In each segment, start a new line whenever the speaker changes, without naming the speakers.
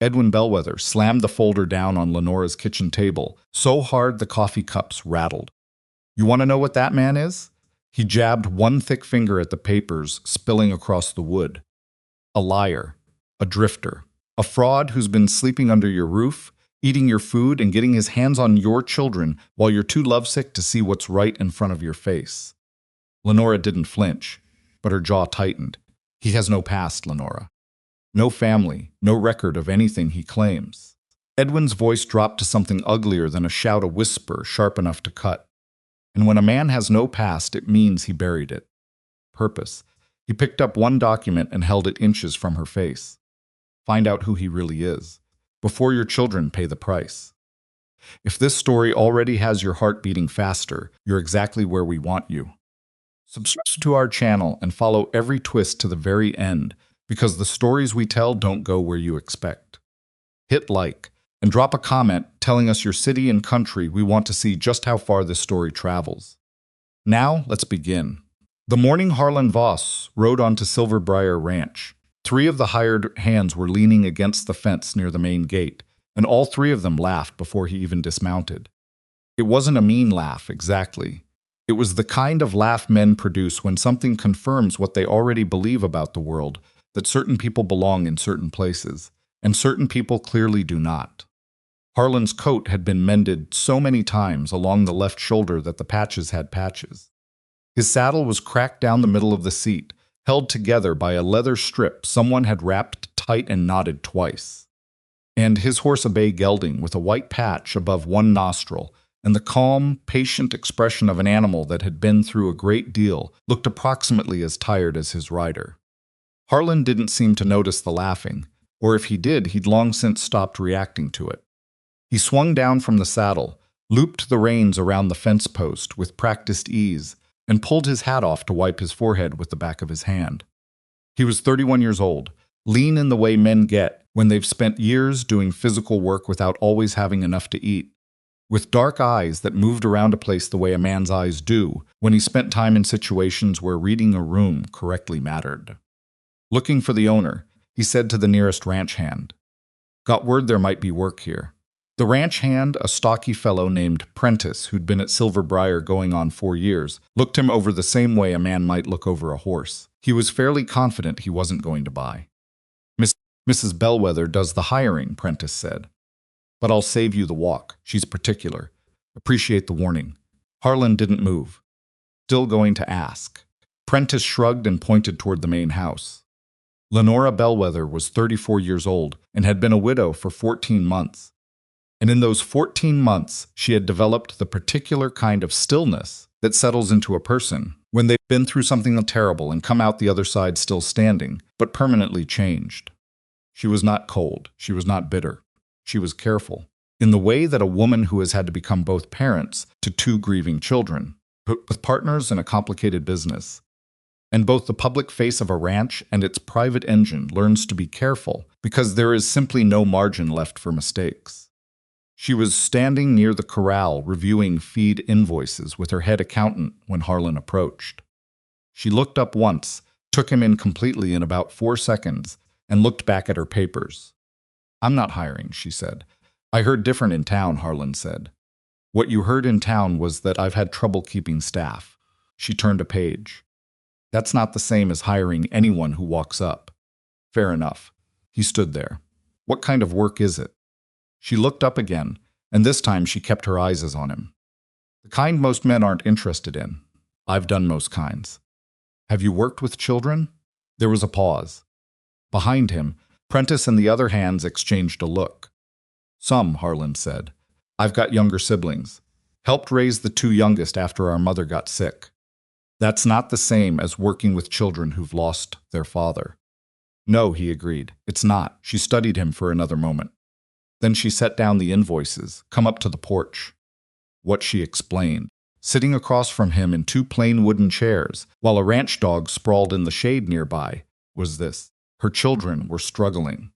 Edwin Bellwether slammed the folder down on Lenora's kitchen table, so hard the coffee cups rattled. You want to know what that man is? He jabbed one thick finger at the papers spilling across the wood. A liar, a drifter, a fraud who's been sleeping under your roof, eating your food, and getting his hands on your children while you're too lovesick to see what's right in front of your face. Lenora didn't flinch, but her jaw tightened. He has no past, Lenora. No family, no record of anything he claims. Edwin's voice dropped to something uglier than a shout, a whisper sharp enough to cut. And when a man has no past, it means he buried it. Purpose. He picked up one document and held it inches from her face. Find out who he really is, before your children pay the price. If this story already has your heart beating faster, you're exactly where we want you. Subscribe to our channel and follow every twist to the very end, because the stories we tell don't go where you expect. Hit like and drop a comment telling us your city and country. We want to see just how far this story travels. Now, let's begin. The morning Harlan Voss rode onto Silver Briar Ranch. 3 of the hired hands were leaning against the fence near the main gate, and all 3 of them laughed before he even dismounted. It wasn't a mean laugh, exactly. It was the kind of laugh men produce when something confirms what they already believe about the world, that certain people belong in certain places, and certain people clearly do not. Harlan's coat had been mended so many times along the left shoulder that the patches had patches. His saddle was cracked down the middle of the seat, held together by a leather strip someone had wrapped tight and knotted twice. And his horse a bay gelding with a white patch above one nostril, and the calm, patient expression of an animal that had been through a great deal, looked approximately as tired as his rider. Harlan didn't seem to notice the laughing, or if he did, he'd long since stopped reacting to it. He swung down from the saddle, looped the reins around the fence post with practiced ease, and pulled his hat off to wipe his forehead with the back of his hand. He was 31 years old, lean in the way men get when they've spent years doing physical work without always having enough to eat, with dark eyes that moved around a place the way a man's eyes do when he spent time in situations where reading a room correctly mattered. Looking for the owner, he said to the nearest ranch hand. Got word there might be work here. The ranch hand, a stocky fellow named Prentice, who'd been at Silver Briar going on 4 years, looked him over the same way a man might look over a horse. He was fairly confident he wasn't going to buy. Mrs. Bellwether does the hiring, Prentice said. But I'll save you the walk. She's particular. Appreciate the warning. Harlan didn't move. Still going to ask. Prentice shrugged and pointed toward the main house. Lenora Bellwether was 34 years old and had been a widow for 14 months. And in those 14 months, she had developed the particular kind of stillness that settles into a person when they've been through something terrible and come out the other side still standing, but permanently changed. She was not cold. She was not bitter. She was careful, in the way that a woman who has had to become both parents to 2 grieving children, with partners in a complicated business, and both the public face of a ranch and its private engine learns to be careful because there is simply no margin left for mistakes. She was standing near the corral reviewing feed invoices with her head accountant when Harlan approached. She looked up once, took him in completely in about 4 seconds, and looked back at her papers. I'm not hiring, she said. I heard different in town, Harlan said. What you heard in town was that I've had trouble keeping staff. She turned a page. That's not the same as hiring anyone who walks up. Fair enough. He stood there. What kind of work is it? She looked up again, and this time she kept her eyes on him. The kind most men aren't interested in. I've done most kinds. Have you worked with children? There was a pause. Behind him, Prentice and the other hands exchanged a look. Some, Harlan said. I've got younger siblings. Helped raise the 2 youngest after our mother got sick. That's not the same as working with children who've lost their father. No, he agreed. It's not. She studied him for another moment. Then she set down the invoices, come up to the porch. What she explained, sitting across from him in 2 plain wooden chairs, while a ranch dog sprawled in the shade nearby, was this. Her children were struggling.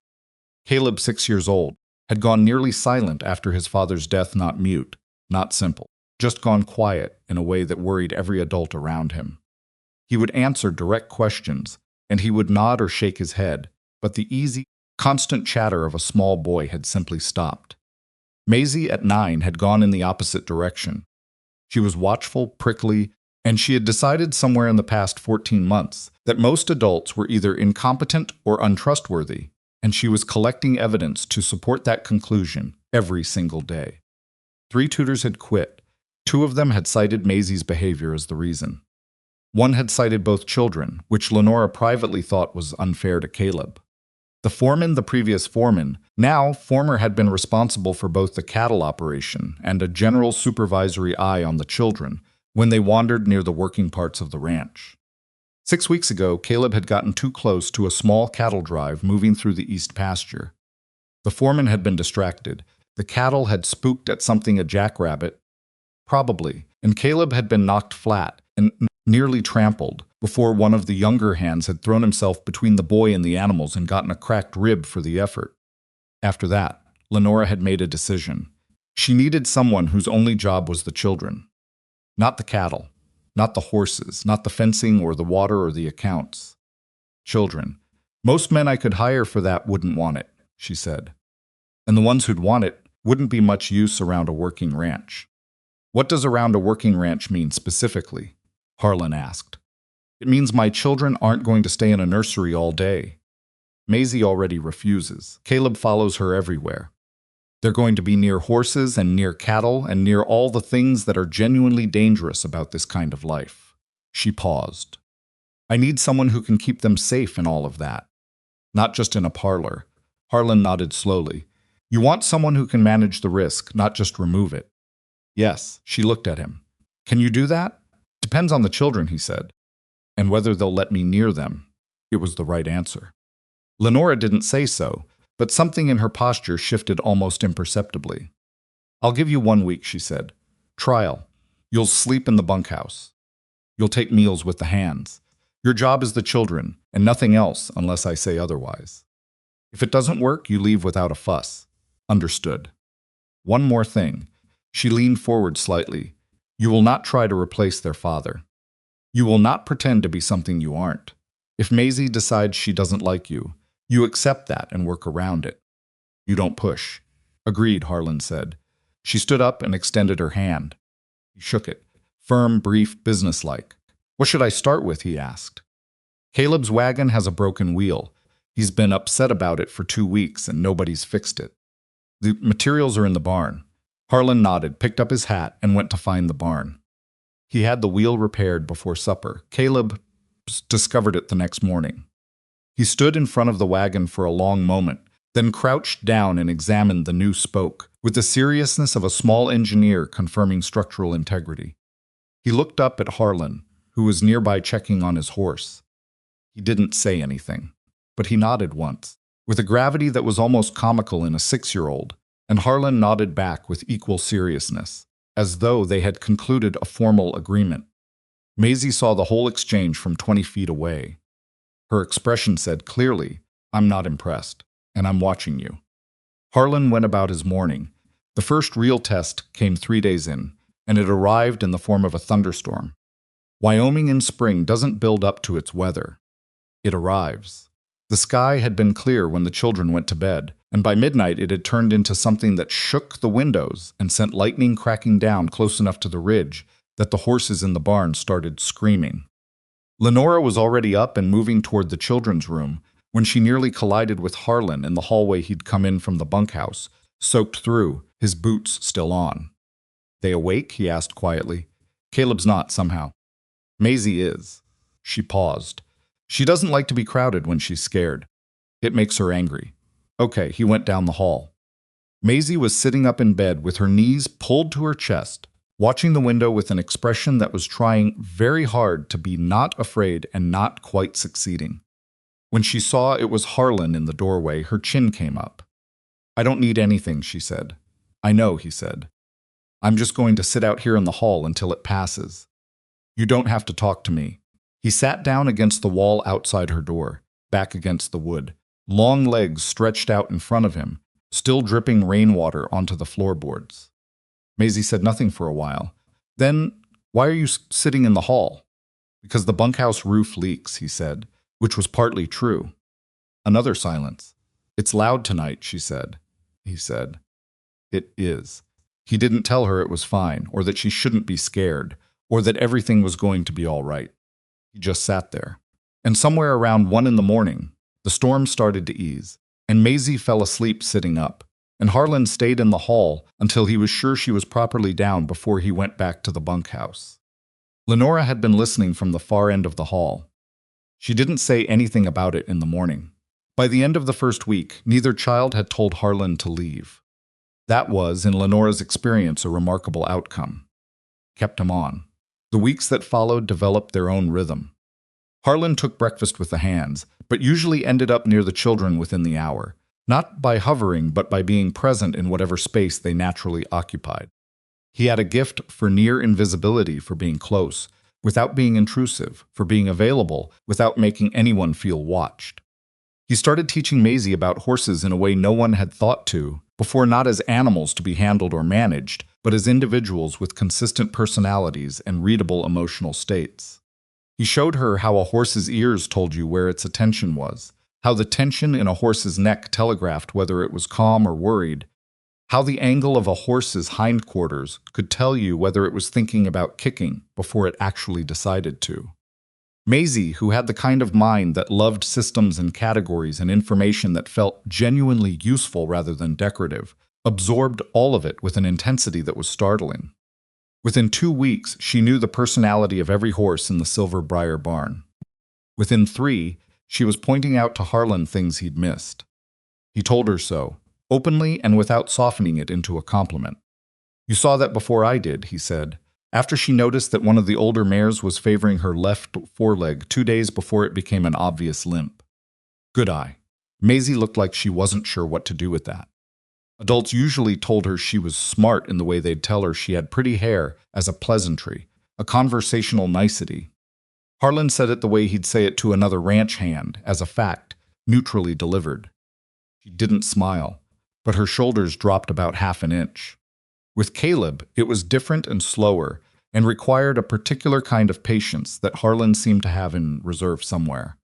Caleb, 6 years old, had gone nearly silent after his father's death, not mute, not simple, just gone quiet in a way that worried every adult around him. He would answer direct questions, and he would nod or shake his head, but the easy, Constant chatter of a small boy had simply stopped. Maisie, at 9, had gone in the opposite direction. She was watchful, prickly, and she had decided somewhere in the past 14 months that most adults were either incompetent or untrustworthy, and she was collecting evidence to support that conclusion every single day. 3 tutors had quit. 2 of them had cited Maisie's behavior as the reason. One had cited both children, which Lenora privately thought was unfair to Caleb. The previous foreman, now former, had been responsible for both the cattle operation and a general supervisory eye on the children when they wandered near the working parts of the ranch. 6 weeks ago, Caleb had gotten too close to a small cattle drive moving through the east pasture. The foreman had been distracted. The cattle had spooked at something, a jackrabbit, probably, and Caleb had been knocked flat and nearly trampled before one of the younger hands had thrown himself between the boy and the animals and gotten a cracked rib for the effort. After that, Lenora had made a decision. She needed someone whose only job was the children. Not the cattle, not the horses, not the fencing or the water or the accounts. Children. Most men I could hire for that wouldn't want it, she said. And the ones who'd want it wouldn't be much use around a working ranch. What does around a working ranch mean specifically? Harlan asked. It means my children aren't going to stay in a nursery all day. Maisie already refuses. Caleb follows her everywhere. They're going to be near horses and near cattle and near all the things that are genuinely dangerous about this kind of life. She paused. I need someone who can keep them safe in all of that. Not just in a parlor. Harlan nodded slowly. You want someone who can manage the risk, not just remove it. Yes, she looked at him. Can you do that? Depends on the children, he said. And whether they'll let me near them. It was the right answer. Lenora didn't say so, but something in her posture shifted almost imperceptibly. I'll give you 1 week, she said. Trial. You'll sleep in the bunkhouse. You'll take meals with the hands. Your job is the children, and nothing else unless I say otherwise. If it doesn't work, you leave without a fuss. Understood. One more thing. She leaned forward slightly. You will not try to replace their father. You will not pretend to be something you aren't. If Maisie decides she doesn't like you, you accept that and work around it. You don't push. Agreed, Harlan said. She stood up and extended her hand. He shook it. Firm, brief, businesslike. What should I start with, he asked. Caleb's wagon has a broken wheel. He's been upset about it for 2 weeks and nobody's fixed it. The materials are in the barn. Harlan nodded, picked up his hat, and went to find the barn. He had the wheel repaired before supper. Caleb discovered it the next morning. He stood in front of the wagon for a long moment, then crouched down and examined the new spoke, with the seriousness of a small engineer confirming structural integrity. He looked up at Harlan, who was nearby checking on his horse. He didn't say anything, but he nodded once, with a gravity that was almost comical in a 6-year-old, and Harlan nodded back with equal seriousness, as though they had concluded a formal agreement. Maisie saw the whole exchange from 20 feet away. Her expression said clearly, I'm not impressed, and I'm watching you. Harlan went about his morning. The first real test came 3 days in, and it arrived in the form of a thunderstorm. Wyoming in spring doesn't build up to its weather. It arrives. The sky had been clear when the children went to bed, and by midnight it had turned into something that shook the windows and sent lightning cracking down close enough to the ridge that the horses in the barn started screaming. Lenora was already up and moving toward the children's room when she nearly collided with Harlan in the hallway he'd come in from the bunkhouse, soaked through, his boots still on. They awake? He asked quietly. Caleb's not, somehow. Maisie is. She paused. She doesn't like to be crowded when she's scared. It makes her angry. Okay, he went down the hall. Maisie was sitting up in bed with her knees pulled to her chest, watching the window with an expression that was trying very hard to be not afraid and not quite succeeding. When she saw it was Harlan in the doorway, her chin came up. I don't need anything, she said. I know, he said. I'm just going to sit out here in the hall until it passes. You don't have to talk to me. He sat down against the wall outside her door, back against the wood, long legs stretched out in front of him, still dripping rainwater onto the floorboards. Maisie said nothing for a while. Then, why are you sitting in the hall? Because the bunkhouse roof leaks, he said, which was partly true. Another silence. It's loud tonight, she said. He said, "It is." He didn't tell her it was fine, or that she shouldn't be scared, or that everything was going to be all right. He just sat there. And somewhere around 1 in the morning, the storm started to ease, and Maisie fell asleep sitting up, and Harlan stayed in the hall until he was sure she was properly down before he went back to the bunkhouse. Lenora had been listening from the far end of the hall. She didn't say anything about it in the morning. By the end of the first week, neither child had told Harlan to leave. That was, in Lenora's experience, a remarkable outcome. Kept him on. The weeks that followed developed their own rhythm. Harlan took breakfast with the hands, but usually ended up near the children within the hour, not by hovering but by being present in whatever space they naturally occupied. He had a gift for near invisibility, for being close, without being intrusive, for being available without making anyone feel watched. He started teaching Maisie about horses in a way no one had thought to, before, not as animals to be handled or managed, but as individuals with consistent personalities and readable emotional states. He showed her how a horse's ears told you where its attention was, how the tension in a horse's neck telegraphed whether it was calm or worried, how the angle of a horse's hindquarters could tell you whether it was thinking about kicking before it actually decided to. Maisie, who had the kind of mind that loved systems and categories and information that felt genuinely useful rather than decorative, absorbed all of it with an intensity that was startling. Within 2 weeks, she knew the personality of every horse in the Silver Briar barn. Within 3, she was pointing out to Harlan things he'd missed. He told her so, openly and without softening it into a compliment. "You saw that before I did," he said, after she noticed that one of the older mares was favoring her left foreleg 2 days before it became an obvious limp. Good eye. Maisie looked like she wasn't sure what to do with that. Adults usually told her she was smart in the way they'd tell her she had pretty hair as a pleasantry, a conversational nicety. Harlan said it the way he'd say it to another ranch hand, as a fact, neutrally delivered. She didn't smile, but her shoulders dropped about half an inch. With Caleb, it was different and slower, and required a particular kind of patience that Harlan seemed to have in reserve somewhere.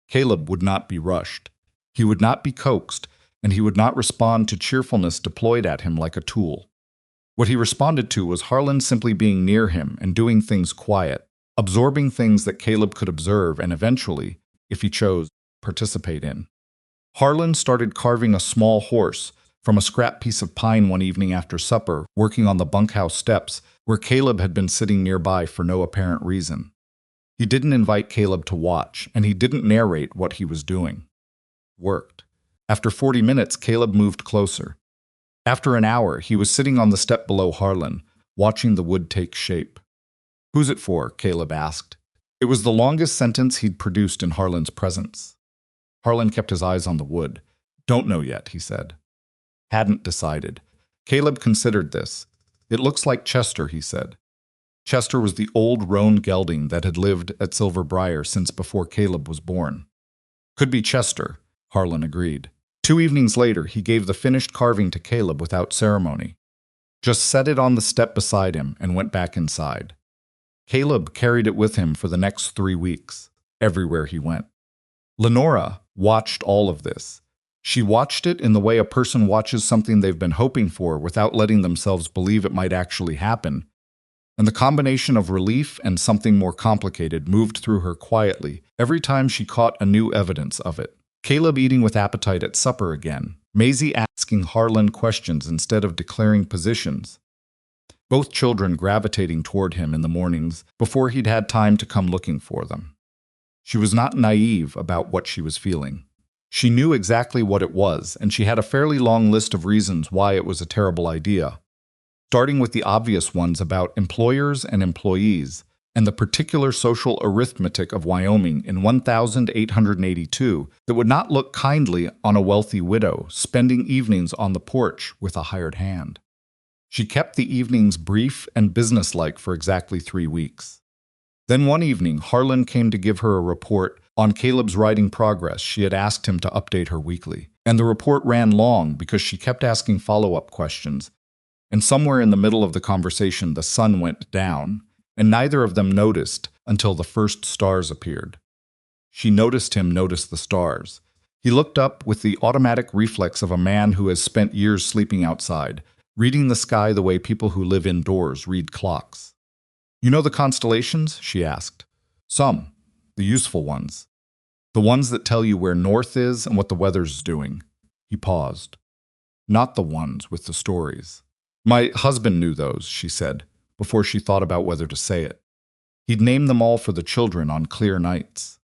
Caleb would not be rushed. He would not be coaxed, and he would not respond to cheerfulness deployed at him like a tool. What he responded to was Harlan simply being near him and doing things quiet, absorbing things that Caleb could observe and eventually, if he chose, participate in. Harlan started carving a small horse from a scrap piece of pine one evening after supper, working on the bunkhouse steps where Caleb had been sitting nearby for no apparent reason. He didn't invite Caleb to watch, and he didn't narrate what he was doing. Worked. After 40 minutes, Caleb moved closer. After an hour, he was sitting on the step below Harlan, watching the wood take shape. "Who's it for?" Caleb asked. It was the longest sentence he'd produced in Harlan's presence. Harlan kept his eyes on the wood. "Don't know yet," he said. Hadn't decided. Caleb considered this. "It looks like Chester," he said. Chester was the old roan gelding that had lived at Silver Briar since before Caleb was born. "Could be Chester," Harlan agreed. 2 evenings later, he gave the finished carving to Caleb without ceremony. Just set it on the step beside him and went back inside. Caleb carried it with him for the next 3 weeks, everywhere he went. Lenora watched all of this. She watched it in the way a person watches something they've been hoping for without letting themselves believe it might actually happen. And the combination of relief and something more complicated moved through her quietly every time she caught a new evidence of it. Caleb eating with appetite at supper again. Maisie asking Harlan questions instead of declaring positions. Both children gravitating toward him in the mornings before he'd had time to come looking for them. She was not naive about what she was feeling. She knew exactly what it was, and she had a fairly long list of reasons why it was a terrible idea, starting with the obvious ones about employers and employees, and the particular social arithmetic of Wyoming in 1882 that would not look kindly on a wealthy widow spending evenings on the porch with a hired hand. She kept the evenings brief and businesslike for exactly 3 weeks. Then one evening, Harlan came to give her a report on Caleb's writing progress. She had asked him to update her weekly, and the report ran long because she kept asking follow-up questions, and somewhere in the middle of the conversation the sun went down, and neither of them noticed until the first stars appeared. She noticed him notice the stars. He looked up with the automatic reflex of a man who has spent years sleeping outside, reading the sky the way people who live indoors read clocks. "You know the constellations?" she asked. "Some. The useful ones. The ones that tell you where north is and what the weather's doing." He paused. "Not the ones with the stories." "My husband knew those," she said, before she thought about whether to say it. He'd name them all for the children on clear nights.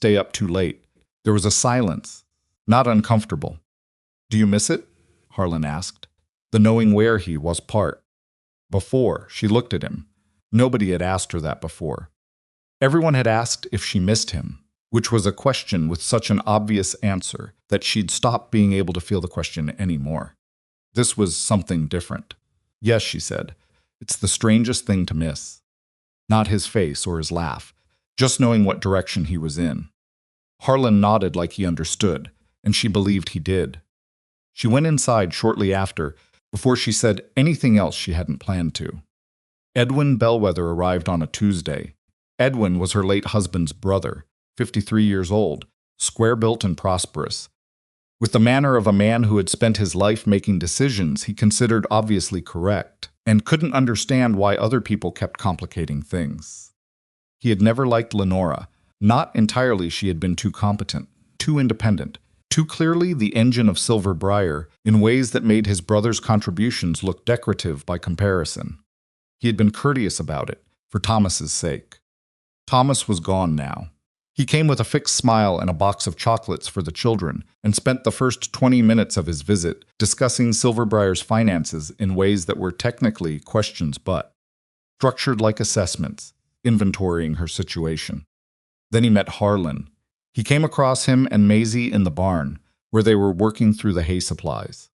Stay up too late. There was a silence, not uncomfortable. "Do you miss it?" Harlan asked. The knowing where he was part. Before, she looked at him. Nobody had asked her that before. Everyone had asked if she missed him, which was a question with such an obvious answer that she'd stopped being able to feel the question anymore. This was something different. "Yes," she said. "It's the strangest thing to miss." Not his face or his laugh, just knowing what direction he was in. Harlan nodded like he understood, and she believed he did. She went inside shortly after, before she said anything else she hadn't planned to. Edwin Bellwether arrived on a Tuesday. Edwin was her late husband's brother, 53 years old, square-built and prosperous. With the manner of a man who had spent his life making decisions he considered obviously correct, and couldn't understand why other people kept complicating things. He had never liked Lenora. Not entirely she had been too competent, too independent, too clearly the engine of Silver Briar in ways that made his brother's contributions look decorative by comparison. He had been courteous about it, for Thomas's sake. Thomas was gone now. He came with a fixed smile and a box of chocolates for the children, and spent the first 20 minutes of his visit discussing Silver Briar's finances in ways that were technically questions but structured like assessments, inventorying her situation. Then he met Harlan. He came across him and Maisie in the barn, where they were working through the hay supplies.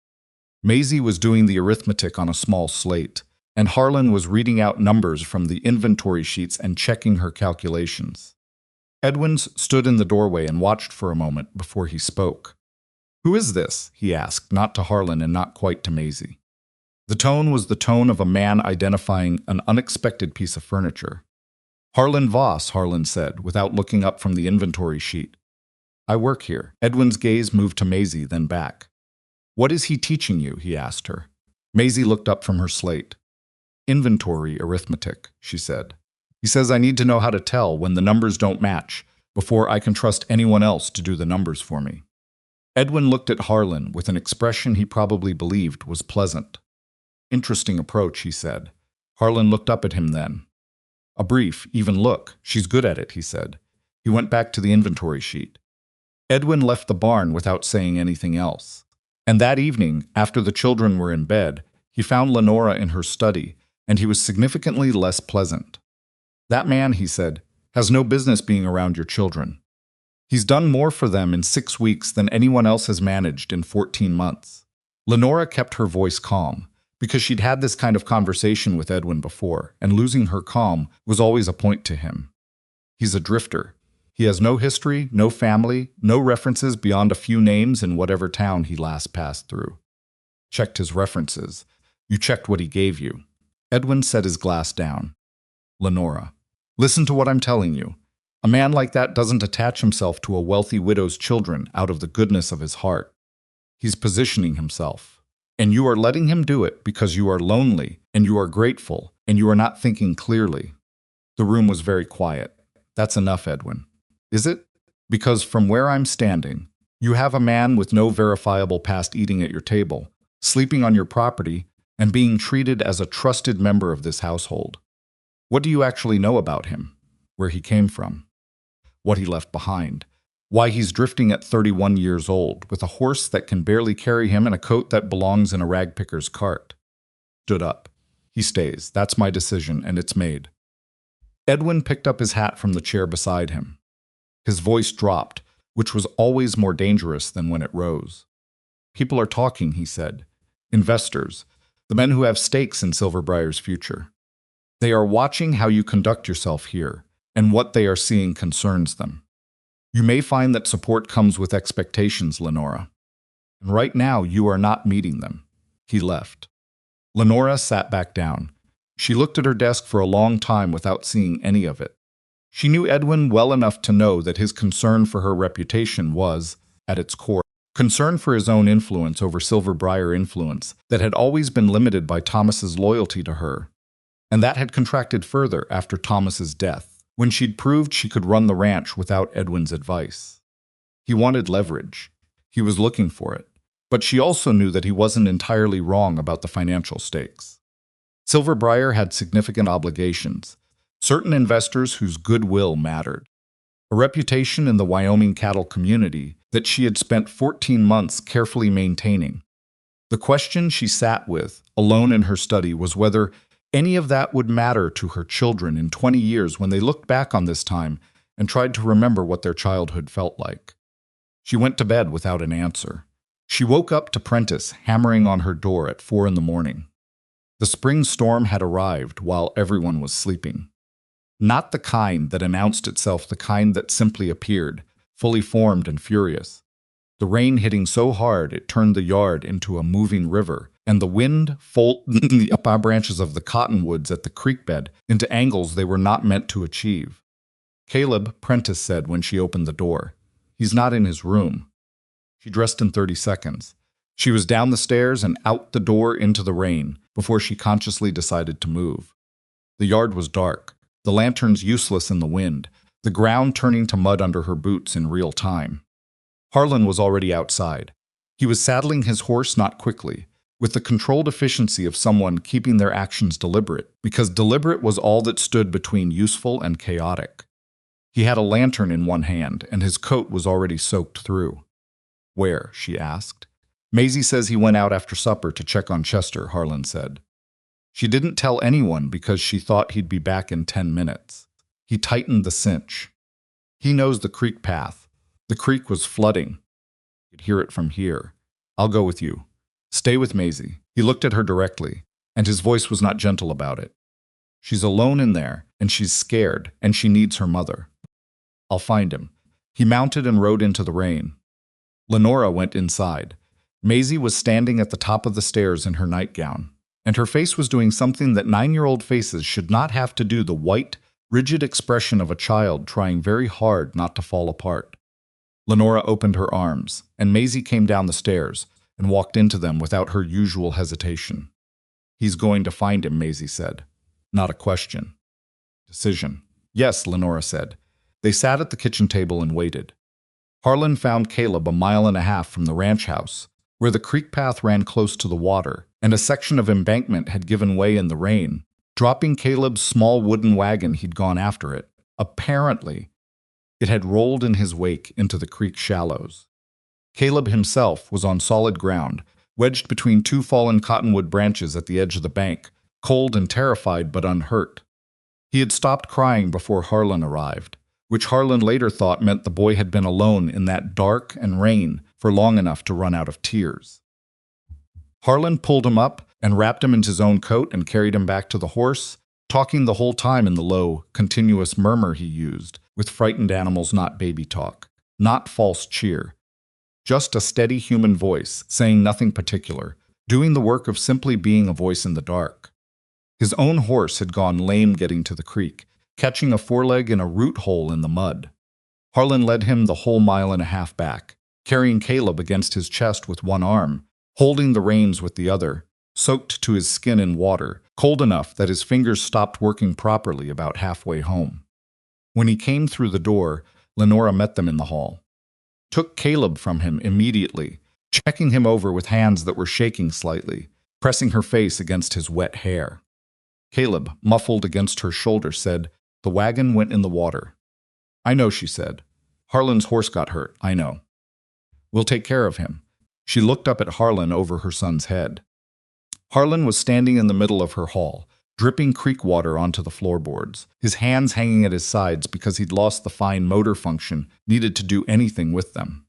Maisie was doing the arithmetic on a small slate, and Harlan was reading out numbers from the inventory sheets and checking her calculations. Edwin stood in the doorway and watched for a moment before he spoke. "Who is this?" he asked, not to Harlan and not quite to Maisie. The tone was the tone of a man identifying an unexpected piece of furniture. "Harlan Voss," Harlan said, without looking up from the inventory sheet. "I work here." Edwin's gaze moved to Maisie, then back. "What is he teaching you?" he asked her. Maisie looked up from her slate. "Inventory arithmetic," she said. "He says I need to know how to tell when the numbers don't match, before I can trust anyone else to do the numbers for me." Edwin looked at Harlan with an expression he probably believed was pleasant. "Interesting approach," he said. Harlan looked up at him then. "A brief, even look. She's good at it," he said. He went back to the inventory sheet. Edwin left the barn without saying anything else. And that evening, after the children were in bed, he found Lenora in her study, and he was significantly less pleasant. "That man," he said, "has no business being around your children. He's done more for them in 6 weeks than anyone else has managed in 14 months. Lenora kept her voice calm, because she'd had this kind of conversation with Edwin before, and losing her calm was always a point to him. "He's a drifter. He has no history, no family, no references beyond a few names in whatever town he last passed through." "Checked his references. You checked what he gave you." Edwin set his glass down. "Lenora, listen to what I'm telling you. A man like that doesn't attach himself to a wealthy widow's children out of the goodness of his heart. He's positioning himself. And you are letting him do it because you are lonely, and you are grateful, and you are not thinking clearly." The room was very quiet. "That's enough, Edwin." "Is it? Because from where I'm standing, you have a man with no verifiable past eating at your table, sleeping on your property, and being treated as a trusted member of this household. What do you actually know about him? Where he came from? What he left behind? Why he's drifting at 31 years old, with a horse that can barely carry him and a coat that belongs in a ragpicker's cart?" Stood up. "He stays. That's my decision, and it's made." Edwin picked up his hat from the chair beside him. His voice dropped, which was always more dangerous than when it rose. "People are talking," he said. "Investors, the men who have stakes in Silver Briar's future. They are watching how you conduct yourself here, and what they are seeing concerns them. You may find that support comes with expectations, Lenora. And right now, you are not meeting them." He left. Lenora sat back down. She looked at her desk for a long time without seeing any of it. She knew Edwin well enough to know that his concern for her reputation was, at its core. Concern for his own influence over Silver Briar influence that had always been limited by Thomas's loyalty to her. And that had contracted further after Thomas's death, when she'd proved she could run the ranch without Edwin's advice. He wanted leverage. He was looking for it. But she also knew that he wasn't entirely wrong about the financial stakes. Silver Briar had significant obligations, certain investors whose goodwill mattered, a reputation in the Wyoming cattle community that she had spent 14 months carefully maintaining. The question she sat with, alone in her study, was whether any of that would matter to her children in 20 years when they looked back on this time and tried to remember what their childhood felt like. She went to bed without an answer. She woke up to Prentice hammering on her door at 4 a.m. The spring storm had arrived while everyone was sleeping. Not the kind that announced itself, the kind that simply appeared, fully formed and furious. The rain hitting so hard it turned the yard into a moving river, and the wind folded the upper branches of the cottonwoods at the creek bed into angles they were not meant to achieve. "Caleb," Prentice said when she opened the door. "He's not in his room." She dressed in 30 seconds. She was down the stairs and out the door into the rain before she consciously decided to move. The yard was dark, the lanterns useless in the wind, the ground turning to mud under her boots in real time. Harlan was already outside. He was saddling his horse not quickly, with the controlled efficiency of someone keeping their actions deliberate, because deliberate was all that stood between useful and chaotic. He had a lantern in one hand, and his coat was already soaked through. "Where?" she asked. "Maisie says he went out after supper to check on Chester," Harlan said. She didn't tell anyone because she thought he'd be back in 10 minutes. He tightened the cinch. "He knows the creek path. The creek was flooding. You could hear it from here. I'll go with you. Stay with Maisie." He looked at her directly, and his voice was not gentle about it. "She's alone in there, and she's scared, and she needs her mother. I'll find him." He mounted and rode into the rain. Lenora went inside. Maisie was standing at the top of the stairs in her nightgown, and her face was doing something that 9-year-old faces should not have to do, the white, rigid expression of a child trying very hard not to fall apart. Lenora opened her arms, and Maisie came down the stairs and walked into them without her usual hesitation. "He's going to find him," Maisie said. Not a question. Decision. "Yes," Lenora said. They sat at the kitchen table and waited. Harlan found Caleb 1.5 miles from the ranch house, where the creek path ran close to the water, and a section of embankment had given way in the rain, dropping Caleb's small wooden wagon. He'd gone after it. Apparently, it had rolled in his wake into the creek shallows. Caleb himself was on solid ground, wedged between 2 fallen cottonwood branches at the edge of the bank, cold and terrified but unhurt. He had stopped crying before Harlan arrived, which Harlan later thought meant the boy had been alone in that dark and rain for long enough to run out of tears. Harlan pulled him up and wrapped him in his own coat and carried him back to the horse, talking the whole time in the low, continuous murmur he used, with frightened animals, not baby talk, not false cheer. Just a steady human voice, saying nothing particular, doing the work of simply being a voice in the dark. His own horse had gone lame getting to the creek, catching a foreleg in a root hole in the mud. Harlan led him the whole 1.5 miles back, carrying Caleb against his chest with one arm, holding the reins with the other, soaked to his skin in water, cold enough that his fingers stopped working properly about halfway home. When he came through the door, Lenora met them in the hall. Took Caleb from him immediately, checking him over with hands that were shaking slightly, pressing her face against his wet hair. Caleb, muffled against her shoulder, said, "The wagon went in the water." "I know," she said. "Harlan's horse got hurt, I know. We'll take care of him." She looked up at Harlan over her son's head. Harlan was standing in the middle of her hall, dripping creek water onto the floorboards, his hands hanging at his sides because he'd lost the fine motor function needed to do anything with them.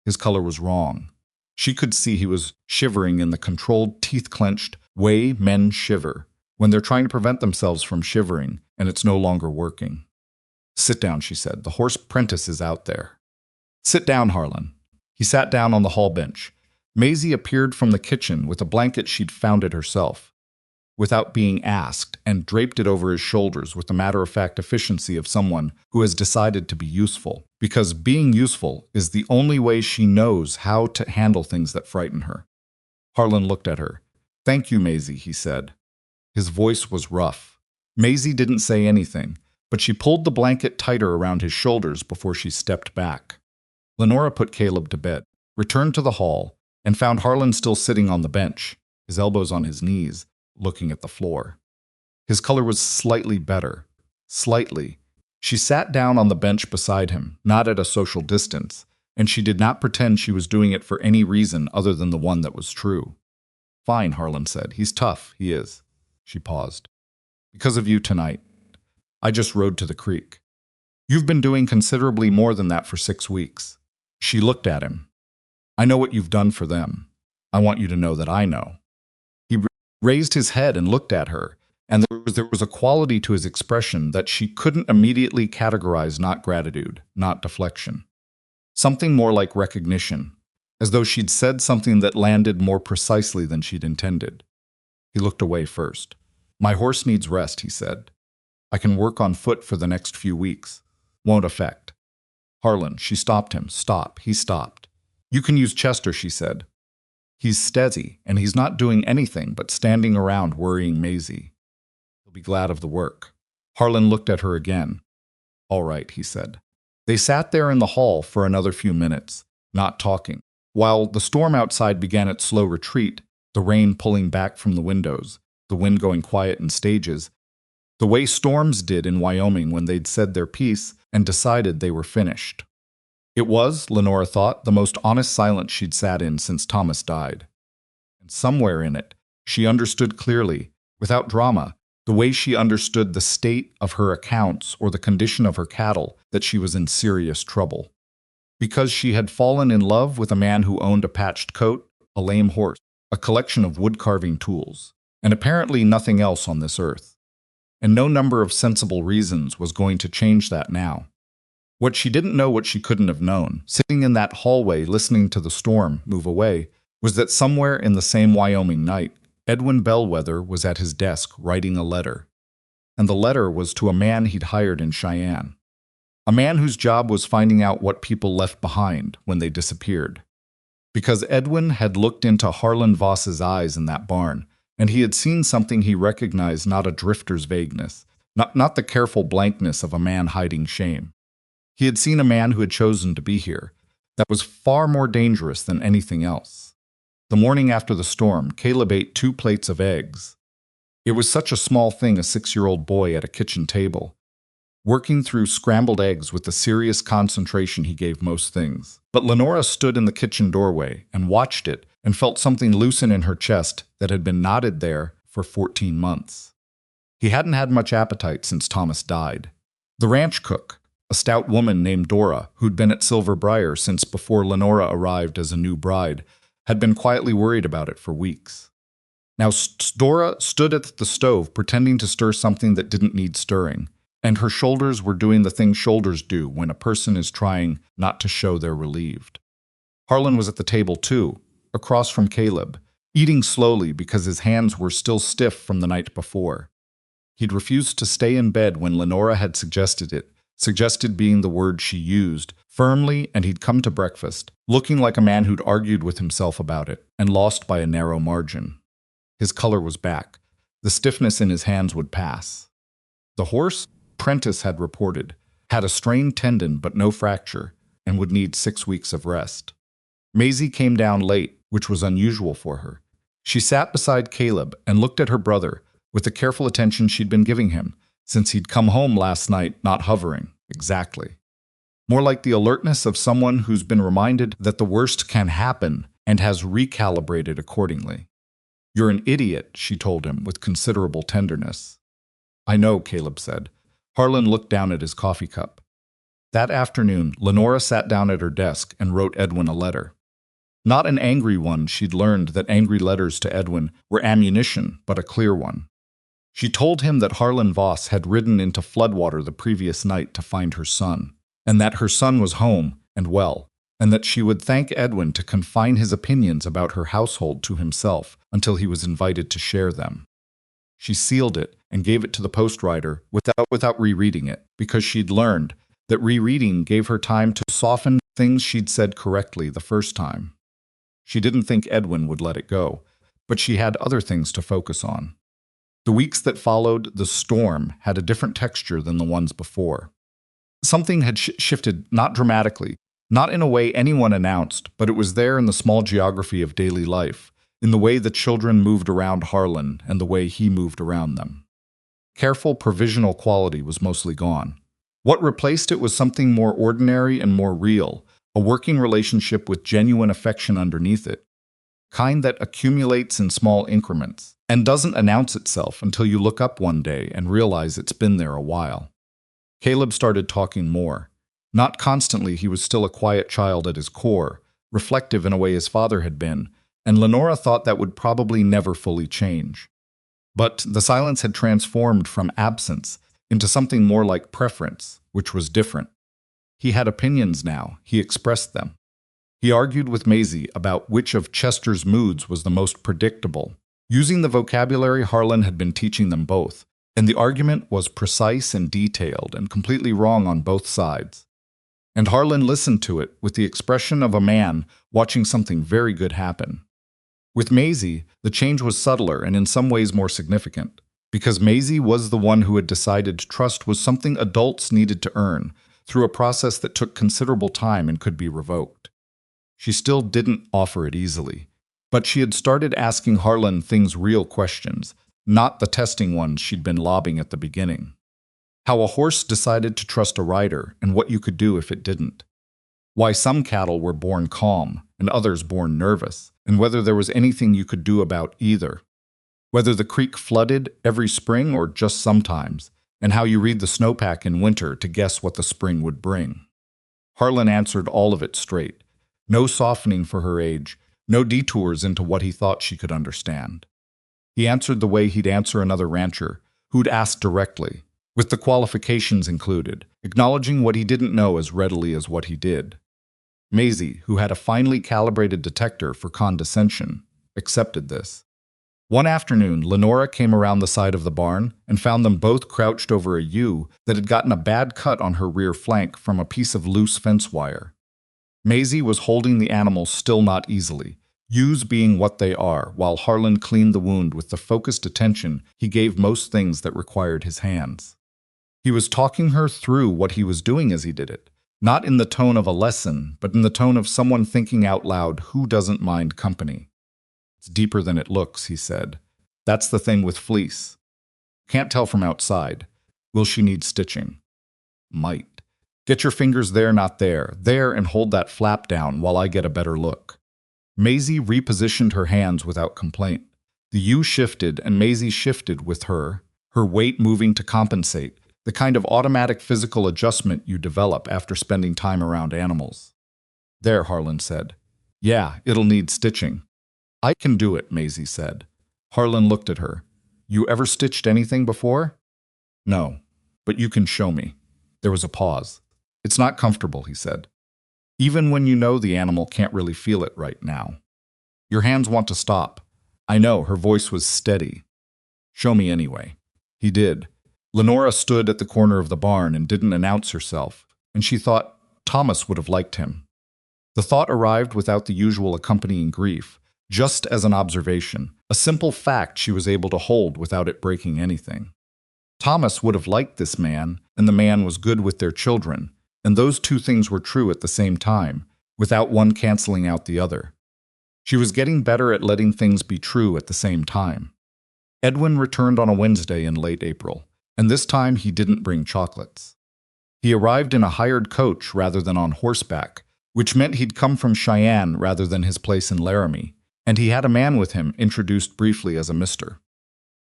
His color was wrong. She could see he was shivering in the controlled, teeth-clenched way men shiver when they're trying to prevent themselves from shivering and it's no longer working. "Sit down," she said. "The horse Prentice is out there." "Sit down, Harlan." He sat down on the hall bench. Maisie appeared from the kitchen with a blanket she'd found it herself. without being asked and draped it over his shoulders with the matter-of-fact efficiency of someone who has decided to be useful, because being useful is the only way she knows how to handle things that frighten her. Harlan looked at her. "Thank you, Maisie," he said. His voice was rough. Maisie didn't say anything, but she pulled the blanket tighter around his shoulders before she stepped back. Lenora put Caleb to bed, returned to the hall, and found Harlan still sitting on the bench, his elbows on his knees, looking at the floor. His color was slightly better. Slightly. She sat down on the bench beside him, not at a social distance, and she did not pretend she was doing it for any reason other than the one that was true. "Fine," Harlan said. "He's tough, he is." She paused. "Because of you tonight. I just rode to the creek. You've been doing considerably more than that for 6 weeks." She looked at him. "I know what you've done for them. I want you to know that I know." He raised his head and looked at her, and there was a quality to his expression that she couldn't immediately categorize, not gratitude, not deflection. Something more like recognition, as though she'd said something that landed more precisely than she'd intended. He looked away first. "My horse needs rest," he said. "I can work on foot for the next few weeks. Won't affect." "Harlan," she stopped him. "Stop." He stopped. "You can use Chester," she said. "He's steady, and he's not doing anything but standing around worrying Maisie. He'll be glad of the work." Harlan looked at her again. "All right," he said. They sat there in the hall for another few minutes, not talking, while the storm outside began its slow retreat, the rain pulling back from the windows, the wind going quiet in stages, the way storms did in Wyoming when they'd said their piece and decided they were finished. It was, Lenora thought, the most honest silence she'd sat in since Thomas died. And somewhere in it, she understood clearly, without drama, the way she understood the state of her accounts or the condition of her cattle, that she was in serious trouble. Because she had fallen in love with a man who owned a patched coat, a lame horse, a collection of wood-carving tools, and apparently nothing else on this earth. And no number of sensible reasons was going to change that now. What she didn't know, what she couldn't have known, sitting in that hallway listening to the storm move away, was that somewhere in the same Wyoming night, Edwin Bellwether was at his desk writing a letter. And the letter was to a man he'd hired in Cheyenne. A man whose job was finding out what people left behind when they disappeared. Because Edwin had looked into Harlan Voss's eyes in that barn, and he had seen something he recognized, not a drifter's vagueness, not the careful blankness of a man hiding shame. He had seen a man who had chosen to be here, that was far more dangerous than anything else. The morning after the storm, Caleb ate 2 plates of eggs. It was such a small thing, a 6-year-old boy at a kitchen table, working through scrambled eggs with the serious concentration he gave most things. But Lenora stood in the kitchen doorway and watched it and felt something loosen in her chest that had been knotted there for 14 months. He hadn't had much appetite since Thomas died. The ranch cook, a stout woman named Dora, who'd been at Silver Briar since before Lenora arrived as a new bride, had been quietly worried about it for weeks. Now Dora stood at the stove pretending to stir something that didn't need stirring, and her shoulders were doing the thing shoulders do when a person is trying not to show they're relieved. Harlan was at the table too, across from Caleb, eating slowly because his hands were still stiff from the night before. He'd refused to stay in bed when Lenora had suggested it, suggested being the word she used, firmly, and he'd come to breakfast, looking like a man who'd argued with himself about it, and lost by a narrow margin. His color was back. The stiffness in his hands would pass. The horse, Prentice had reported, had a strained tendon but no fracture, and would need 6 weeks of rest. Maisie came down late, which was unusual for her. She sat beside Caleb and looked at her brother with the careful attention she'd been giving him, since he'd come home last night not hovering, exactly. More like the alertness of someone who's been reminded that the worst can happen and has recalibrated accordingly. "You're an idiot," she told him with considerable tenderness. "I know," Caleb said. Harlan looked down at his coffee cup. That afternoon, Lenora sat down at her desk and wrote Edwin a letter. Not an angry one. She'd learned that angry letters to Edwin were ammunition, but a clear one. She told him that Harlan Voss had ridden into floodwater the previous night to find her son, and that her son was home and well, and that she would thank Edwin to confine his opinions about her household to himself until he was invited to share them. She sealed it and gave it to the postwriter without rereading it, because she'd learned that rereading gave her time to soften things she'd said correctly the first time. She didn't think Edwin would let it go, but she had other things to focus on. The weeks that followed the storm had a different texture than the ones before. Something had shifted, not dramatically, not in a way anyone announced, but it was there in the small geography of daily life, in the way the children moved around Harlan and the way he moved around them. Careful provisional quality was mostly gone. What replaced it was something more ordinary and more real, a working relationship with genuine affection underneath it, kind that accumulates in small increments and doesn't announce itself until you look up one day and realize it's been there a while. Caleb started talking more. Not constantly, he was still a quiet child at his core, reflective in a way his father had been, and Lenora thought that would probably never fully change. But the silence had transformed from absence into something more like preference, which was different. He had opinions now, he expressed them. He argued with Maisie about which of Chester's moods was the most predictable, using the vocabulary Harlan had been teaching them both, and the argument was precise and detailed and completely wrong on both sides. And Harlan listened to it with the expression of a man watching something very good happen. With Maisie, the change was subtler and in some ways more significant, because Maisie was the one who had decided trust was something adults needed to earn through a process that took considerable time and could be revoked. She still didn't offer it easily, but she had started asking Harlan things, real questions, not the testing ones she'd been lobbing at the beginning. How a horse decided to trust a rider and what you could do if it didn't. Why some cattle were born calm and others born nervous, and whether there was anything you could do about either. Whether the creek flooded every spring or just sometimes, and how you read the snowpack in winter to guess what the spring would bring. Harlan answered all of it straight. No softening for her age, no detours into what he thought she could understand. He answered the way he'd answer another rancher, who'd ask directly, with the qualifications included, acknowledging what he didn't know as readily as what he did. Maisie, who had a finely calibrated detector for condescension, accepted this. One afternoon, Lenora came around the side of the barn and found them both crouched over a ewe that had gotten a bad cut on her rear flank from a piece of loose fence wire. Maisie was holding the animal still not easily, ewes being what they are, while Harlan cleaned the wound with the focused attention he gave most things that required his hands. He was talking her through what he was doing as he did it, not in the tone of a lesson, but in the tone of someone thinking out loud who doesn't mind company. It's deeper than it looks, he said. That's the thing with fleece. Can't tell from outside. Will she need stitching? Might. Get your fingers there, not there, and hold that flap down while I get a better look. Maisie repositioned her hands without complaint. The ewe shifted, and Maisie shifted with her weight moving to compensate, the kind of automatic physical adjustment you develop after spending time around animals. There, Harlan said. Yeah, it'll need stitching. I can do it, Maisie said. Harlan looked at her. You ever stitched anything before? No, but you can show me. There was a pause. It's not comfortable, he said. Even when you know the animal can't really feel it right now. Your hands want to stop. I know, her voice was steady. Show me anyway. He did. Lenora stood at the corner of the barn and didn't announce herself, and she thought Thomas would have liked him. The thought arrived without the usual accompanying grief, just as an observation, a simple fact she was able to hold without it breaking anything. Thomas would have liked this man, and the man was good with their children, and those two things were true at the same time, without one canceling out the other. She was getting better at letting things be true at the same time. Edwin returned on a Wednesday in late April, and this time he didn't bring chocolates. He arrived in a hired coach rather than on horseback, which meant he'd come from Cheyenne rather than his place in Laramie, and he had a man with him introduced briefly as a Mr.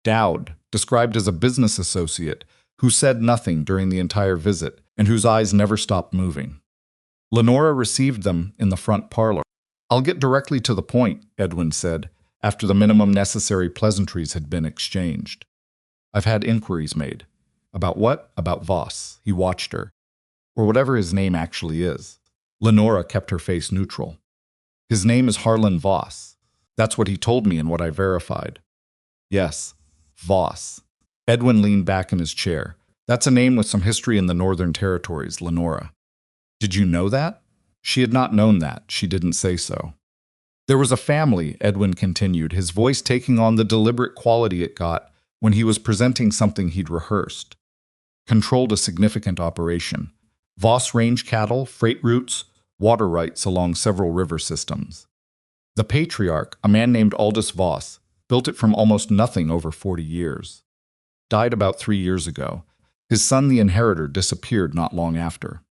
Dowd, described as a business associate, who said nothing during the entire visit and whose eyes never stopped moving. Lenora received them in the front parlor. I'll get directly to the point, Edwin said, after the minimum necessary pleasantries had been exchanged. I've had inquiries made. About what? About Voss. He watched her. Or whatever his name actually is. Lenora kept her face neutral. His name is Harlan Voss. That's what he told me and what I verified. Yes. Voss. Edwin leaned back in his chair. That's a name with some history in the Northern Territories, Lenora. Did you know that? She had not known that. She didn't say so. There was a family, Edwin continued, his voice taking on the deliberate quality it got when he was presenting something he'd rehearsed. Controlled a significant operation. Voss range cattle, freight routes, water rights along several river systems. The patriarch, a man named Aldous Voss, built it from almost nothing over 40 years. Died about 3 years ago. His son, the inheritor, disappeared not long after.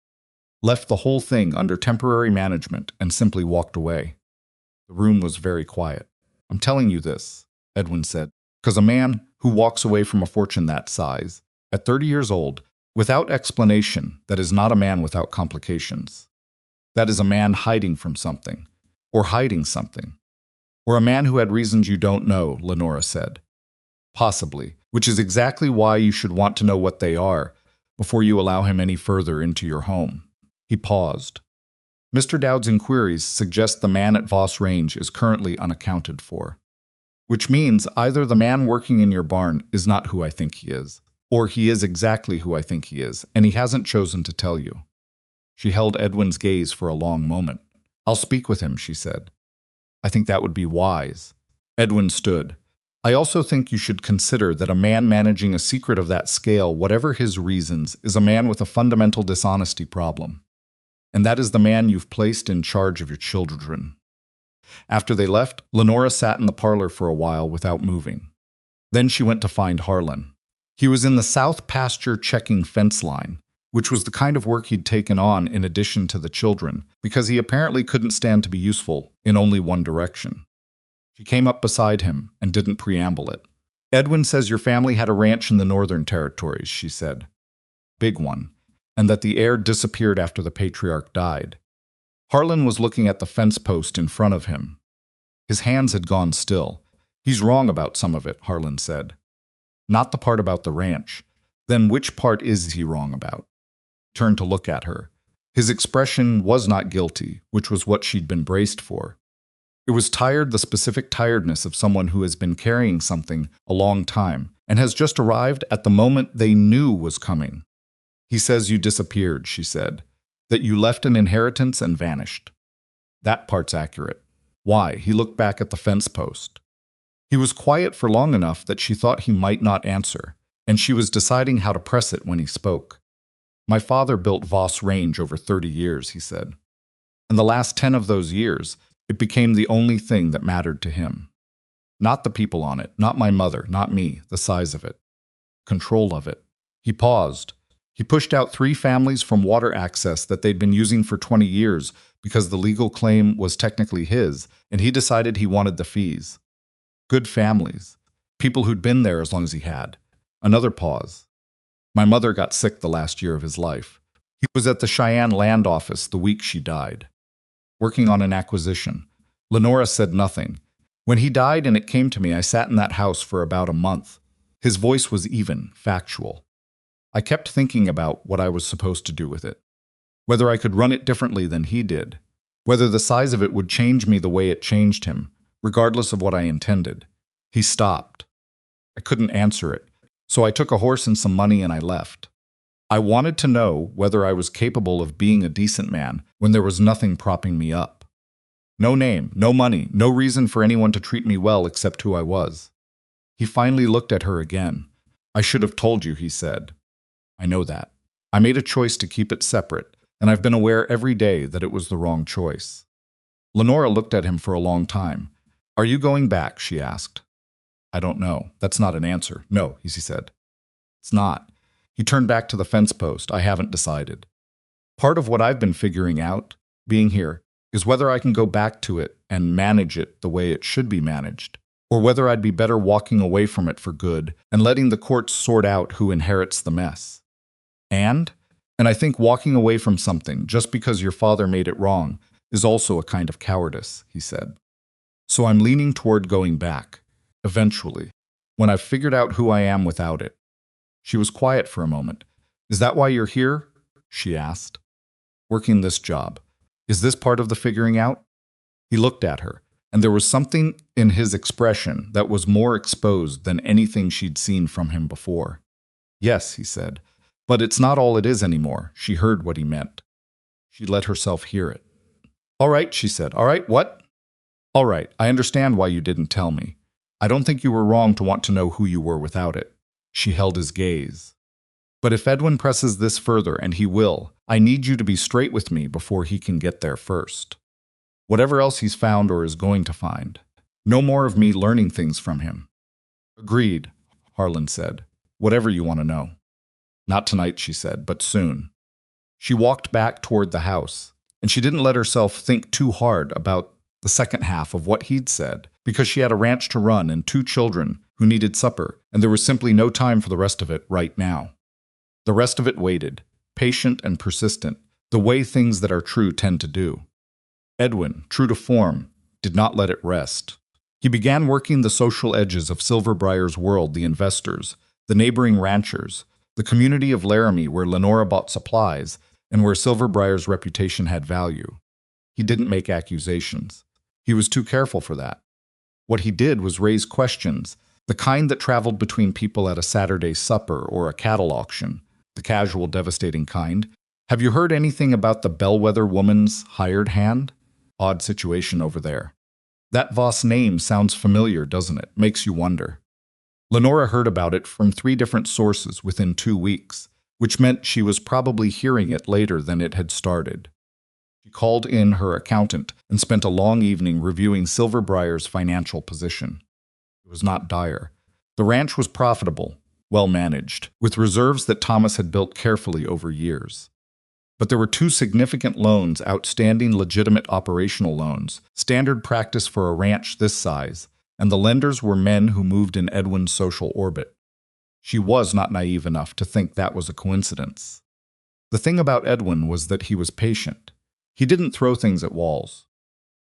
Left the whole thing under temporary management and simply walked away. The room was very quiet. I'm telling you this, Edwin said, because a man who walks away from a fortune that size, at 30 years old, without explanation, that is not a man without complications. That is a man hiding from something, or hiding something. Or a man who had reasons you don't know, Lenora said. Possibly, which is exactly why you should want to know what they are before you allow him any further into your home. He paused. Mr. Dowd's inquiries suggest the man at Voss Range is currently unaccounted for. Which means either the man working in your barn is not who I think he is, or he is exactly who I think he is, and he hasn't chosen to tell you. She held Edwin's gaze for a long moment. I'll speak with him, she said. I think that would be wise. Edwin stood. I also think you should consider that a man managing a secret of that scale, whatever his reasons, is a man with a fundamental dishonesty problem. And that is the man you've placed in charge of your children. After they left, Lenora sat in the parlor for a while without moving. Then she went to find Harlan. He was in the south pasture checking fence line, which was the kind of work he'd taken on in addition to the children, because he apparently couldn't stand to be useful in only one direction. She came up beside him and didn't preamble it. Edwin says your family had a ranch in the Northern Territories, she said. Big one. And that the heir disappeared after the patriarch died. Harlan was looking at the fence post in front of him. His hands had gone still. He's wrong about some of it, Harlan said. Not the part about the ranch. Then which part is he wrong about? Turned to look at her. His expression was not guilty, which was what she'd been braced for. It was tired, the specific tiredness of someone who has been carrying something a long time and has just arrived at the moment they knew was coming. He says you disappeared, she said, that you left an inheritance and vanished. That part's accurate. Why? He looked back at the fence post. He was quiet for long enough that she thought he might not answer, and she was deciding how to press it when he spoke. My father built Voss Range over 30 years, he said. In the last 10 of those years, it became the only thing that mattered to him. Not the people on it, not my mother, not me, the size of it. Control of it. He paused. He pushed out 3 families from water access that they'd been using for 20 years because the legal claim was technically his, and he decided he wanted the fees. Good families. People who'd been there as long as he had. Another pause. My mother got sick the last year of his life. He was at the Cheyenne land office the week she died, working on an acquisition. Lenora said nothing. When he died and it came to me, I sat in that house for about a month. His voice was even, factual. I kept thinking about what I was supposed to do with it. Whether I could run it differently than he did. Whether the size of it would change me the way it changed him, regardless of what I intended. He stopped. I couldn't answer it, so I took a horse and some money and I left. I wanted to know whether I was capable of being a decent man when there was nothing propping me up. No name, no money, no reason for anyone to treat me well except who I was. He finally looked at her again. I should have told you, he said. I know that. I made a choice to keep it separate, and I've been aware every day that it was the wrong choice. Lenora looked at him for a long time. Are you going back? She asked. I don't know. That's not an answer. No, he said. It's not. He turned back to the fence post. I haven't decided. Part of what I've been figuring out, being here, is whether I can go back to it and manage it the way it should be managed, or whether I'd be better walking away from it for good and letting the courts sort out who inherits the mess. And I think walking away from something just because your father made it wrong is also a kind of cowardice, he said. So I'm leaning toward going back, eventually, when I've figured out who I am without it. She was quiet for a moment. Is that why you're here? She asked. Working this job. Is this part of the figuring out? He looked at her. and there was something in his expression that was more exposed than anything she'd seen from him before. "Yes," he said, "but it's not all it is anymore." She heard what he meant. She let herself hear it. "All right," she said. "All right, what?" "All right, I understand why you didn't tell me. I don't think you were wrong to want to know who you were without it." She held his gaze. "But if Edwin presses this further, and he will, I need you to be straight with me before he can get there first. Whatever else he's found or is going to find. No more of me learning things from him." "Agreed," Harlan said. "Whatever you want to know." "Not tonight," she said, "but soon." She walked back toward the house, and she didn't let herself think too hard about the second half of what he'd said, because she had a ranch to run and 2 children who needed supper, and there was simply no time for the rest of it right now. The rest of it waited, patient and persistent, the way things that are true tend to do. Edwin, true to form, did not let it rest. He began working the social edges of Silver Briar's world, the investors, the neighboring ranchers, the community of Laramie where Lenora bought supplies, and where Silver Briar's reputation had value. He didn't make accusations. He was too careful for that. What he did was raise questions, the kind that traveled between people at a Saturday supper or a cattle auction, the casual, devastating kind. "Have you heard anything about the bellwether woman's hired hand? Odd situation over there. That Voss name sounds familiar, doesn't it? Makes you wonder." Lenora heard about it from 3 different sources within 2 weeks, which meant she was probably hearing it later than it had started. She called in her accountant and spent a long evening reviewing Silver Briar's financial position. It was not dire. The ranch was profitable, well managed, with reserves that Thomas had built carefully over years. But there were 2 significant loans, outstanding legitimate operational loans, standard practice for a ranch this size, and the lenders were men who moved in Edwin's social orbit. She was not naive enough to think that was a coincidence. The thing about Edwin was that he was patient. He didn't throw things at walls.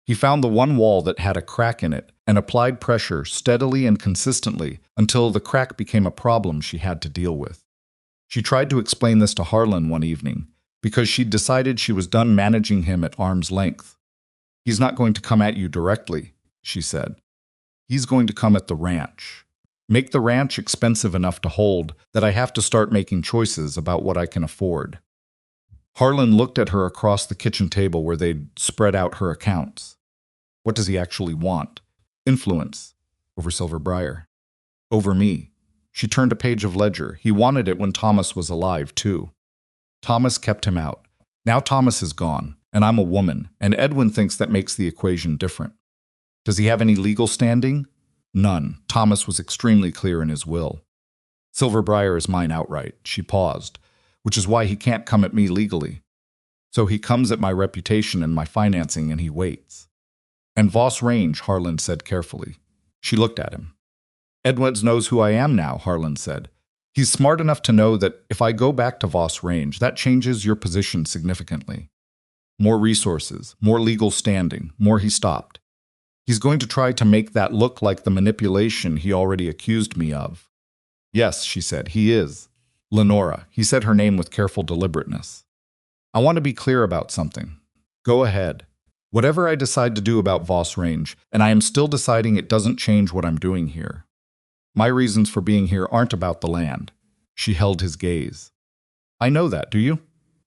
He found the one wall that had a crack in it and applied pressure steadily and consistently until the crack became a problem she had to deal with. She tried to explain this to Harlan one evening because she'd decided she was done managing him at arm's length. "He's not going to come at you directly," she said. "He's going to come at the ranch. Make the ranch expensive enough to hold that I have to start making choices about what I can afford." Harlan looked at her across the kitchen table where they'd spread out her accounts. "What does he actually want?" "Influence. Over Silver Briar. Over me." She turned a page of ledger. "He wanted it when Thomas was alive, too. Thomas kept him out. Now Thomas is gone, and I'm a woman, and Edwin thinks that makes the equation different. Does he have any legal standing? None. Thomas was extremely clear in his will. Silver Briar is mine outright." She paused. "Which is why he can't come at me legally. So he comes at my reputation and my financing, and he waits." "And Voss Range," Harlan said carefully. She looked at him. "Edwards knows who I am now," Harlan said. "He's smart enough to know that if I go back to Voss Range, that changes your position significantly. More resources, more legal standing, more." He stopped. "He's going to try to make that look like the manipulation he already accused me of." "Yes," she said, "he is. Lenora." He said her name with careful deliberateness. "I want to be clear about something. Go ahead. Whatever I decide to do about Voss Range, and I am still deciding, it doesn't change what I'm doing here. My reasons for being here aren't about the land." She held his gaze. "I know that, do you?"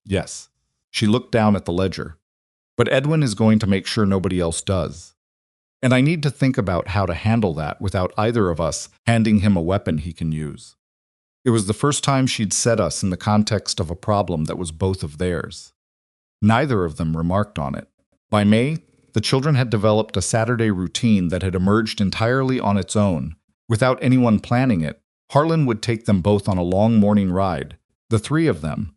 "Yes." She looked down at the ledger. "But Edwin is going to make sure nobody else does. And I need to think about how to handle that without either of us handing him a weapon he can use." It was the first time she'd said us in the context of a problem that was both of theirs. Neither of them remarked on it. By May, the children had developed a Saturday routine that had emerged entirely on its own. Without anyone planning it, Harlan would take them both on a long morning ride, the 3 of them,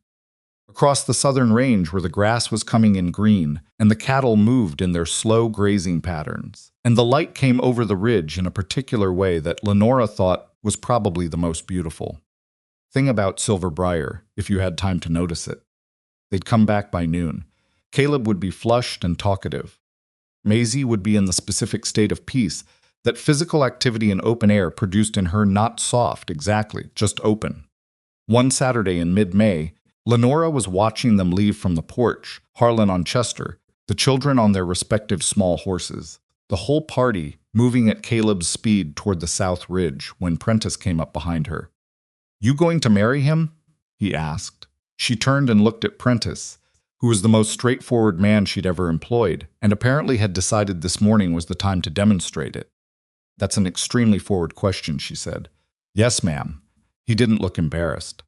across the southern range where the grass was coming in green and the cattle moved in their slow grazing patterns, and the light came over the ridge in a particular way that Lenora thought was probably the most beautiful. Thing about Silver Briar, if you had time to notice it. They'd come back by noon. Caleb would be flushed and talkative. Maisie would be in the specific state of peace that physical activity in open air produced in her, not soft exactly, just open. One Saturday in mid-May, Lenora was watching them leave from the porch, Harlan on Chester, the children on their respective small horses. the whole party moving at Caleb's speed toward the south ridge when Prentice came up behind her. "You going to marry him?" he asked. She turned and looked at Prentice, who was the most straightforward man she'd ever employed, and apparently had decided this morning was the time to demonstrate it. "That's an extremely forward question," she said. "Yes, ma'am." He didn't look embarrassed.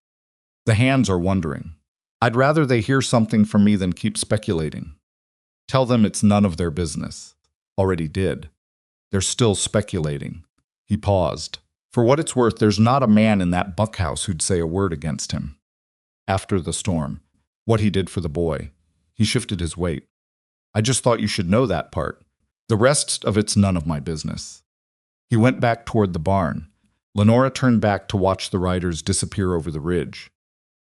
"The hands are wondering. I'd rather they hear something from me than keep speculating." "Tell them it's none of their business." "Already did." "They're still speculating." He paused. "For what it's worth, there's not a man in that bunkhouse who'd say a word against him." After the storm, what he did for the boy. He shifted his weight. "I just thought you should know that part. The rest of it's none of my business." He went back toward the barn. Lenora turned back to watch the riders disappear over the ridge.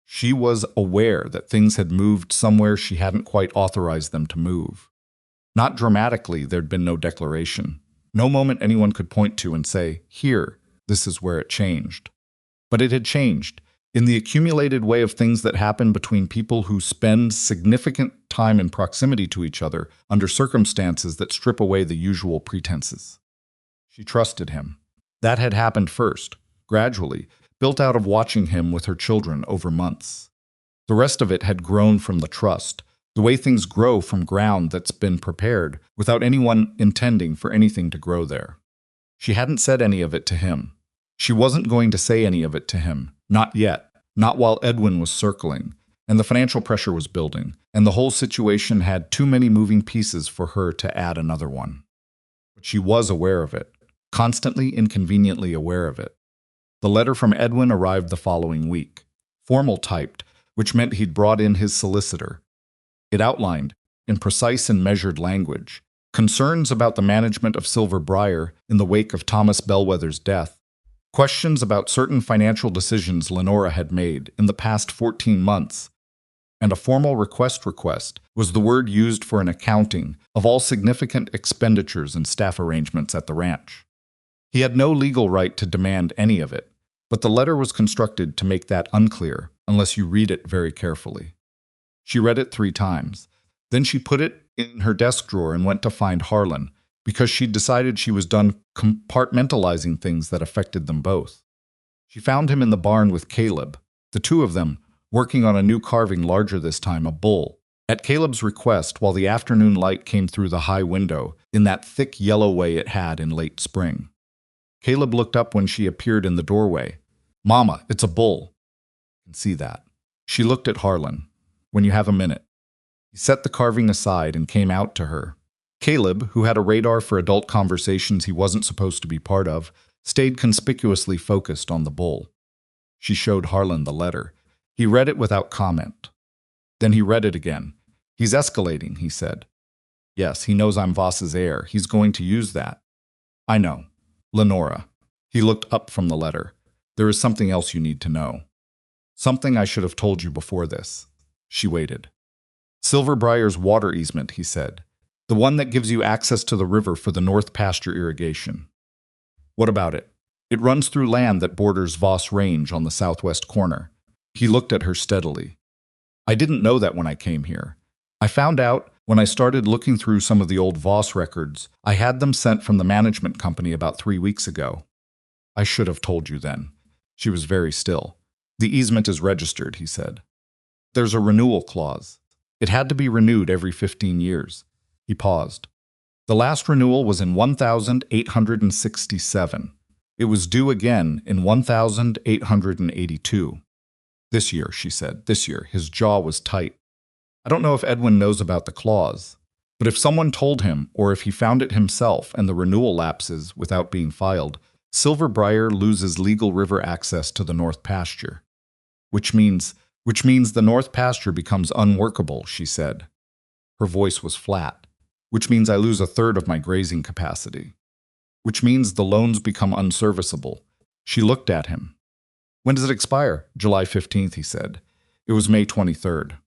She was aware that things had moved somewhere she hadn't quite authorized them to move. Not dramatically, there'd been no declaration. No moment anyone could point to and say, "Here, this is where it changed." But it had changed, in the accumulated way of things that happen between people who spend significant time in proximity to each other under circumstances that strip away the usual pretenses. She trusted him. That had happened first, gradually, built out of watching him with her children over months. The rest of it had grown from the trust, the way things grow from ground that's been prepared without anyone intending for anything to grow there. She hadn't said any of it to him. She wasn't going to say any of it to him, not yet, not while Edwin was circling, and the financial pressure was building, and the whole situation had too many moving pieces for her to add another one. But she was aware of it, constantly inconveniently aware of it. The letter from Edwin arrived the following week, formal typed, which meant he'd brought in his solicitor. It outlined, in precise and measured language, concerns about the management of Silver Briar in the wake of Thomas Bellwether's death, questions about certain financial decisions Lenora had made in the past 14 months, and a formal request was the word used for an accounting of all significant expenditures and staff arrangements at the ranch. He had no legal right to demand any of it, but the letter was constructed to make that unclear unless you read it very carefully. She read it 3 times. Then she put it in her desk drawer and went to find Harlan, because she'd decided she was done compartmentalizing things that affected them both. She found him in the barn with Caleb, the two of them working on a new carving larger this time, a bull. At Caleb's request, while the afternoon light came through the high window in that thick yellow way it had in late spring. Caleb looked up when she appeared in the doorway. "Mama, it's a bull." "I can see that." She looked at Harlan. "When you have a minute." He set the carving aside and came out to her. Caleb, who had a radar for adult conversations he wasn't supposed to be part of, stayed conspicuously focused on the bull. She showed Harlan the letter. He read it without comment. Then he read it again. "He's escalating," he said. "Yes, he knows I'm Voss's heir. He's going to use that." "I know. Lenora." He looked up from the letter. "There is something else you need to know." "Something I should have told you before this." She waited. "Silver Briar's water easement," he said. "The one that gives you access to the river for the north pasture irrigation." "What about it?" "It runs through land that borders Voss Range on the southwest corner." He looked at her steadily. "I didn't know that when I came here. I found out when I started looking through some of the old Voss records. I had them sent from the management company about 3 weeks ago." "I should have told you then." She was very still. "The easement is registered," he said. "There's a renewal clause. It had to be renewed every 15 years. He paused. "The last renewal was in 1867. It was due again in 1882. "This year," she said, "this year." His jaw was tight. "I don't know if Edwin knows about the clause, but if someone told him, or if he found it himself and the renewal lapses without being filed, Silver Briar loses legal river access to the north pasture. Which means the north pasture becomes unworkable," she said. Her voice was flat. "Which means I lose 1/3 of my grazing capacity. Which means the loans become unserviceable." She looked at him. "When does it expire?" "July 15th, he said. It was May 23rd.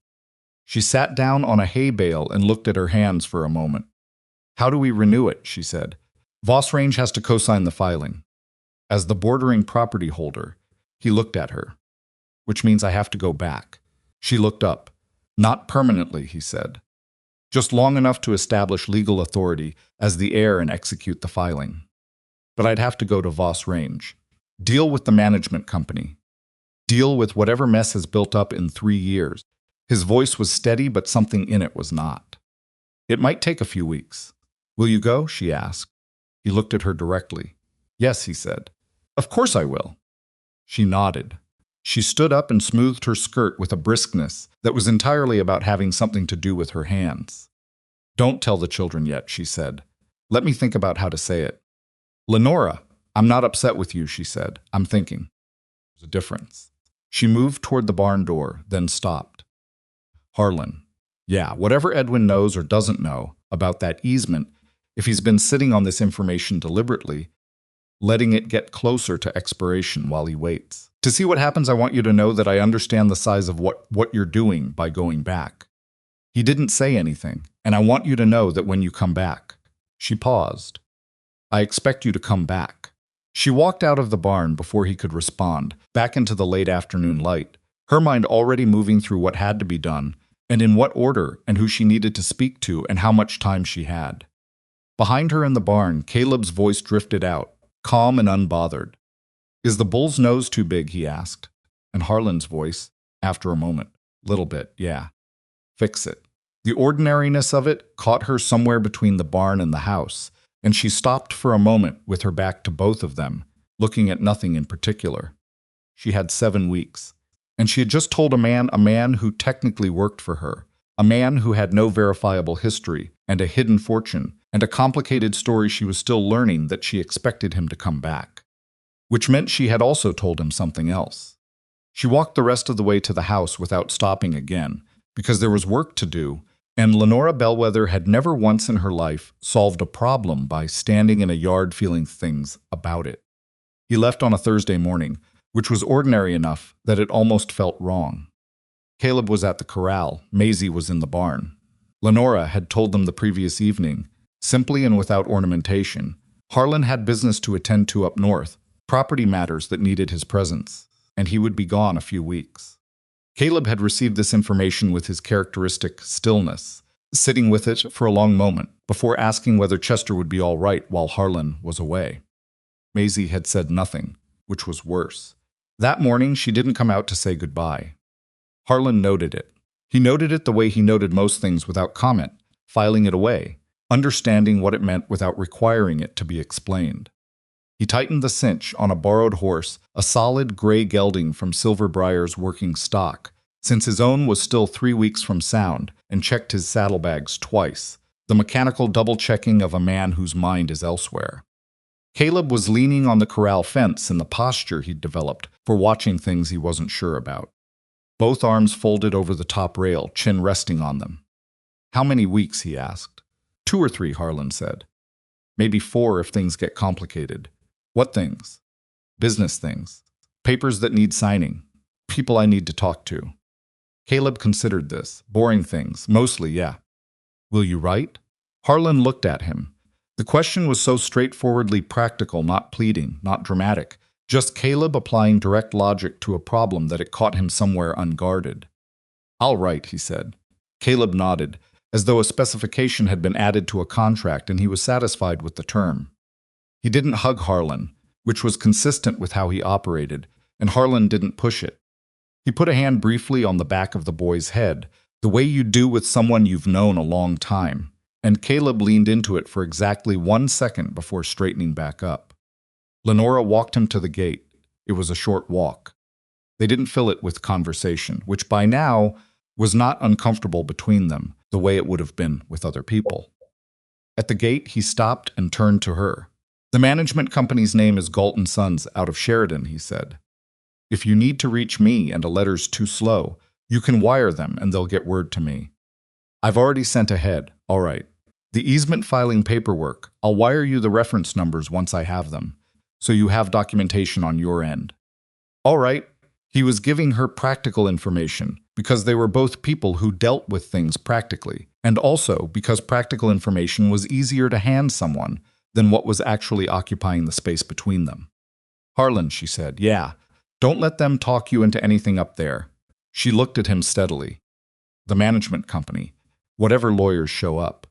She sat down on a hay bale and looked at her hands for a moment. "How do we renew it?" she said. "Voss Range has to co-sign the filing." As the bordering property holder, he looked at her. "Which means I have to go back." She looked up. "Not permanently," he said. just long enough to establish legal authority as the heir and execute the filing. But I'd have to go to Voss Range. Deal with the management company. Deal with whatever mess has built up in 3 years. His voice was steady, but something in it was not. It might take a few weeks. Will you go? She asked. He looked at her directly. Yes, he said. Of course I will. She nodded. She stood up and smoothed her skirt with a briskness that was entirely about having something to do with her hands. Don't tell the children yet, she said. Let me think about how to say it. Lenora, I'm not upset with you, she said. I'm thinking. There's a difference. She moved toward the barn door, then stopped. Harlan. Yeah, whatever Edwin knows or doesn't know about that easement, if he's been sitting on this information deliberately, letting it get closer to expiration while he waits. To see what happens, I want you to know that I understand the size of what you're doing by going back. He didn't say anything, and I want you to know that when you come back. She paused. I expect you to come back. She walked out of the barn before he could respond, back into the late afternoon light, her mind already moving through what had to be done, and in what order, and who she needed to speak to, and how much time she had. Behind her in the barn, Caleb's voice drifted out, calm and unbothered. Is the bull's nose too big, he asked. And Harlan's voice, after a moment, little bit, yeah. Fix it. The ordinariness of it caught her somewhere between the barn and the house, and she stopped for a moment with her back to both of them, looking at nothing in particular. She had 7 weeks, and she had just told a man who technically worked for her, a man who had no verifiable history and a hidden fortune, and a complicated story she was still learning, that she expected him to come back. Which meant she had also told him something else. She walked the rest of the way to the house without stopping again, because there was work to do, and Lenora Bellwether had never once in her life solved a problem by standing in a yard feeling things about it. He left on a Thursday morning, which was ordinary enough that it almost felt wrong. Caleb was at the corral, Maisie was in the barn. Lenora had told them the previous evening, simply and without ornamentation, Harlan had business to attend to up north, property matters that needed his presence, and he would be gone a few weeks. Caleb had received this information with his characteristic stillness, sitting with it for a long moment before asking whether Chester would be all right while Harlan was away. Maisie had said nothing, which was worse. That morning, she didn't come out to say goodbye. Harlan noted it. He noted it the way he noted most things, without comment, filing it away, understanding what it meant without requiring it to be explained. He tightened the cinch on a borrowed horse, a solid gray gelding from Silver Briar's working stock, since his own was still 3 weeks from sound, and checked his saddlebags twice, the mechanical double-checking of a man whose mind is elsewhere. Caleb was leaning on the corral fence in the posture he'd developed for watching things he wasn't sure about. Both arms folded over the top rail, chin resting on them. How many weeks, he asked. 2 or 3, Harlan said. Maybe 4 if things get complicated. What things? Business things. Papers that need signing. People I need to talk to. Caleb considered this. Boring things. Mostly, yeah. Will you write? Harlan looked at him. The question was so straightforwardly practical, not pleading, not dramatic. Just Caleb applying direct logic to a problem that it caught him somewhere unguarded. I'll write, he said. Caleb nodded, as though a specification had been added to a contract and he was satisfied with the term. He didn't hug Harlan, which was consistent with how he operated, and Harlan didn't push it. He put a hand briefly on the back of the boy's head, the way you do with someone you've known a long time, and Caleb leaned into it for exactly 1 second before straightening back up. Lenora walked him to the gate. It was a short walk. They didn't fill it with conversation, which by now was not uncomfortable between them, the way it would have been with other people. At the gate, he stopped and turned to her. The management company's name is Galton Sons out of Sheridan, he said. If you need to reach me and a letter's too slow, you can wire them and they'll get word to me. I've already sent ahead, all right. The easement filing paperwork, I'll wire you the reference numbers once I have them, so you have documentation on your end. All right. He was giving her practical information because they were both people who dealt with things practically, and also because practical information was easier to hand someone than what was actually occupying the space between them. Harlan, she said, yeah, don't let them talk you into anything up there. She looked at him steadily. The management company. whatever lawyers show up.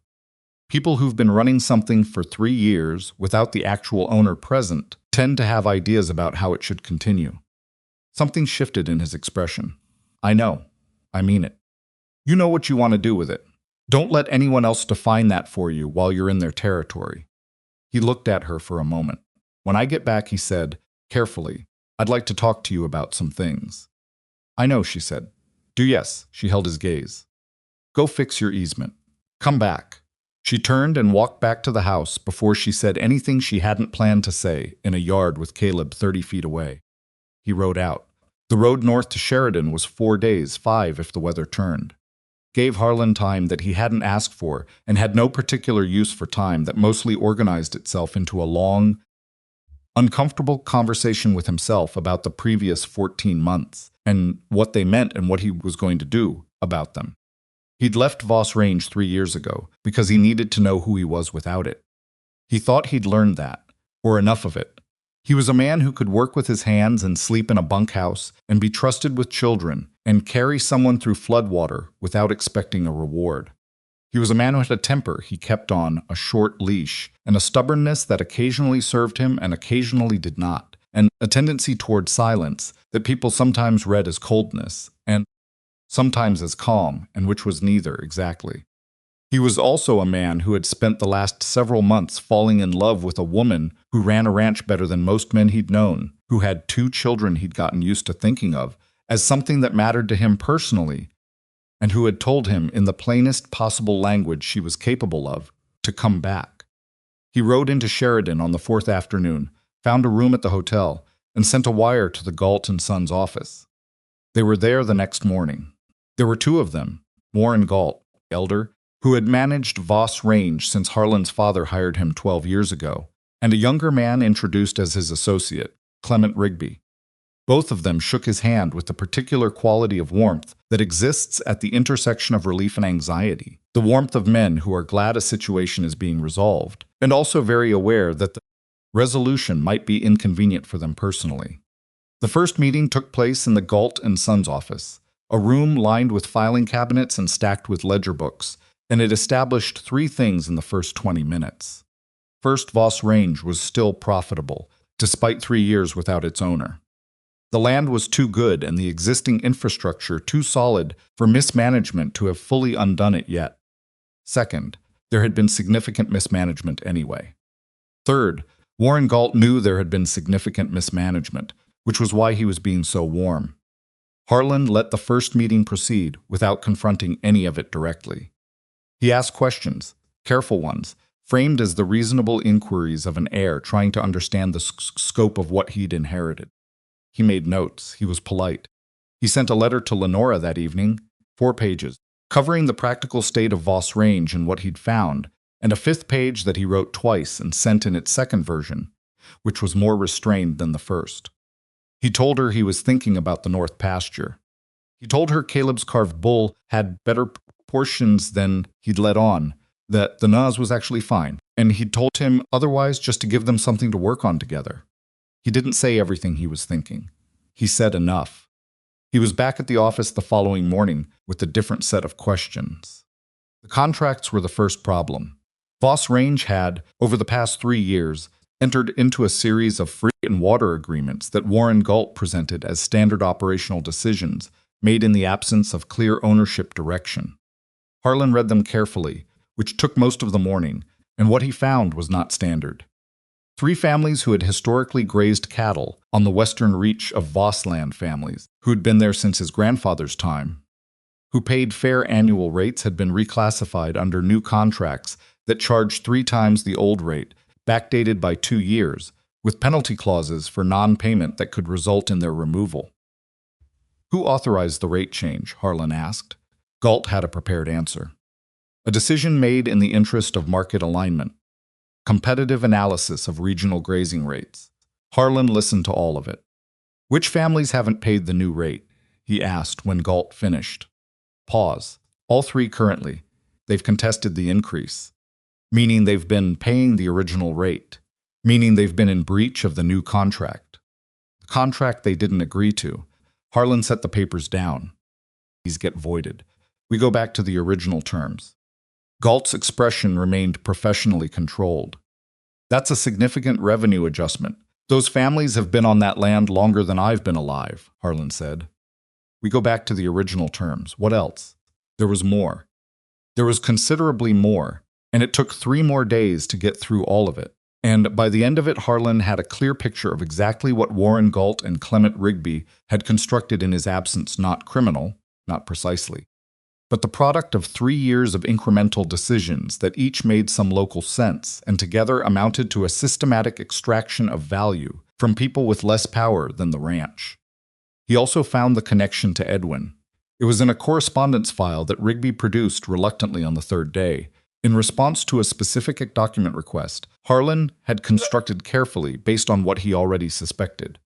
People who've been running something for 3 years without the actual owner present tend to have ideas about how it should continue. Something shifted in his expression. I know. I mean it. You know what you want to do with it. Don't let anyone else define that for you while you're in their territory. He looked at her for a moment. When I get back, he said, carefully, I'd like to talk to you about some things. I know, she said. Do yes, she held his gaze. Go fix your easement. Come back. She turned and walked back to the house before she said anything she hadn't planned to say in a yard with Caleb 30 feet away. He rode out. The road north to Sheridan was 4 days, 5 if the weather turned. Gave Harlan time that he hadn't asked for and had no particular use for time that mostly organized itself into a long, uncomfortable conversation with himself about the previous 14 months and what they meant and what he was going to do about them. He'd left Voss Range 3 years ago because he needed to know who he was without it. He thought he'd learned that, or enough of it. He was a man who could work with his hands and sleep in a bunkhouse and be trusted with children and carry someone through floodwater without expecting a reward. He was a man who had a temper he kept on a short leash and a stubbornness that occasionally served him and occasionally did not, and a tendency toward silence that people sometimes read as coldness and sometimes as calm, and which was neither exactly. He was also a man who had spent the last several months falling in love with a woman who ran a ranch better than most men he'd known, who had 2 children he'd gotten used to thinking of as something that mattered to him personally, and who had told him in the plainest possible language she was capable of to come back. He rode into Sheridan on the 4th afternoon, found a room at the hotel, and sent a wire to the Galt & Sons office. They were there the next morning. There were 2 of them, Warren Galt, elder, who had managed Voss Range since Harlan's father hired him 12 years ago, and a younger man introduced as his associate, Clement Rigby. Both of them shook his hand with the particular quality of warmth that exists at the intersection of relief and anxiety, the warmth of men who are glad a situation is being resolved, and also very aware that the resolution might be inconvenient for them personally. The first meeting took place in the Galt & Sons office, a room lined with filing cabinets and stacked with ledger books, and it established 3 things in the first 20 minutes. First, Voss Range was still profitable, despite 3 years without its owner. The land was too good and the existing infrastructure too solid for mismanagement to have fully undone it yet. Second, there had been significant mismanagement anyway. Third, Warren Galt knew there had been significant mismanagement, which was why he was being so warm. Harlan let the first meeting proceed without confronting any of it directly. He asked questions, careful ones, framed as the reasonable inquiries of an heir trying to understand the scope of what he'd inherited. He made notes. He was polite. He sent a letter to Lenora that evening, 4 pages, covering the practical state of Voss Range and what he'd found, and a 5th page that he wrote twice and sent in its second version, which was more restrained than the first. He told her he was thinking about the North Pasture. He told her Caleb's carved bull had better proportions than he'd let on, that the nose was actually fine, and he'd told him otherwise just to give them something to work on together. He didn't say everything he was thinking. He said enough. He was back at the office the following morning with a different set of questions. The contracts were the first problem. Voss Range had, over the past 3 years, entered into a series of free and water agreements that Warren Galt presented as standard operational decisions made in the absence of clear ownership direction. Harlan read them carefully, which took most of the morning, and what he found was not standard. 3 families who had historically grazed cattle on the western reach of Vossland families, who'd been there since his grandfather's time, who paid fair annual rates, had been reclassified under new contracts that charged 3 times the old rate, backdated by 2 years, with penalty clauses for non-payment that could result in their removal. Who authorized the rate change? Harlan asked. Galt had a prepared answer. A decision made in the interest of market alignment. Competitive analysis of regional grazing rates. Harlan listened to all of it. Which families haven't paid the new rate? He asked when Galt finished. Pause. All 3 currently. They've contested the increase. Meaning they've been paying the original rate. Meaning they've been in breach of the new contract. The contract they didn't agree to. Harlan set the papers down. These get voided. We go back to the original terms. Galt's expression remained professionally controlled. That's a significant revenue adjustment. Those families have been on that land longer than I've been alive, Harlan said. We go back to the original terms. What else? There was more. There was considerably more, and it took 3 more days to get through all of it. And by the end of it, Harlan had a clear picture of exactly what Warren Galt and Clement Rigby had constructed in his absence, not criminal, not precisely, but the product of 3 years of incremental decisions that each made some local sense and together amounted to a systematic extraction of value from people with less power than the ranch. He also found the connection to Edwin. It was in a correspondence file that Rigby produced reluctantly on the 3rd day. In response to a specific document request, Harlan had constructed carefully based on what he already suspected.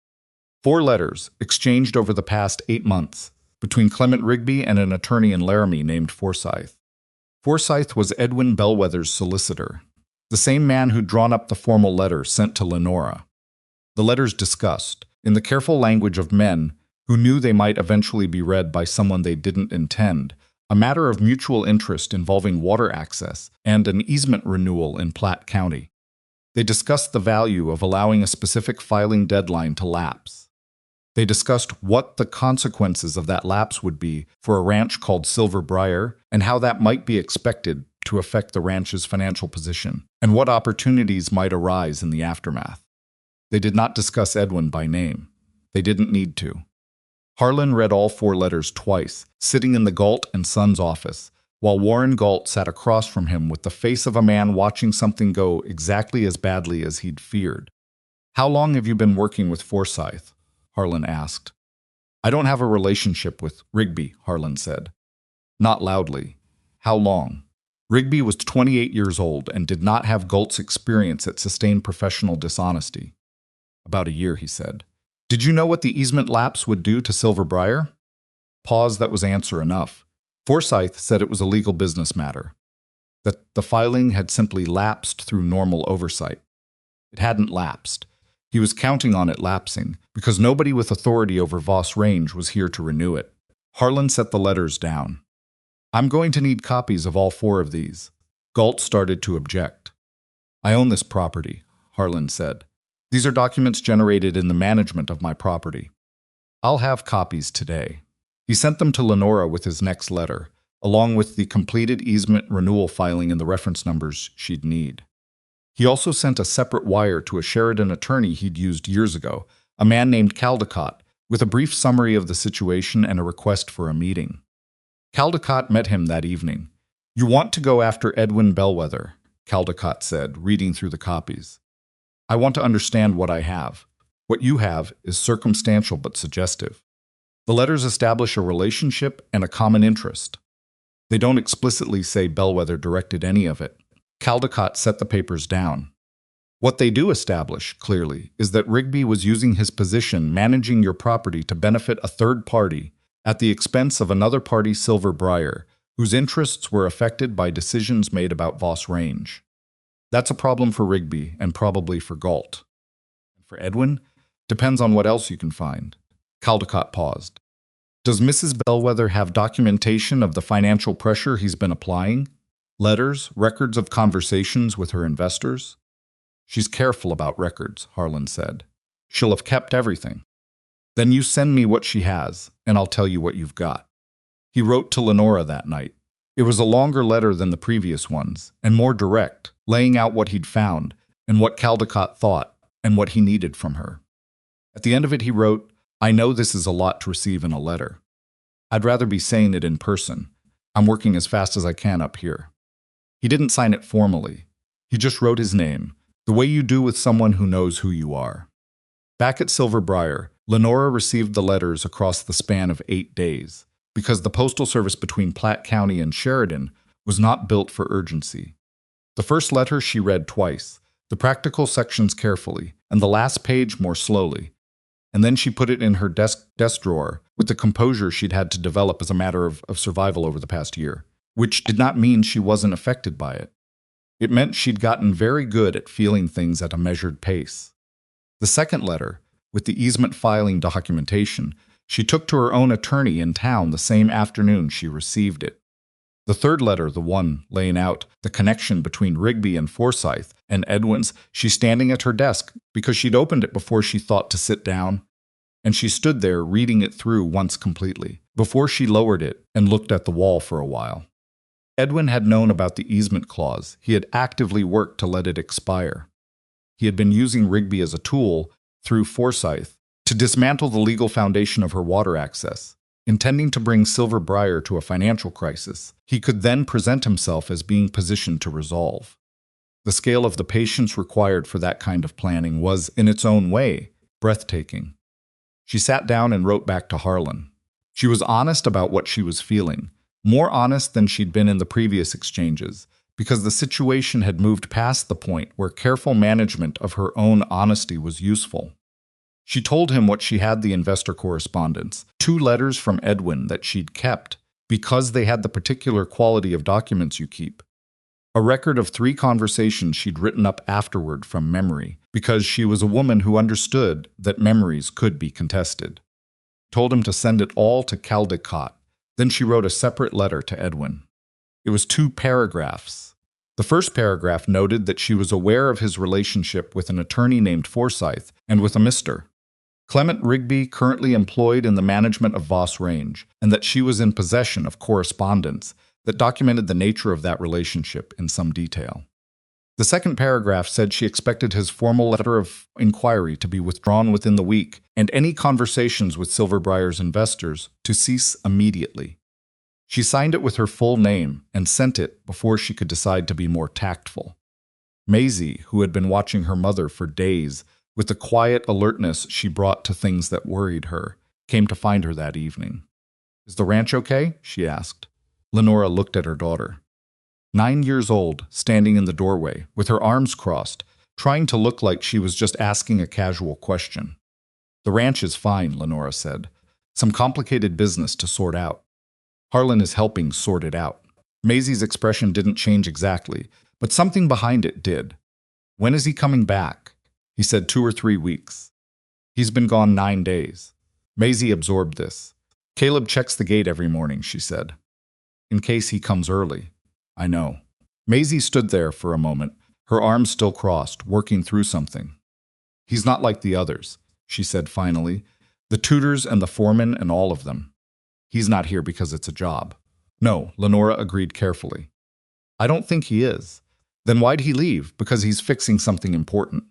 4 letters exchanged over the past 8 months between Clement Rigby and an attorney in Laramie named Forsyth. Forsyth was Edwin Bellwether's solicitor, the same man who'd drawn up the formal letter sent to Lenora. The letters discussed, in the careful language of men who knew they might eventually be read by someone they didn't intend, a matter of mutual interest involving water access and an easement renewal in Platte County. They discussed the value of allowing a specific filing deadline to lapse. They discussed what the consequences of that lapse would be for a ranch called Silver Briar and how that might be expected to affect the ranch's financial position and what opportunities might arise in the aftermath. They did not discuss Edwin by name. They didn't need to. Harlan read all 4 letters twice, sitting in the Galt and Sons office, while Warren Galt sat across from him with the face of a man watching something go exactly as badly as he'd feared. "How long have you been working with Forsyth?" Harlan asked. "I don't have a relationship with Rigby," Harlan said. Not loudly. "How long?" Rigby was 28 years old and did not have Galt's experience at sustained professional dishonesty. "About a year," he said. "Did you know what the easement lapse would do to Silver Briar?" Pause. That was answer enough. Forsyth said it was a legal business matter, that the filing had simply lapsed through normal oversight. It hadn't lapsed. He was counting on it lapsing, because nobody with authority over Voss Range was here to renew it. Harlan set the letters down. "I'm going to need copies of all 4 of these." Galt started to object. "I own this property," Harlan said. "These are documents generated in the management of my property. I'll have copies today." He sent them to Lenora with his next letter, along with the completed easement renewal filing and the reference numbers she'd need. He also sent a separate wire to a Sheridan attorney he'd used years ago, a man named Caldecott, with a brief summary of the situation and a request for a meeting. Caldecott met him that evening. "You want to go after Edwin Bellwether," Caldecott said, reading through the copies. "I want to understand what I have. What you have is circumstantial but suggestive. The letters establish a relationship and a common interest. They don't explicitly say Bellwether directed any of it." Caldecott set the papers down. "What they do establish, clearly, is that Rigby was using his position managing your property to benefit a third party at the expense of another party, Silver Briar, whose interests were affected by decisions made about Voss Range. That's a problem for Rigby and probably for Galt. For Edwin, depends on what else you can find." Caldecott paused. "Does Mrs. Bellwether have documentation of the financial pressure he's been applying? Letters, records of conversations with her investors?" "She's careful about records," Harlan said. "She'll have kept everything." "Then you send me what she has, and I'll tell you what you've got." He wrote to Lenora that night. It was a longer letter than the previous ones, and more direct, laying out what he'd found, and what Caldecott thought, and what he needed from her. At the end of it he wrote, "I know this is a lot to receive in a letter. I'd rather be saying it in person. I'm working as fast as I can up here." He didn't sign it formally. He just wrote his name, the way you do with someone who knows who you are. Back at Silver Briar, Lenora received the letters across the span of 8 days, because the postal service between Platte County and Sheridan was not built for urgency. The first letter she read twice, the practical sections carefully, and the last page more slowly. And then she put it in her desk drawer with the composure she'd had to develop as a matter of survival over the past year, which did not mean she wasn't affected by it. It meant she'd gotten very good at feeling things at a measured pace. The second letter, with the easement filing documentation, she took to her own attorney in town the same afternoon she received it. The third letter, the one laying out the connection between Rigby and Forsyth and Edwin's, she's standing at her desk because she'd opened it before she thought to sit down, and she stood there reading it through once completely, before she lowered it and looked at the wall for a while. Edwin had known about the easement clause. He had actively worked to let it expire. He had been using Rigby as a tool, through Forsyth, to dismantle the legal foundation of her water access, intending to bring Silver Briar to a financial crisis he could then present himself as being positioned to resolve. The scale of the patience required for that kind of planning was, in its own way, breathtaking. She sat down and wrote back to Harlan. She was honest about what she was feeling, more honest than she'd been in the previous exchanges, because the situation had moved past the point where careful management of her own honesty was useful. She told him what she had: the investor correspondence, 2 letters from Edwin that she'd kept because they had the particular quality of documents you keep. A record of 3 conversations she'd written up afterward from memory, because she was a woman who understood that memories could be contested. Told him to send it all to Caldecott. Then she wrote a separate letter to Edwin. It was 2 paragraphs. The first paragraph noted that she was aware of his relationship with an attorney named Forsyth and with a Mr. Clement Rigby, currently employed in the management of Voss Range, and that she was in possession of correspondence that documented the nature of that relationship in some detail. The second paragraph said she expected his formal letter of inquiry to be withdrawn within the week, and any conversations with Silver Briar's investors to cease immediately. She signed it with her full name and sent it before she could decide to be more tactful. Maisie, who had been watching her mother for days, with the quiet alertness she brought to things that worried her, came to find her that evening. "Is the ranch okay?" she asked. Lenora looked at her daughter. 9 years old, standing in the doorway, with her arms crossed, trying to look like she was just asking a casual question. "The ranch is fine," Lenora said. "Some complicated business to sort out. Harlan is helping sort it out." Maisie's expression didn't change exactly, but something behind it did. "When is he coming back?" He said 2 or 3 weeks. "He's been gone 9 days. Maisie absorbed this. "Caleb checks the gate every morning," she said. "In case he comes early." "I know." Maisie stood there for a moment, her arms still crossed, working through something. "He's not like the others," she said finally. "The tutors and the foreman and all of them. He's not here because it's a job." "No," Lenora agreed carefully. "I don't think he is." "Then why'd he leave?" "Because he's fixing something important.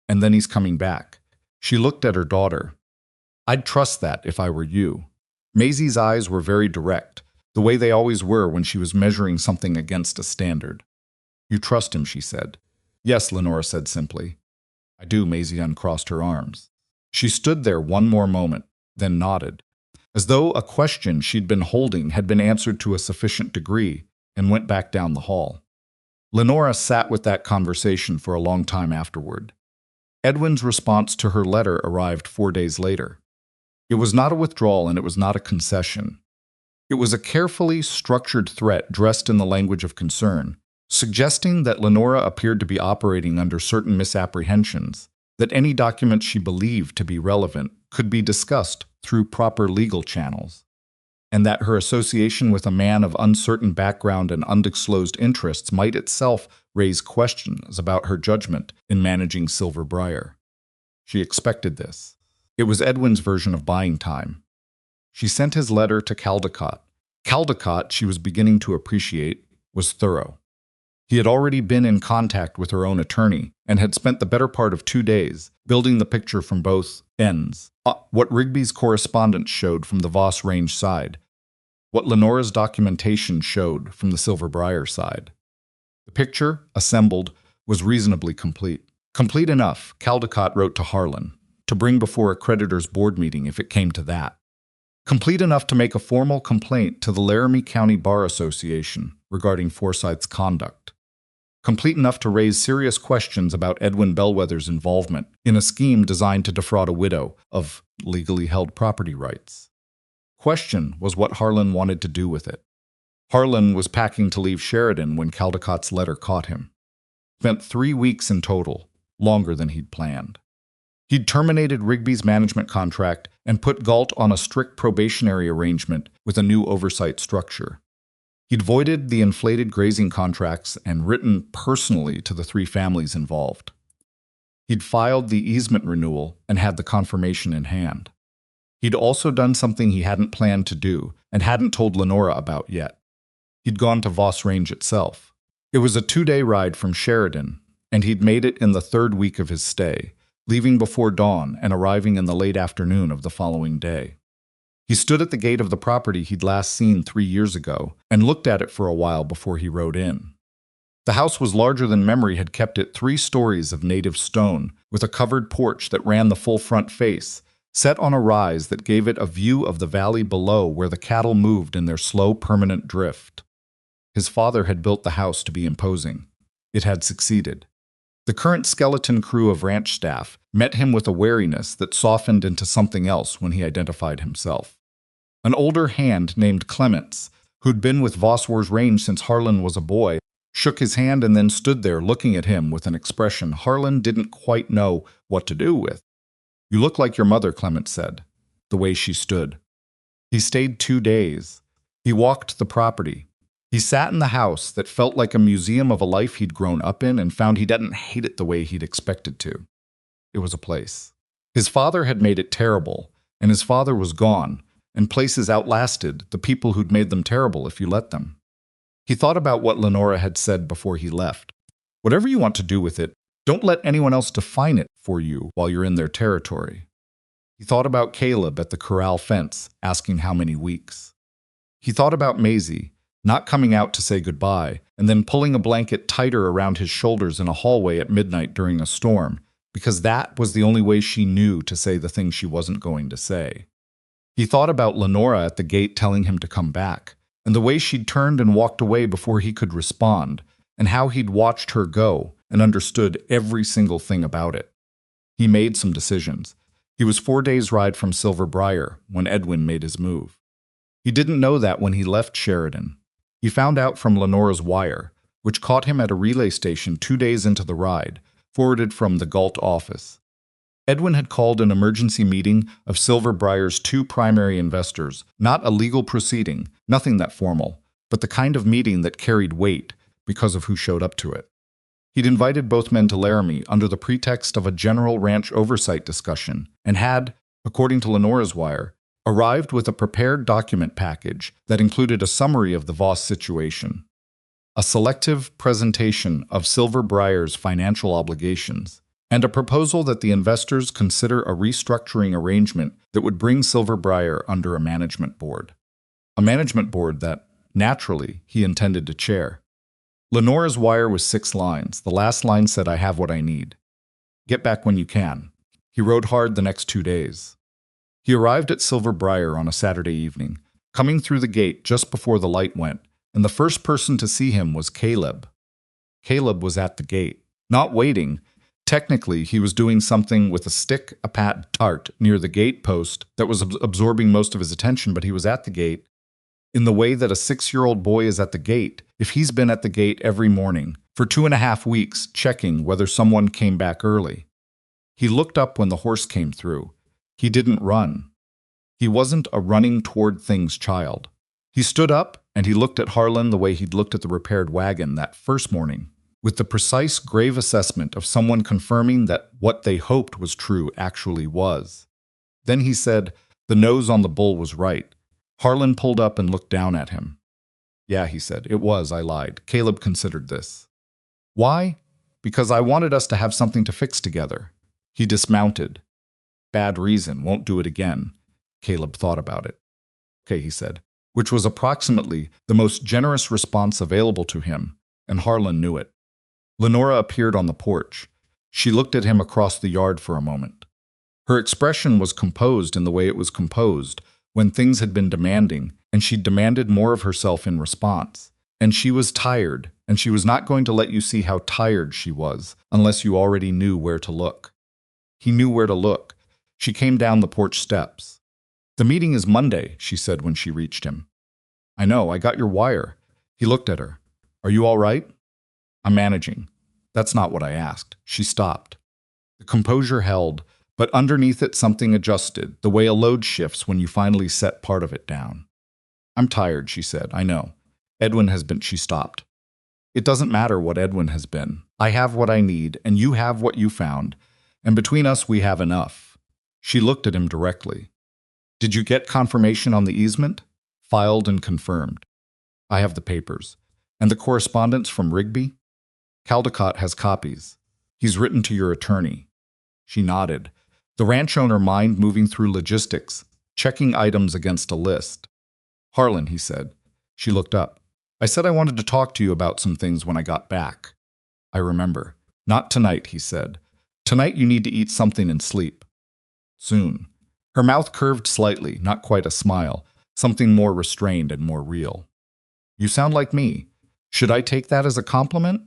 And then he's coming back." She looked at her daughter. "I'd trust that if I were you." Maisie's eyes were very direct, the way they always were when she was measuring something against a standard. "You trust him," she said. "Yes," Lenora said simply. "I do." Maisie uncrossed her arms. She stood there one more moment, then nodded, as though a question she'd been holding had been answered to a sufficient degree, and went back down the hall. Lenora sat with that conversation for a long time afterward. Edwin's response to her letter arrived 4 days later. It was not a withdrawal and it was not a concession. It was a carefully structured threat dressed in the language of concern, suggesting that Lenora appeared to be operating under certain misapprehensions, that any document she believed to be relevant could be discussed through proper legal channels, and that her association with a man of uncertain background and undisclosed interests might itself raise questions about her judgment in managing Silver Briar. She expected this. It was Edwin's version of buying time. She sent his letter to Caldecott. Caldecott, she was beginning to appreciate, was thorough. He had already been in contact with her own attorney and had spent the better part of 2 days building the picture from both ends. What Rigby's correspondence showed from the Voss Range side, what Lenora's documentation showed from the Silver Briar side. The picture, assembled, was reasonably complete. Complete enough, Caldecott wrote to Harlan, to bring before a creditors' board meeting if it came to that. Complete enough to make a formal complaint to the Laramie County Bar Association regarding Forsyth's conduct. Complete enough to raise serious questions about Edwin Bellwether's involvement in a scheme designed to defraud a widow of legally held property rights. Question was what Harlan wanted to do with it. Harlan was packing to leave Sheridan when Caldecott's letter caught him. Spent 3 weeks in total, longer than he'd planned. He'd terminated Rigby's management contract and put Galt on a strict probationary arrangement with a new oversight structure. He'd voided the inflated grazing contracts and written personally to the three families involved. He'd filed the easement renewal and had the confirmation in hand. He'd also done something he hadn't planned to do and hadn't told Lenora about yet. He'd gone to Voss Range itself. It was a 2-day ride from Sheridan, and he'd made it in the 3rd week of his stay, leaving before dawn and arriving in the late afternoon of the following day. He stood at the gate of the property he'd last seen 3 years ago and looked at it for a while before he rode in. The house was larger than memory had kept it, 3 stories of native stone, with a covered porch that ran the full front face, set on a rise that gave it a view of the valley below where the cattle moved in their slow, permanent drift. His father had built the house to be imposing. It had succeeded. The current skeleton crew of ranch staff met him with a wariness that softened into something else when he identified himself. An older hand named Clements, who'd been with Voss Range since Harlan was a boy, shook his hand and then stood there looking at him with an expression Harlan didn't quite know what to do with. "You look like your mother," Clements said, the way she stood. He stayed 2 days. He walked the property. He sat in the house that felt like a museum of a life he'd grown up in and found he didn't hate it the way he'd expected to. It was a place. His father had made it terrible, and his father was gone, and places outlasted the people who'd made them terrible if you let them. He thought about what Lenora had said before he left. Whatever you want to do with it, don't let anyone else define it for you while you're in their territory. He thought about Caleb at the corral fence, asking how many weeks. He thought about Maisie, not coming out to say goodbye, and then pulling a blanket tighter around his shoulders in a hallway at midnight during a storm, because that was the only way she knew to say the thing she wasn't going to say. He thought about Lenora at the gate telling him to come back, and the way she'd turned and walked away before he could respond, and how he'd watched her go and understood every single thing about it. He made some decisions. He was 4 days' ride from Silver Briar when Edwin made his move. He didn't know that when he left Sheridan. He found out from Lenora's wire, which caught him at a relay station 2 days into the ride, forwarded from the Galt office. Edwin had called an emergency meeting of Silver Briar's 2 primary investors, not a legal proceeding, nothing that formal, but the kind of meeting that carried weight because of who showed up to it. He'd invited both men to Laramie under the pretext of a general ranch oversight discussion and had, according to Lenora's wire, arrived with a prepared document package that included a summary of the Voss situation, a selective presentation of Silver Briar's financial obligations, and a proposal that the investors consider a restructuring arrangement that would bring Silver Briar under a management board. A management board that, naturally, he intended to chair. Lenora's wire was 6 lines. The last line said, "I have what I need. Get back when you can." He rode hard the next 2 days. He arrived at Silver Briar on a Saturday evening, coming through the gate just before the light went, and the first person to see him was Caleb. Caleb was at the gate, not waiting. Technically, he was doing something with a stick, a pat dart, near the gate post that was absorbing most of his attention, but he was at the gate in the way that a 6-year-old boy is at the gate if he's been at the gate every morning for 2.5 weeks checking whether someone came back early. He looked up when the horse came through. He didn't run. He wasn't a running toward things child. He stood up and he looked at Harlan the way he'd looked at the repaired wagon that first morning, with the precise, grave assessment of someone confirming that what they hoped was true actually was. Then he said, "The nose on the bull was right." Harlan pulled up and looked down at him. "Yeah," he said, "it was, I lied. Caleb considered this." "Why?" "Because I wanted us to have something to fix together." He dismounted. "Bad reason, won't do it again." Caleb thought about it. "Okay," he said, which was approximately the most generous response available to him, and Harlan knew it. Lenora appeared on the porch. She looked at him across the yard for a moment. Her expression was composed in the way it was composed when things had been demanding, and she'd demanded more of herself in response. And she was tired, and she was not going to let you see how tired she was unless you already knew where to look. He knew where to look. She came down the porch steps. "The meeting is Monday," she said when she reached him. "I know, I got your wire." He looked at her. "Are you all right?" "I'm managing." "That's not what I asked." She stopped. The composure held, but underneath it something adjusted, the way a load shifts when you finally set part of it down. "I'm tired," she said. "I know." Edwin has been, she stopped. It doesn't matter what Edwin has been. I have what I need, and you have what you found, and between us we have enough. She looked at him directly. Did you get confirmation on the easement? Filed and confirmed. I have the papers. And the correspondence from Rigby? Caldecott has copies. He's written to your attorney. She nodded. The ranch owner mind moving through logistics, checking items against a list. Harlan, he said. She looked up. I said I wanted to talk to you about some things when I got back. I remember. Not tonight, he said. Tonight you need to eat something and sleep. Soon. Her mouth curved slightly, not quite a smile, something more restrained and more real. You sound like me. Should I take that as a compliment?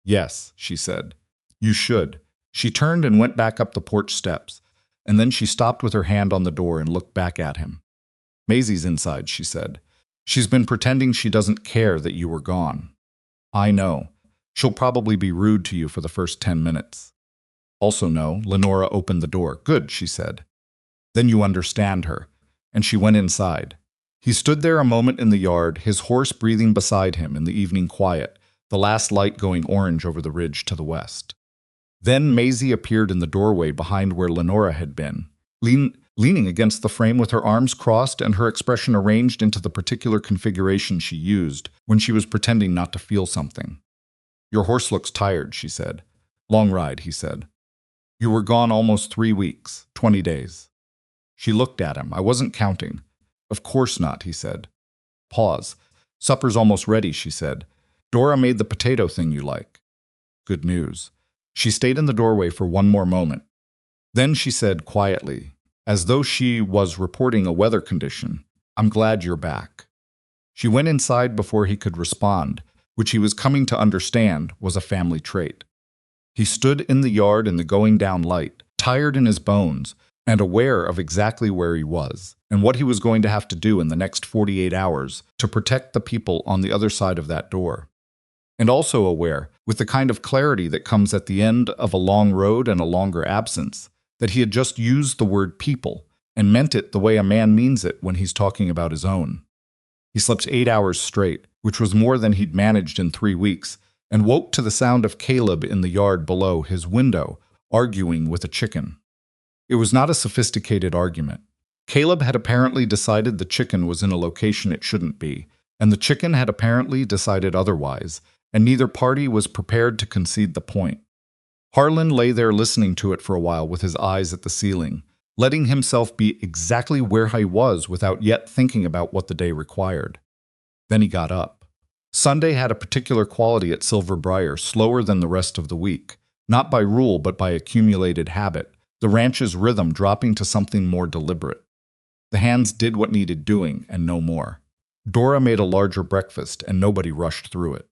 Yes, she said. You should. She turned and went back up the porch steps, and then she stopped with her hand on the door and looked back at him. Maisie's inside, she said. She's been pretending she doesn't care that you were gone. I know. She'll probably be rude to you for the first 10 minutes. Also no, Lenora opened the door. Good, she said. Then you understand her. And she went inside. He stood there a moment in the yard, his horse breathing beside him in the evening quiet, the last light going orange over the ridge to the west. Then Maisie appeared in the doorway behind where Lenora had been, leaning against the frame with her arms crossed and her expression arranged into the particular configuration she used when she was pretending not to feel something. Your horse looks tired, she said. Long ride, he said. You were gone almost 3 weeks, 20 days. She looked at him. I wasn't counting. Of course not, he said. Pause. Supper's almost ready, she said. Dora made the potato thing you like. Good news. She stayed in the doorway for one more moment. Then she said quietly, as though she was reporting a weather condition, I'm glad you're back. She went inside before he could respond, which he was coming to understand was a family trait. He stood in the yard in the going down light, tired in his bones, and aware of exactly where he was, and what he was going to have to do in the next 48 hours to protect the people on the other side of that door. And also aware, with the kind of clarity that comes at the end of a long road and a longer absence, that he had just used the word people and meant it the way a man means it when he's talking about his own. He slept 8 hours straight, which was more than he'd managed in 3 weeks, and woke to the sound of Caleb in the yard below his window, arguing with a chicken. It was not a sophisticated argument. Caleb had apparently decided the chicken was in a location it shouldn't be, and the chicken had apparently decided otherwise, and neither party was prepared to concede the point. Harlan lay there listening to it for a while with his eyes at the ceiling, letting himself be exactly where he was without yet thinking about what the day required. Then he got up. Sunday had a particular quality at Silver Briar, slower than the rest of the week, not by rule but by accumulated habit, the ranch's rhythm dropping to something more deliberate. The hands did what needed doing, and no more. Dora made a larger breakfast, and nobody rushed through it.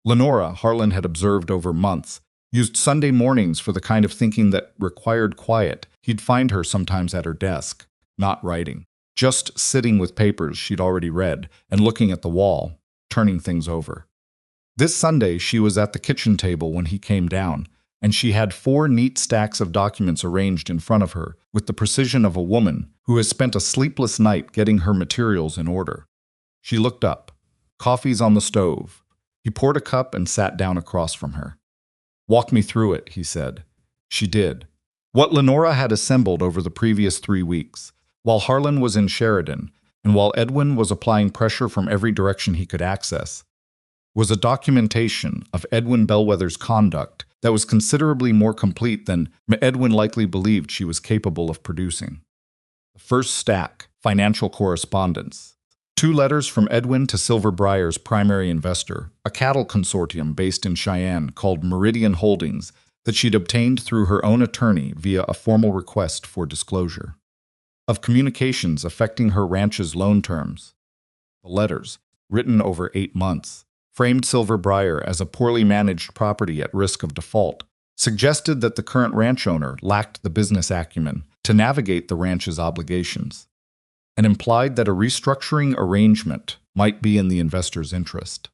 Lenora, Harlan had observed over months, used Sunday mornings for the kind of thinking that required quiet. He'd find her sometimes at her desk, not writing, just sitting with papers she'd already read and looking at the wall, turning things over. This Sunday she was at the kitchen table when he came down, and she had 4 neat stacks of documents arranged in front of her with the precision of a woman who has spent a sleepless night getting her materials in order. She looked up. Coffee's on the stove. He poured a cup and sat down across from her. Walk me through it, he said. She did. What Lenora had assembled over the previous 3 weeks, while Harlan was in Sheridan, and while Edwin was applying pressure from every direction he could access, was a documentation of Edwin Bellwether's conduct that was considerably more complete than Edwin likely believed she was capable of producing. The first stack, financial correspondence. 2 letters from Edwin to Silver Briar's primary investor, a cattle consortium based in Cheyenne called Meridian Holdings that she'd obtained through her own attorney via a formal request for disclosure. Of communications affecting her ranch's loan terms. The letters, written over 8 months, framed Silver Briar as a poorly managed property at risk of default, suggested that the current ranch owner lacked the business acumen to navigate the ranch's obligations, and implied that a restructuring arrangement might be in the investor's interest.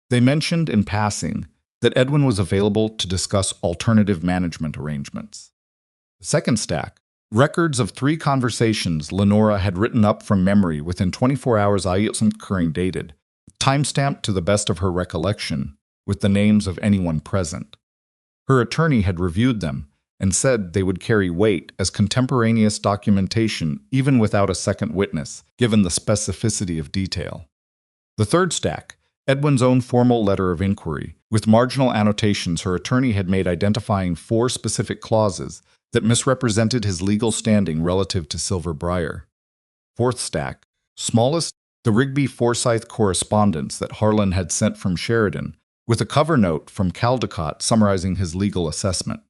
They mentioned in passing that Edwin was available to discuss alternative management arrangements. The second stack, records of 3 conversations Lenora had written up from memory within 24 hours, occurring dated, timestamped to the best of her recollection, with the names of anyone present. Her attorney had reviewed them and said they would carry weight as contemporaneous documentation even without a second witness, given the specificity of detail. The third stack, Edwin's own formal letter of inquiry, with marginal annotations her attorney had made identifying 4 specific clauses that misrepresented his legal standing relative to Silver Briar. Fourth stack, smallest, the Rigby-Forsyth correspondence that Harlan had sent from Sheridan, with a cover note from Caldecott summarizing his legal assessment.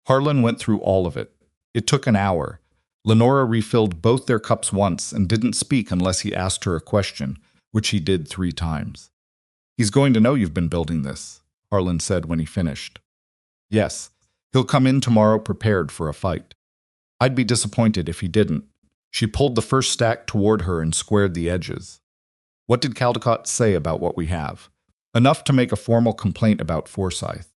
Harlan went through all of it. It took an hour. Lenora refilled both their cups once and didn't speak unless he asked her a question, which he did 3 times. "He's going to know you've been building this," Harlan said when he finished. "Yes, he'll come in tomorrow prepared for a fight. I'd be disappointed if he didn't." She pulled the first stack toward her and squared the edges. "What did Caldecott say about what we have?" "Enough to make a formal complaint about Forsyth.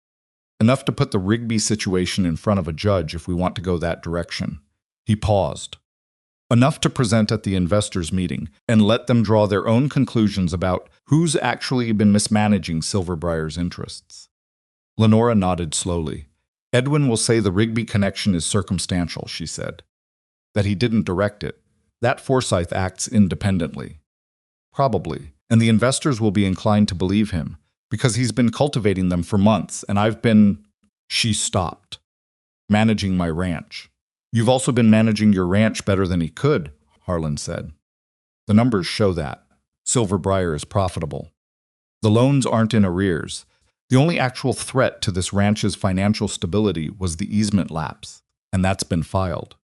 Enough to put the Rigby situation in front of a judge if we want to go that direction." He paused. "Enough to present at the investors' meeting and let them draw their own conclusions about who's actually been mismanaging Silver Briar's interests." Lenora nodded slowly. "Edwin will say the Rigby connection is circumstantial," she said. "That he didn't direct it. That Forsyth acts independently." "Probably. And the investors will be inclined to believe him, because he's been cultivating them for months, and I've been—" She stopped. "Managing my ranch." "You've also been managing your ranch better than he could," Harlan said. "The numbers show that. Silver Briar is profitable. The loans aren't in arrears. The only actual threat to this ranch's financial stability was the easement lapse, and that's been filed."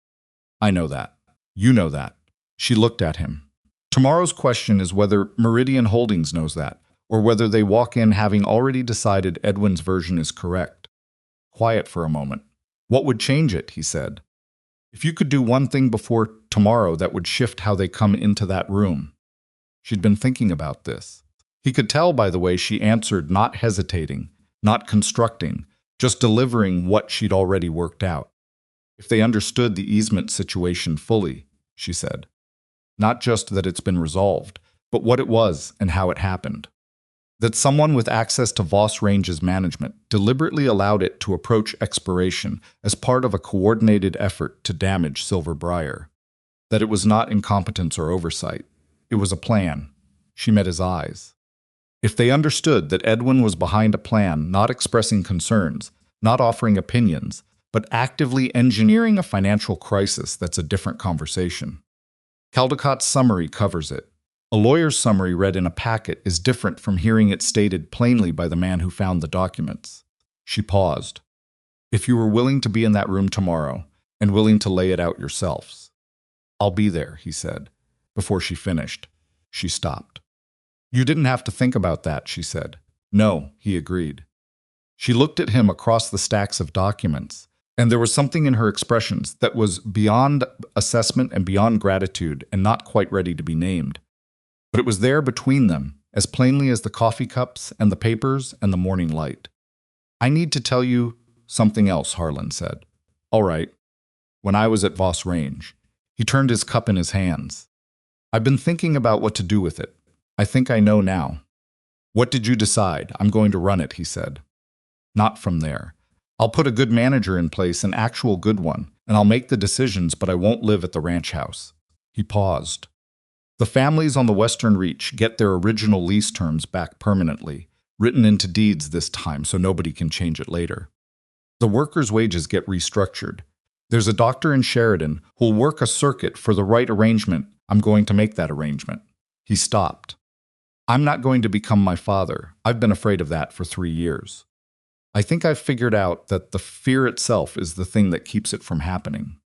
"I know that. You know that." She looked at him. "Tomorrow's question is whether Meridian Holdings knows that, or whether they walk in having already decided Edwin's version is correct." Quiet for a moment. "What would change it?" he said. "If you could do one thing before tomorrow that would shift how they come into that room." She'd been thinking about this. He could tell by the way she answered, not hesitating, not constructing, just delivering what she'd already worked out. "If they understood the easement situation fully," she said. "Not just that it's been resolved, but what it was and how it happened. That someone with access to Voss Range's management deliberately allowed it to approach expiration as part of a coordinated effort to damage Silver Briar. That it was not incompetence or oversight. It was a plan." She met his eyes. "If they understood that Edwin was behind a plan, not expressing concerns, not offering opinions, but actively engineering a financial crisis, that's a different conversation. Caldecott's summary covers it. A lawyer's summary read in a packet is different from hearing it stated plainly by the man who found the documents." She paused. "If you were willing to be in that room tomorrow, and willing to lay it out yourselves." "I'll be there," he said. Before she finished, she stopped. "You didn't have to think about that," she said. "No," he agreed. She looked at him across the stacks of documents, and there was something in her expressions that was beyond assessment and beyond gratitude and not quite ready to be named. But it was there between them, as plainly as the coffee cups and the papers and the morning light. "I need to tell you something else," Harlan said. "All right." "When I was at Voss Range," he turned his cup in his hands. "I've been thinking about what to do with it. I think I know now." "What did you decide?" "I'm going to run it," he said. "Not from there. I'll put a good manager in place, an actual good one, and I'll make the decisions, but I won't live at the ranch house." He paused. "The families on the Western Reach get their original lease terms back permanently, written into deeds this time so nobody can change it later. The workers' wages get restructured. There's a doctor in Sheridan who'll work a circuit for the right arrangement. I'm going to make that arrangement." He stopped. "I'm not going to become my father. I've been afraid of that for 3 years. I think I've figured out that the fear itself is the thing that keeps it from happening."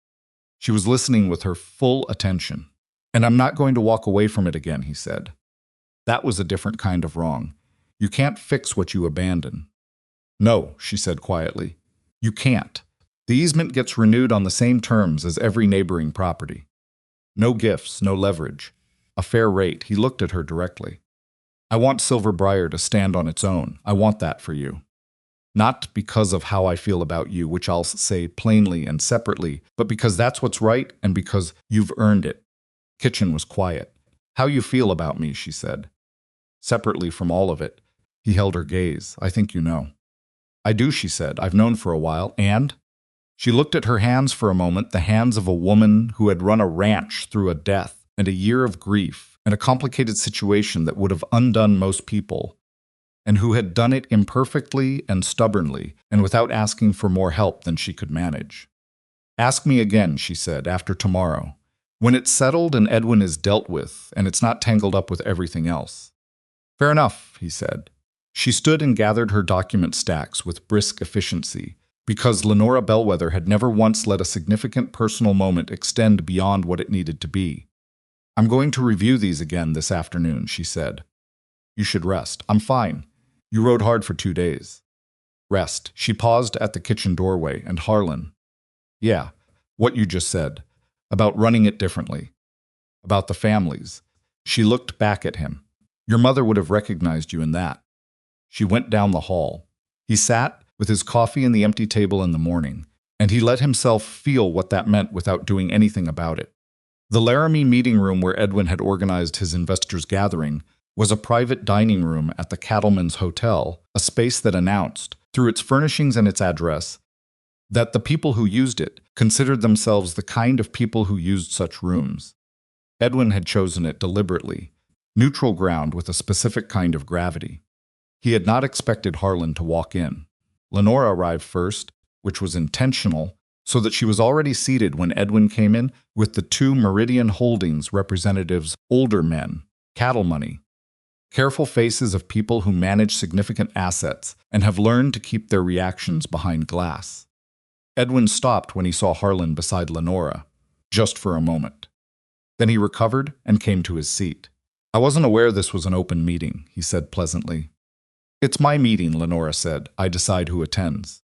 She was listening with her full attention. "And I'm not going to walk away from it again," he said. "That was a different kind of wrong. You can't fix what you abandon." "No," she said quietly. "You can't. The easement gets renewed on the same terms as every neighboring property. No gifts, no leverage. A fair rate." He looked at her directly. "I want Silver Briar to stand on its own. I want that for you. Not because of how I feel about you, which I'll say plainly and separately, but because that's what's right and because you've earned it." Kitchen was quiet. "How you feel about me," she said. separately from all of it. He held her gaze. I think you know. I do, she said. I've known for a while, and? She looked at her hands for a moment, the hands of a woman who had run a ranch through a death and a year of grief and a complicated situation that would have undone most people, and who had done it imperfectly and stubbornly and without asking for more help than she could manage. Ask me again, she said, after tomorrow, when it's settled and Edwin is dealt with and it's not tangled up with everything else. Fair enough, he said. She stood and gathered her document stacks with brisk efficiency, because Lenora Bellwether had never once let a significant personal moment extend beyond what it needed to be. I'm going to review these again this afternoon, she said. You should rest. I'm fine. You rode hard for 2 days. Rest. She paused at the kitchen doorway, and Harlan. Yeah, what you just said. About running it differently. About the families. She looked back at him. Your mother would have recognized you in that. She went down the hall. He sat with his coffee and the empty table in the morning, and he let himself feel what that meant without doing anything about it. The Laramie meeting room where Edwin had organized his investors' gathering was a private dining room at the Cattleman's Hotel, a space that announced, through its furnishings and its address, that the people who used it considered themselves the kind of people who used such rooms. Edwin had chosen it deliberately, neutral ground with a specific kind of gravity. He had not expected Harlan to walk in. Lenora arrived first, which was intentional, so that she was already seated when Edwin came in with the 2 Meridian Holdings representatives, older men, cattle money, careful faces of people who manage significant assets and have learned to keep their reactions behind glass. Edwin stopped when he saw Harlan beside Lenora, just for a moment. Then he recovered and came to his seat. I wasn't aware this was an open meeting, he said pleasantly. It's my meeting, Lenora said. I decide who attends.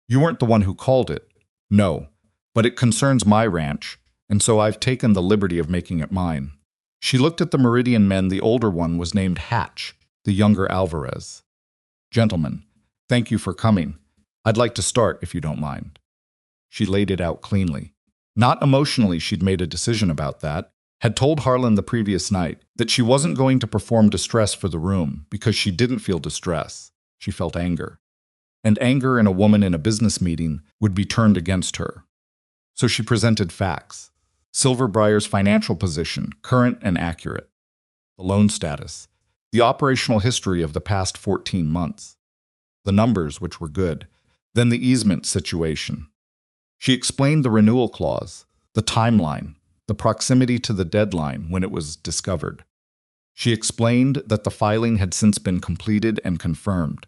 You weren't the one who called it. No, but it concerns my ranch, and so I've taken the liberty of making it mine. She looked at the Meridian men. The older one was named Hatch, the younger Alvarez. Gentlemen, thank you for coming. I'd like to start, if you don't mind. She laid it out cleanly. Not emotionally, she'd made a decision about that, had told Harlan the previous night that she wasn't going to perform distress for the room because she didn't feel distress. She felt anger. And anger in a woman in a business meeting would be turned against her. So she presented facts. Silver Briar's financial position, current and accurate. The loan status. The operational history of the past 14 months. The numbers, which were good. Then the easement situation. She explained the renewal clause, the timeline, the proximity to the deadline when it was discovered. She explained that the filing had since been completed and confirmed.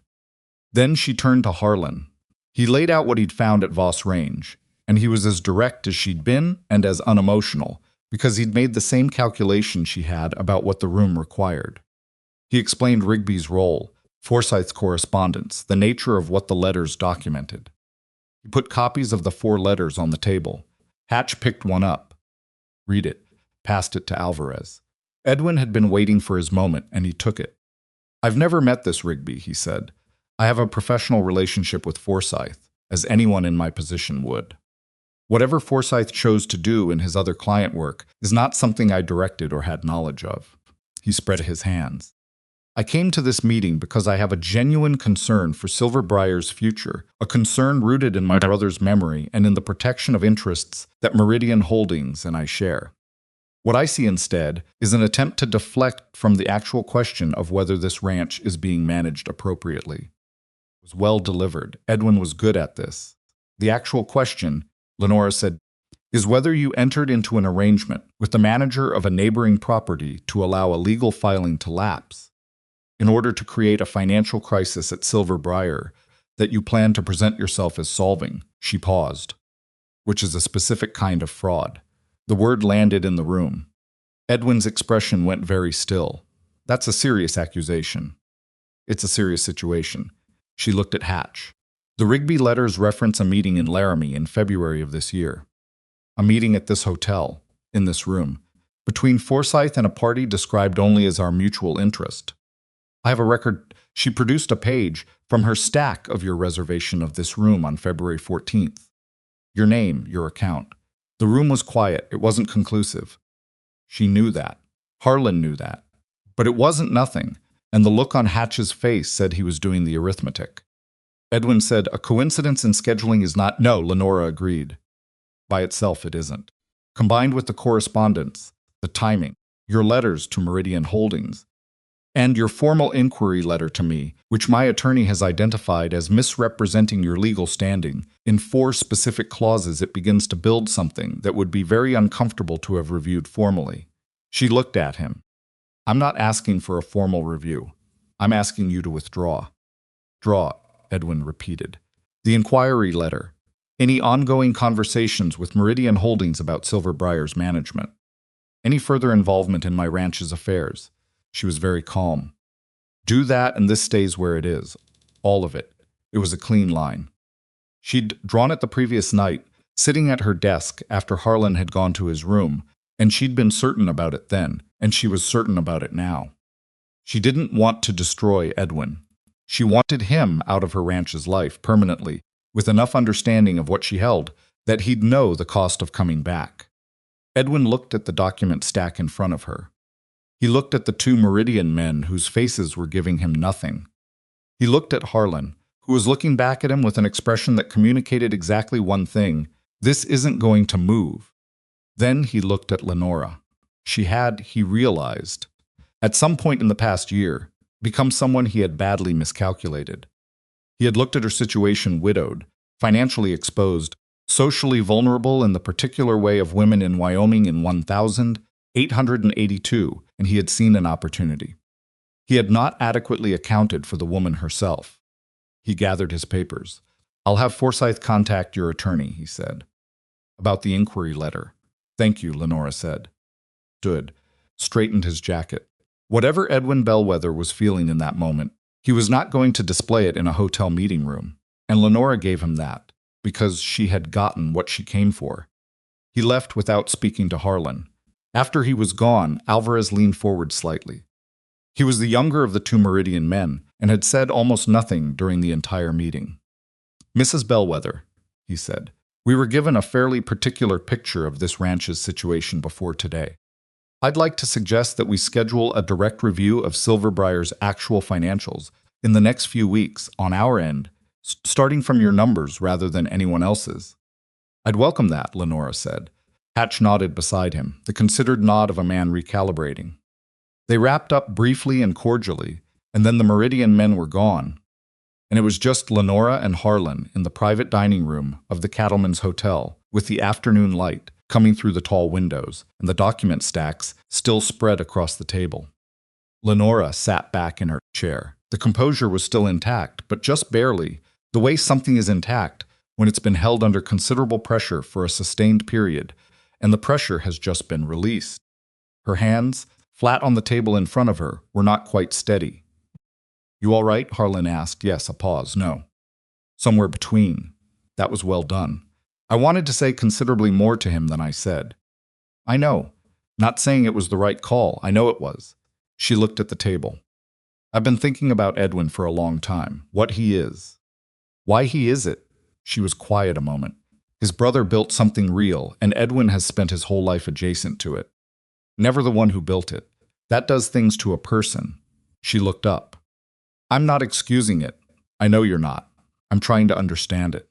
Then she turned to Harlan. He laid out what he'd found at Voss Range, and he was as direct as she'd been and as unemotional, because he'd made the same calculation she had about what the room required. He explained Rigby's role, Forsyth's correspondence, the nature of what the letters documented. He put copies of the 4 letters on the table. Hatch picked one up. Read it, passed it to Alvarez. Edwin had been waiting for his moment, and he took it. I've never met this Rigby, he said. I have a professional relationship with Forsyth, as anyone in my position would. Whatever Forsyth chose to do in his other client work is not something I directed or had knowledge of. He spread his hands. I came to this meeting because I have a genuine concern for Silver Briar's future, a concern rooted in my brother's memory and in the protection of interests that Meridian Holdings and I share. What I see instead is an attempt to deflect from the actual question of whether this ranch is being managed appropriately. It was well delivered. Edwin was good at this. The actual question, Lenora said, is whether you entered into an arrangement with the manager of a neighboring property to allow a legal filing to lapse, in order to create a financial crisis at Silver Briar that you plan to present yourself as solving. She paused, which is a specific kind of fraud. The word landed in the room. Edwin's expression went very still. That's a serious accusation. It's a serious situation. She looked at Hatch. The Rigby letters reference a meeting in Laramie in February of this year. A meeting at this hotel, in this room, between Forsyth and a party described only as our mutual interest. I have a record. She produced a page from her stack of your reservation of this room on February 14th. Your name, your account. The room was quiet. It wasn't conclusive. She knew that. Harlan knew that. But it wasn't nothing. and the look on Hatch's face said he was doing the arithmetic. Edwin said, "A coincidence in scheduling is not—" "No," Lenora agreed. "By itself, it isn't. Combined with the correspondence, the timing, your letters to Meridian Holdings, and your formal inquiry letter to me, which my attorney has identified as misrepresenting your legal standing, in 4 specific clauses it begins to build something that would be very uncomfortable to have reviewed formally." She looked at him. "I'm not asking for a formal review. I'm asking you to withdraw." "Draw," Edwin repeated. "The inquiry letter. Any ongoing conversations with Meridian Holdings about Silver Briar's management. Any further involvement in my ranch's affairs." She was very calm. "Do that and this stays where it is. All of it." It was a clean line. She'd drawn it the previous night, sitting at her desk after Harlan had gone to his room, and she'd been certain about it then, and she was certain about it now. She didn't want to destroy Edwin. She wanted him out of her ranch's life permanently, with enough understanding of what she held that he'd know the cost of coming back. Edwin looked at the document stack in front of her. He looked at the 2 Meridian men whose faces were giving him nothing. He looked at Harlan, who was looking back at him with an expression that communicated exactly one thing: this isn't going to move. Then he looked at Lenora. She had, he realized, at some point in the past year, become someone he had badly miscalculated. He had looked at her situation widowed, financially exposed, socially vulnerable in the particular way of women in Wyoming in 1882, and he had seen an opportunity. He had not adequately accounted for the woman herself. He gathered his papers. "I'll have Forsyth contact your attorney," he said. "About the inquiry letter." "Thank you," Lenora said. Stood, straightened his jacket. Whatever Edwin Bellwether was feeling in that moment, he was not going to display it in a hotel meeting room, and Lenora gave him that, because she had gotten what she came for. He left without speaking to Harlan. After he was gone, Alvarez leaned forward slightly. He was the younger of the 2 Meridian men, and had said almost nothing during the entire meeting. "Mrs. Bellwether," he said, "we were given a fairly particular picture of this ranch's situation before today. I'd like to suggest that we schedule a direct review of Silver Briar's actual financials in the next few weeks on our end, starting from your numbers rather than anyone else's." "I'd welcome that," Lenora said. Hatch nodded beside him, the considered nod of a man recalibrating. They wrapped up briefly and cordially, and then the Meridian men were gone, and it was just Lenora and Harlan in the private dining room of the Cattleman's Hotel, with the afternoon light coming through the tall windows, and the document stacks still spread across the table. Lenora sat back in her chair. The composure was still intact, but just barely, the way something is intact when it's been held under considerable pressure for a sustained period, and the pressure has just been released. Her hands, flat on the table in front of her, were not quite steady. "You all right?" Harlan asked. "Yes," a pause. "No." "Somewhere between." That was well done. "I wanted to say considerably more to him than I said." "I know. Not saying it was the right call. I know it was." She looked at the table. "I've been thinking about Edwin for a long time. What he is. Why he is it." She was quiet a moment. "His brother built something real, and Edwin has spent his whole life adjacent to it. Never the one who built it. That does things to a person." She looked up. "I'm not excusing it. I know you're not. I'm trying to understand it.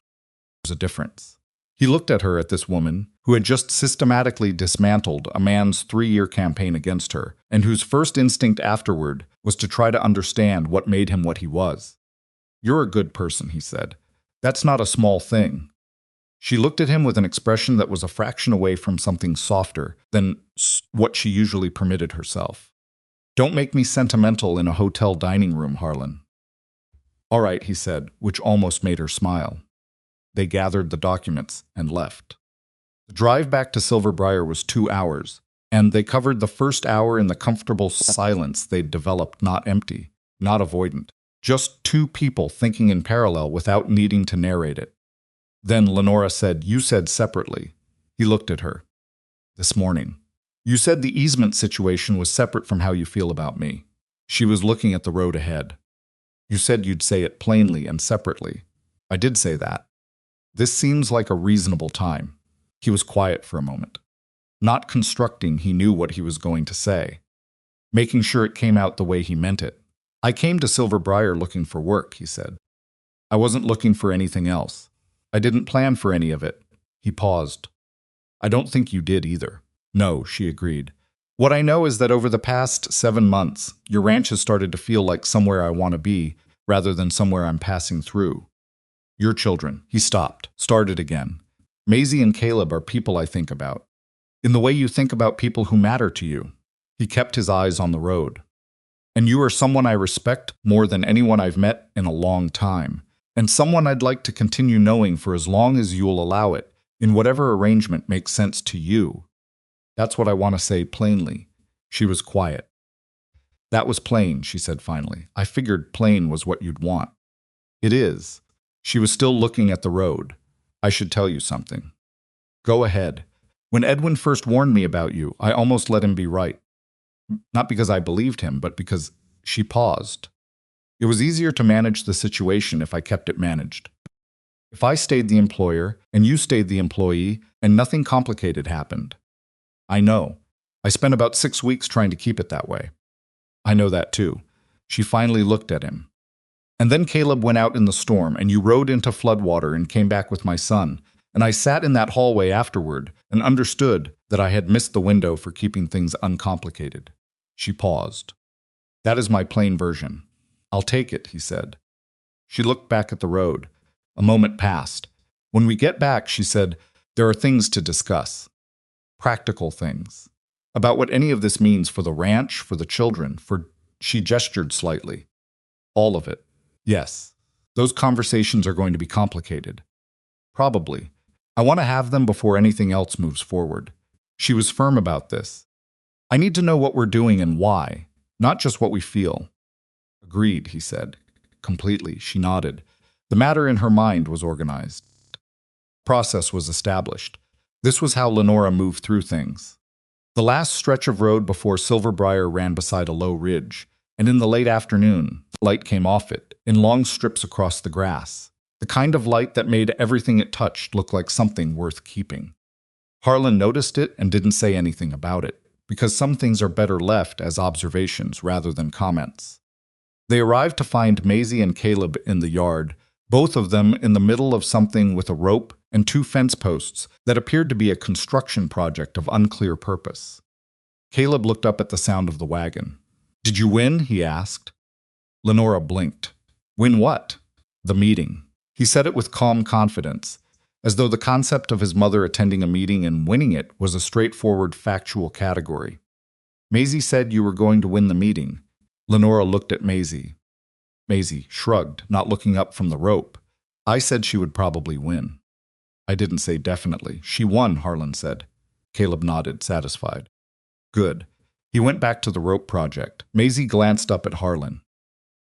There's a difference." He looked at her, at this woman, who had just systematically dismantled a man's 3-year campaign against her, and whose first instinct afterward was to try to understand what made him what he was. "You're a good person," he said. "That's not a small thing." She looked at him with an expression that was a fraction away from something softer than what she usually permitted herself. "Don't make me sentimental in a hotel dining room, Harlan." "All right," he said, which almost made her smile. They gathered the documents and left. The drive back to Silver Briar was 2 hours, and they covered the first hour in the comfortable silence they'd developed, not empty, not avoidant, just 2 people thinking in parallel without needing to narrate it. Then Lenora said, "You said separately." He looked at her. "This morning. You said the easement situation was separate from how you feel about me." She was looking at the road ahead. "You said you'd say it plainly and separately." "I did say that." "This seems like a reasonable time." He was quiet for a moment. Not constructing, he knew what he was going to say. Making sure it came out the way he meant it. I came to Silver Briar looking for work, he said. I wasn't looking for anything else. I didn't plan for any of it. He paused. I don't think you did either. No, she agreed. What I know is that over the past 7 months, your ranch has started to feel like somewhere I want to be, rather than somewhere I'm passing through. Your children. He stopped, started again. Maisie and Caleb are people I think about. In the way you think about people who matter to you. He kept his eyes on the road. And you are someone I respect more than anyone I've met in a long time, and someone I'd like to continue knowing for as long as you'll allow it, in whatever arrangement makes sense to you. That's what I want to say plainly. She was quiet. That was plain, she said finally. I figured plain was what you'd want. It is. She was still looking at the road. I should tell you something. Go ahead. When Edwin first warned me about you, I almost let him be right. Not because I believed him, but because she paused. It was easier to manage the situation if I kept it managed. If I stayed the employer and you stayed the employee and nothing complicated happened. I know. I spent about 6 weeks trying to keep it that way. I know that too. She finally looked at him. And then Caleb went out in the storm and you rode into floodwater and came back with my son. And I sat in that hallway afterward and understood that I had missed the window for keeping things uncomplicated. She paused. That is my plain version. I'll take it, he said. She looked back at the road. A moment passed. When we get back, she said, there are things to discuss. Practical things. About what any of this means for the ranch, for the children, for... She gestured slightly. All of it. Yes. Those conversations are going to be complicated. Probably. I want to have them before anything else moves forward. She was firm about this. I need to know what we're doing and why, not just what we feel. Agreed, he said. Completely, she nodded. The matter in her mind was organized. Process was established. This was how Lenora moved through things. The last stretch of road before Silver Briar ran beside a low ridge, and in the late afternoon, light came off it, in long strips across the grass. The kind of light that made everything it touched look like something worth keeping. Harlan noticed it and didn't say anything about it, because some things are better left as observations rather than comments. They arrived to find Maisie and Caleb in the yard, both of them in the middle of something with a rope and 2 fence posts that appeared to be a construction project of unclear purpose. Caleb looked up at the sound of the wagon. Did you win? He asked. Lenora blinked. Win what? The meeting. He said it with calm confidence, as though the concept of his mother attending a meeting and winning it was a straightforward factual category. Maisie said you were going to win the meeting. Lenora looked at Maisie. Maisie shrugged, not looking up from the rope. I said she would probably win. I didn't say definitely. She won, Harlan said. Caleb nodded, satisfied. Good. He went back to the rope project. Maisie glanced up at Harlan.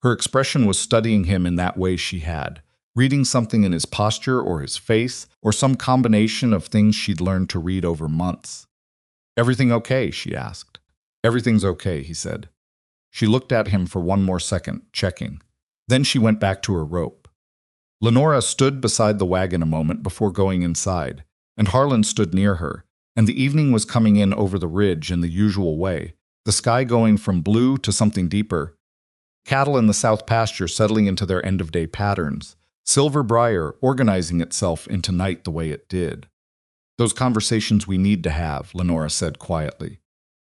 Her expression was studying him in that way she had, reading something in his posture or his face, or some combination of things she'd learned to read over months. Everything okay? She asked. Everything's okay, he said. She looked at him for one more second, checking. Then she went back to her rope. Lenora stood beside the wagon a moment before going inside, and Harlan stood near her, and the evening was coming in over the ridge in the usual way, the sky going from blue to something deeper, cattle in the south pasture settling into their end-of-day patterns, Silver Briar organizing itself into night the way it did. Those conversations we need to have, Lenora said quietly.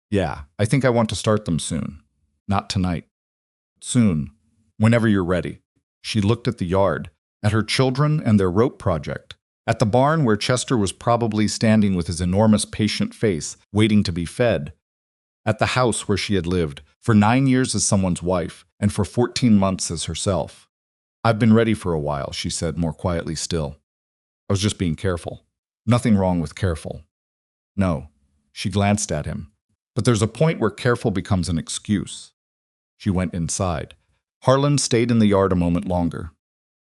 Yeah, I think I want to start them soon. Not tonight. Soon. Whenever you're ready. She looked at the yard, at her children and their rope project, at the barn where Chester was probably standing with his enormous patient face, waiting to be fed, at the house where she had lived, for 9 years as someone's wife, and for 14 months as herself. I've been ready for a while, she said more quietly still. I was just being careful. Nothing wrong with careful. No. She glanced at him. But there's a point where careful becomes an excuse. She went inside. Harlan stayed in the yard a moment longer.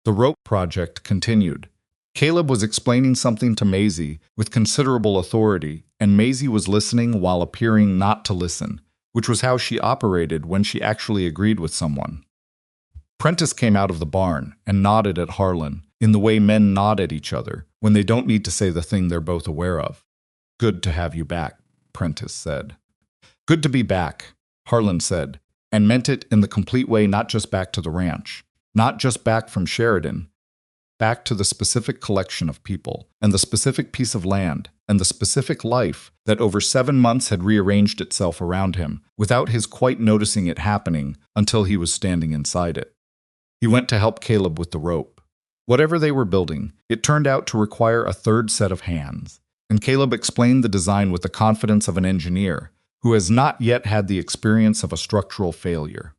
The rope project continued. Caleb was explaining something to Maisie with considerable authority, and Maisie was listening while appearing not to listen, which was how she operated when she actually agreed with someone. Prentice came out of the barn and nodded at Harlan in the way men nod at each other when they don't need to say the thing they're both aware of. Good to have you back, Prentice said. Good to be back, Harlan said. and meant it in the complete way, not just back to the ranch, not just back from Sheridan, back to the specific collection of people, and the specific piece of land, and the specific life that over 7 months had rearranged itself around him, without his quite noticing it happening until he was standing inside it. He went to help Caleb with the rope. Whatever they were building, it turned out to require a third set of hands, and Caleb explained the design with the confidence of an engineer who has not yet had the experience of a structural failure.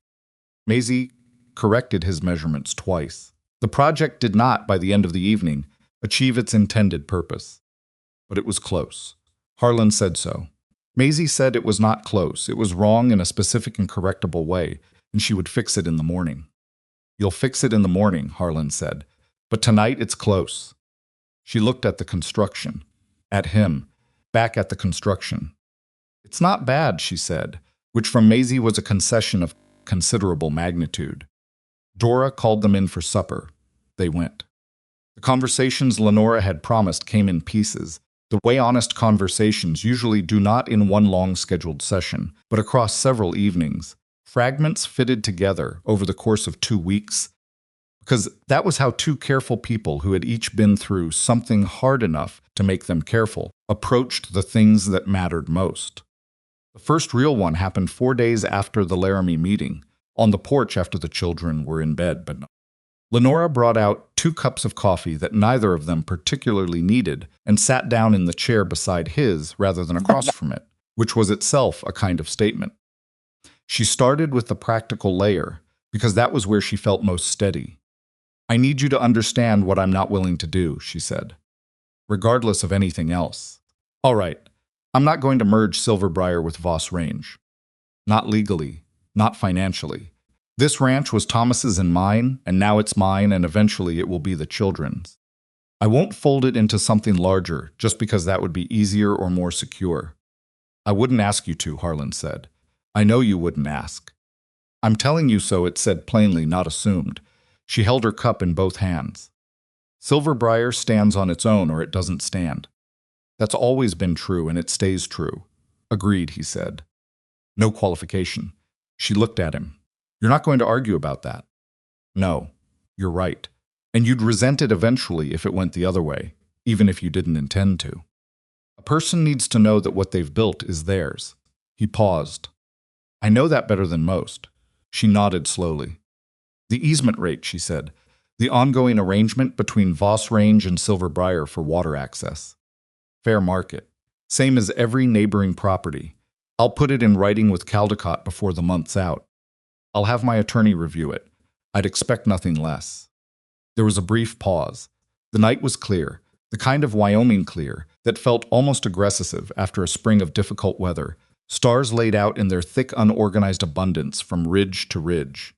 Maisie corrected his measurements twice. The project did not, by the end of the evening, achieve its intended purpose. But it was close. Harlan said so. Maisie said it was not close. It was wrong in a specific and correctable way, and she would fix it in the morning. You'll fix it in the morning, Harlan said. But tonight it's close. She looked at the construction. At him. Back at the construction. It's not bad, she said, which from Maisie was a concession of considerable magnitude. Dora called them in for supper. They went. The conversations Lenora had promised came in pieces, the way honest conversations usually do, not in one long scheduled session, but across several evenings, fragments fitted together over the course of 2 weeks, because that was how two careful people who had each been through something hard enough to make them careful approached the things that mattered most. The first real one happened 4 days after the Laramie meeting, on the porch after the children were in bed, but no. Lenora brought out 2 cups of coffee that neither of them particularly needed and sat down in the chair beside his rather than across from it, which was itself a kind of statement. She started with the practical layer, because that was where she felt most steady. I need you to understand what I'm not willing to do, she said, regardless of anything else. All right, I'm not going to merge Silver Briar with Voss Range. Not legally, not financially. This ranch was Thomas's and mine, and now it's mine, and eventually it will be the children's. I won't fold it into something larger just because that would be easier or more secure. I wouldn't ask you to, Harlan said. I know you wouldn't ask. I'm telling you so, it said plainly, not assumed. She held her cup in both hands. Silver Briar stands on its own or it doesn't stand. That's always been true and it stays true. Agreed, he said. No qualification. She looked at him. You're not going to argue about that. No, you're right. And you'd resent it eventually if it went the other way, even if you didn't intend to. A person needs to know that what they've built is theirs. He paused. I know that better than most. She nodded slowly. The easement rate, she said. The ongoing arrangement between Voss Range and Silver Briar for water access. Fair market. Same as every neighboring property. I'll put it in writing with Caldecott before the month's out. I'll have my attorney review it. I'd expect nothing less. There was a brief pause. The night was clear, the kind of Wyoming clear that felt almost aggressive after a spring of difficult weather, stars laid out in their thick, unorganized abundance from ridge to ridge.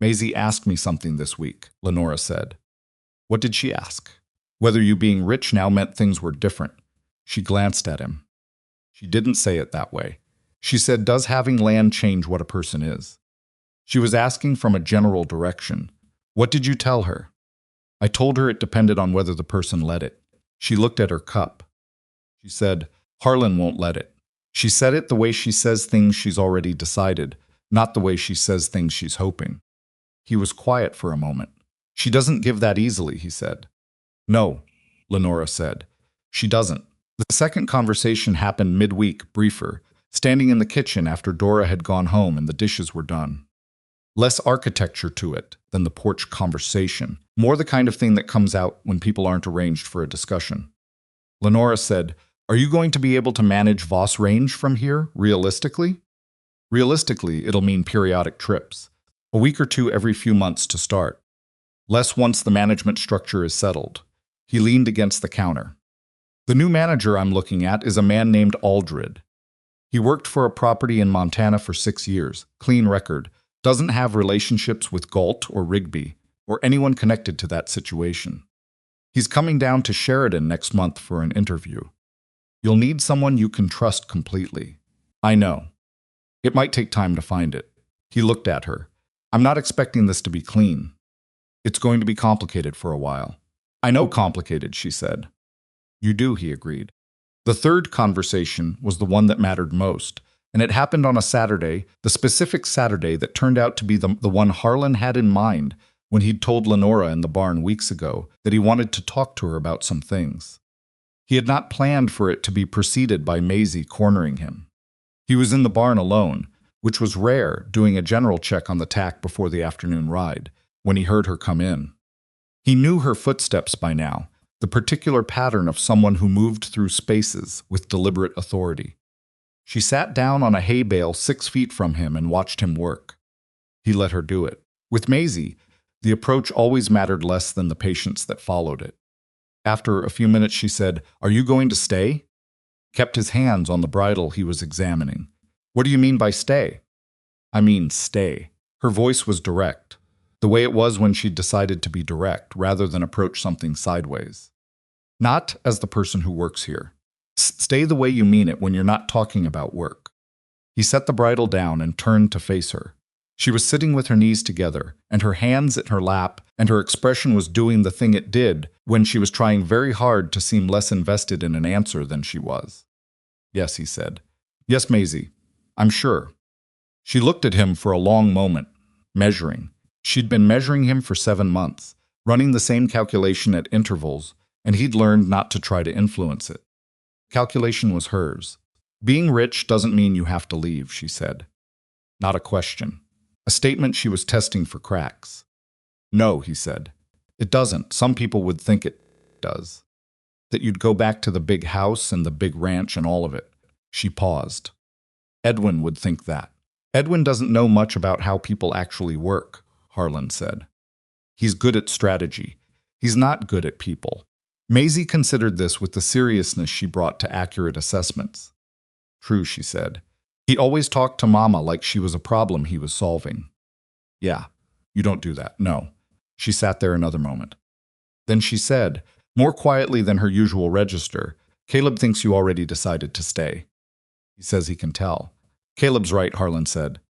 Maisie asked me something this week, Lenora said. What did she ask? Whether you being rich now meant things were different. She glanced at him. She didn't say it that way. She said, does having land change what a person is? She was asking from a general direction. What did you tell her? I told her it depended on whether the person let it. She looked at her cup. She said, Harlan won't let it. She said it the way she says things she's already decided, not the way she says things she's hoping. He was quiet for a moment. She doesn't give that easily, he said. No, Lenora said. She doesn't. The second conversation happened midweek, briefer, standing in the kitchen after Dora had gone home and the dishes were done. Less architecture to it than the porch conversation, more the kind of thing that comes out when people aren't arranged for a discussion. Lenora said, Are you going to be able to manage Voss Range from here, realistically? Realistically, it'll mean periodic trips. A week or two every few months to start. Less once the management structure is settled. He leaned against the counter. The new manager I'm looking at is a man named Aldred. He worked for a property in Montana for 6 years, clean record, doesn't have relationships with Galt or Rigby, or anyone connected to that situation. He's coming down to Sheridan next month for an interview. You'll need someone you can trust completely. I know. It might take time to find it. He looked at her. I'm not expecting this to be clean. It's going to be complicated for a while. I know complicated, she said. You do, he agreed. The third conversation was the one that mattered most, And it happened on a Saturday, the specific Saturday that turned out to be the one Harlan had in mind when he'd told Lenora in the barn weeks ago that he wanted to talk to her about some things. He had not planned for it to be preceded by Maisie cornering him. He was in the barn alone, which was rare, doing a general check on the tack before the afternoon ride, when he heard her come in. He knew her footsteps by now, the particular pattern of someone who moved through spaces with deliberate authority. She sat down on a hay bale 6 feet from him and watched him work. He let her do it. With Maisie, the approach always mattered less than the patience that followed it. After a few minutes, she said, "Are you going to stay?" Kept his hands on the bridle he was examining. "What do you mean by stay?" "I mean stay." Her voice was direct, the way it was when she decided to be direct rather than approach something sideways. "Not as the person who works here. Stay the way you mean it when you're not talking about work." He set the bridle down and turned to face her. She was sitting with her knees together, and her hands in her lap, and her expression was doing the thing it did when she was trying very hard to seem less invested in an answer than she was. "Yes," he said. "Yes, Maisie. I'm sure." She looked at him for a long moment, measuring. She'd been measuring him for 7 months, running the same calculation at intervals, and he'd learned not to try to influence it. Calculation was hers. "Being rich doesn't mean you have to leave," she said. Not a question. A statement she was testing for cracks. "No," he said. "It doesn't. Some people would think it does. That you'd go back to the big house and the big ranch and all of it." She paused. "Edwin would think that." "Edwin doesn't know much about how people actually work," Harlan said. "He's good at strategy. He's not good at people." Maisie considered this with the seriousness she brought to accurate assessments. "True," she said. "He always talked to Mama like she was a problem he was solving." "Yeah, you don't do that, no." She sat there another moment. Then she said, more quietly than her usual register, "Caleb thinks you already decided to stay. He says he can tell." "Caleb's right," Harlan said.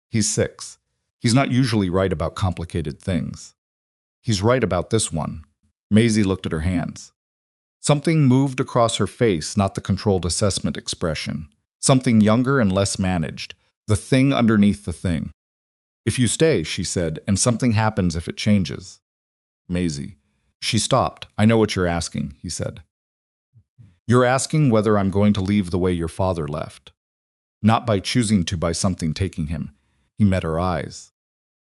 "He's 6. He's not usually right about complicated things. He's right about this one." Maisie looked at her hands. Something moved across her face, not the controlled assessment expression. Something younger and less managed, the thing underneath the thing. "If you stay," she said, "and something happens if it changes." Maisie. She stopped. "I know what you're asking," he said. "You're asking whether I'm going to leave the way your father left. Not by choosing to, by something taking him." He met her eyes.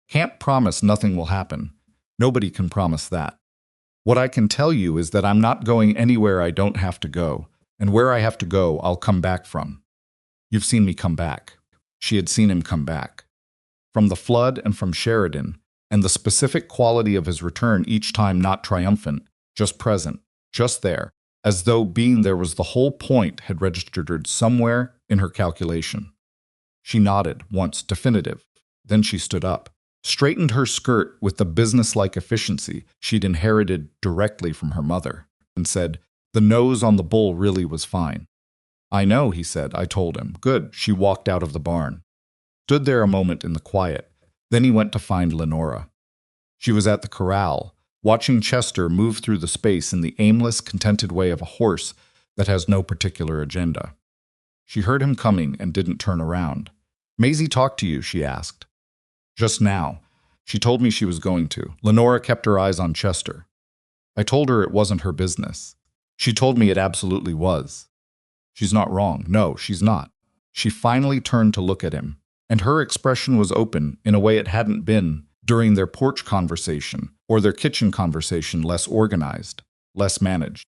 "Can't promise nothing will happen. Nobody can promise that. What I can tell you is that I'm not going anywhere I don't have to go, and where I have to go, I'll come back from. You've seen me come back." She had seen him come back. From the flood and from Sheridan, and the specific quality of his return each time not triumphant, just present, just there, as though being there was the whole point, had registered somewhere in her calculation. She nodded, once definitive. Then she stood up, straightened her skirt with the businesslike efficiency she'd inherited directly from her mother, and said, "The nose on the bull really was fine." "I know," he said. "I told him." "Good." She walked out of the barn. Stood there a moment in the quiet. Then he went to find Lenora. She was at the corral, watching Chester move through the space in the aimless, contented way of a horse that has no particular agenda. She heard him coming and didn't turn around. "Maisie talked to you?" she asked. "Just now. She told me she was going to." Lenora kept her eyes on Chester. "I told her it wasn't her business. She told me it absolutely was." "She's not wrong." "No, she's not." She finally turned to look at him, and her expression was open in a way it hadn't been during their porch conversation or their kitchen conversation, less organized, less managed.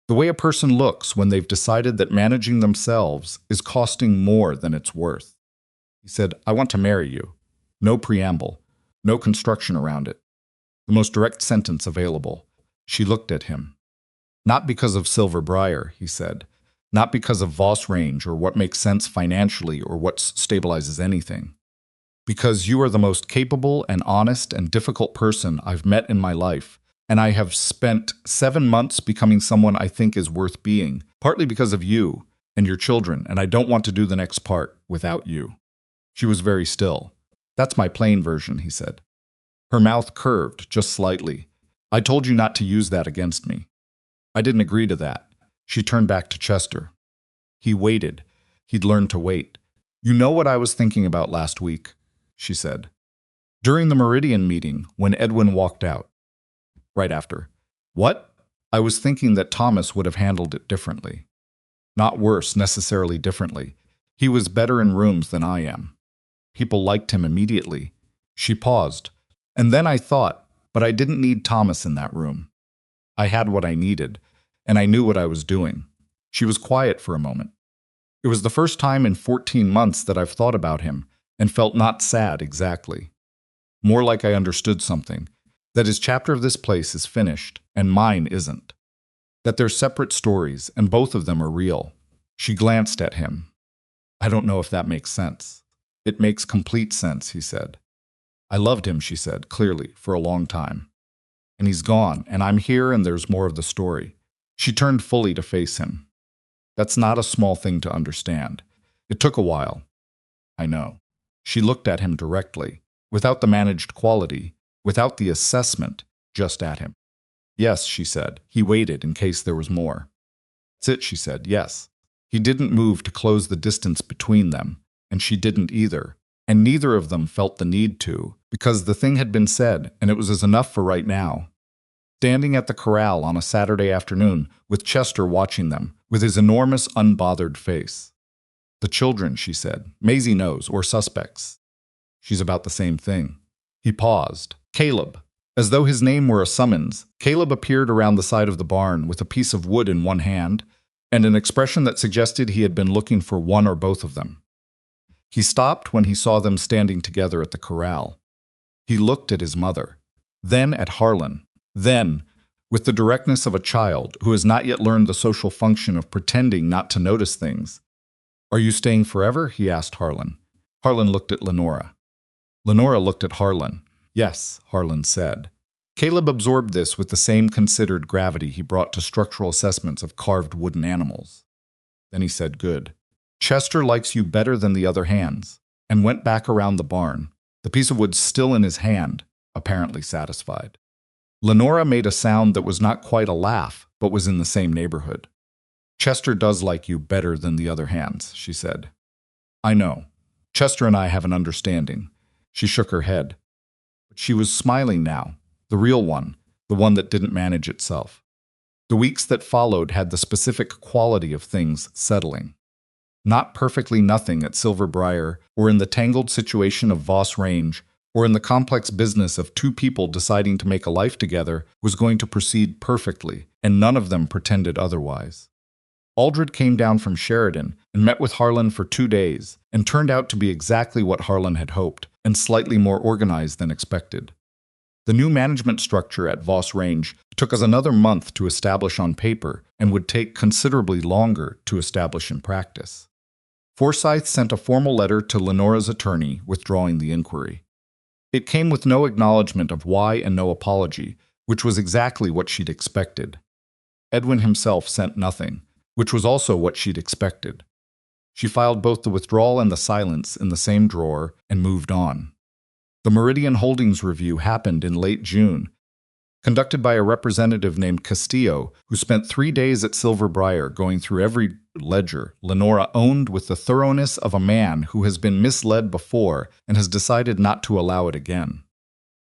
The way a person looks when they've decided that managing themselves is costing more than it's worth. He said, "I want to marry you." No preamble, no construction around it. The most direct sentence available. She looked at him. "Not because of Silver Briar," he said. "Not because of Voss Range or what makes sense financially or what stabilizes anything. Because you are the most capable and honest and difficult person I've met in my life, and I have spent 7 months becoming someone I think is worth being, partly because of you and your children, and I don't want to do the next part without you." She was very still. "That's my plain version," he said. Her mouth curved, just slightly. "I told you not to use that against me." "I didn't agree to that." She turned back to Chester. He waited. He'd learned to wait. You know what I was thinking about last week, she said. During the Meridian meeting, when Edwin walked out. Right after. What? I was thinking that Thomas would have handled it differently. Not worse, necessarily differently. He was better in rooms than I am. People liked him immediately. She paused. And then I thought, but I didn't need Thomas in that room. I had what I needed, and I knew what I was doing. She was quiet for a moment. It was the first time in 14 months that I've thought about him, and felt not sad exactly. More like I understood something, that his chapter of this place is finished, and mine isn't. That they're separate stories, and both of them are real. She glanced at him. I don't know if that makes sense. It makes complete sense, he said. I loved him, she said, clearly, for a long time. And he's gone, and I'm here, and there's more of the story. She turned fully to face him. That's not a small thing to understand. It took a while. I know. She looked at him directly, without the managed quality, without the assessment, just at him. Yes, she said. He waited in case there was more. That's it, she said. Yes. He didn't move to close the distance between them, and she didn't either. And neither of them felt the need to, because the thing had been said, and it was enough for right now. Standing at the corral on a Saturday afternoon, with Chester watching them, with his enormous, unbothered face. The children, she said. Maisie knows, or suspects. She's about the same thing. He paused. Caleb. As though his name were a summons, Caleb appeared around the side of the barn with a piece of wood in one hand, and an expression that suggested he had been looking for one or both of them. He stopped when he saw them standing together at the corral. He looked at his mother, then at Harlan, then, with the directness of a child who has not yet learned the social function of pretending not to notice things. Are you staying forever? He asked Harlan. Harlan looked at Lenora. Lenora looked at Harlan. Yes, Harlan said. Caleb absorbed this with the same considered gravity he brought to structural assessments of carved wooden animals. Then he said, good. Chester likes you better than the other hands, and went back around the barn, the piece of wood still in his hand, apparently satisfied. Lenora made a sound that was not quite a laugh, but was in the same neighborhood. Chester does like you better than the other hands, she said. I know. Chester and I have an understanding. She shook her head. But she was smiling now, the real one, the one that didn't manage itself. The weeks that followed had the specific quality of things settling. Not perfectly nothing at Silver Briar, or in the tangled situation of Voss Range, or in the complex business of two people deciding to make a life together, was going to proceed perfectly, and none of them pretended otherwise. Aldred came down from Sheridan and met with Harlan for 2 days, and turned out to be exactly what Harlan had hoped, and slightly more organized than expected. The new management structure at Voss Range took us another month to establish on paper, and would take considerably longer to establish in practice. Forsyth sent a formal letter to Lenora's attorney withdrawing the inquiry. It came with no acknowledgement of why and no apology, which was exactly what she'd expected. Edwin himself sent nothing, which was also what she'd expected. She filed both the withdrawal and the silence in the same drawer and moved on. The Meridian Holdings review happened in late June, conducted by a representative named Castillo, who spent 3 days at Silver Briar going through every ledger Lenora owned with the thoroughness of a man who has been misled before and has decided not to allow it again.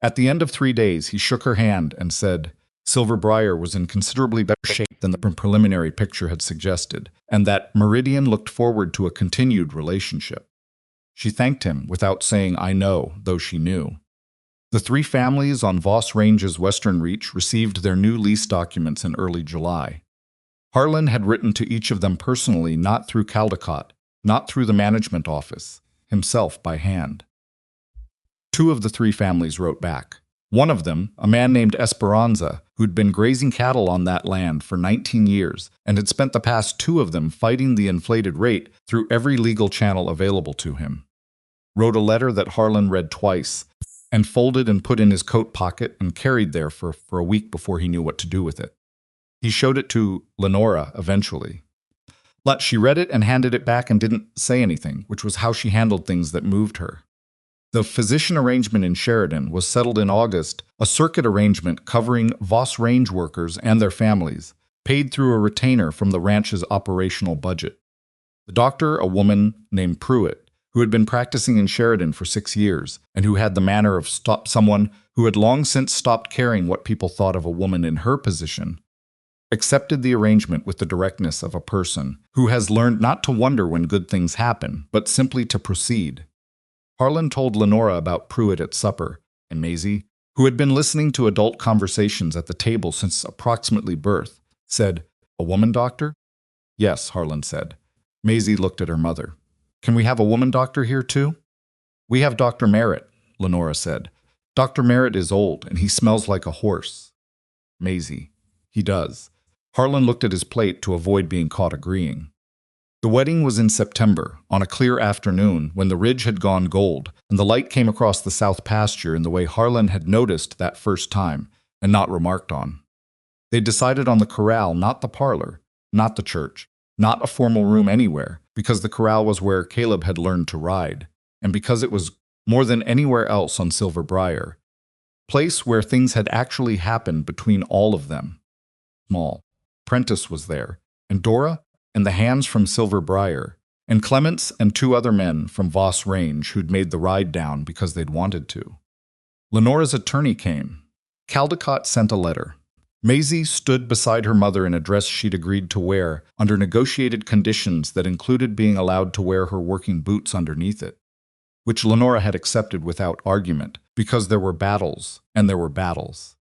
At the end of 3 days, he shook her hand and said Silver Briar was in considerably better shape than the preliminary picture had suggested, and that Meridian looked forward to a continued relationship. She thanked him without saying I know, though she knew. The 3 families on Voss Range's western reach received their new lease documents in early July. Harlan had written to each of them personally, not through Caldecott, not through the management office, himself by hand. 2 of the 3 families wrote back. One of them, a man named Esperanza, who'd been grazing cattle on that land for 19 years and had spent the past 2 of them fighting the inflated rate through every legal channel available to him, wrote a letter that Harlan read twice and folded and put in his coat pocket and carried there for a week before he knew what to do with it. He showed it to Lenora eventually. She read it and handed it back and didn't say anything, which was how she handled things that moved her. The physician arrangement in Sheridan was settled in August, a circuit arrangement covering Voss Range workers and their families, paid through a retainer from the ranch's operational budget. The doctor, a woman named Pruitt, who had been practicing in Sheridan for 6 years, and who had the manner of someone who had long since stopped caring what people thought of a woman in her position, accepted the arrangement with the directness of a person who has learned not to wonder when good things happen, but simply to proceed. Harlan told Lenora about Pruitt at supper, and Maisie, who had been listening to adult conversations at the table since approximately birth, said, "A woman doctor?" "Yes," Harlan said. Maisie looked at her mother. "Can we have a woman doctor here too?" "We have Dr. Merritt," Lenora said. "Dr. Merritt is old, and he smells like a horse." Maisie, "He does." Harlan looked at his plate to avoid being caught agreeing. The wedding was in September, on a clear afternoon when the ridge had gone gold, and the light came across the south pasture in the way Harlan had noticed that first time, and not remarked on. They decided on the corral, not the parlor, not the church, not a formal room anywhere, because the corral was where Caleb had learned to ride, and because it was, more than anywhere else on Silver Briar, a place where things had actually happened between all of them. Small. Prentice was there, and Dora, and the hands from Silver Briar, and Clements and 2 other men from Voss Range who'd made the ride down because they'd wanted to. Lenora's attorney came. Caldecott sent a letter. Maisie stood beside her mother in a dress she'd agreed to wear under negotiated conditions that included being allowed to wear her working boots underneath it, which Lenora had accepted without argument because there were battles, and there were battles.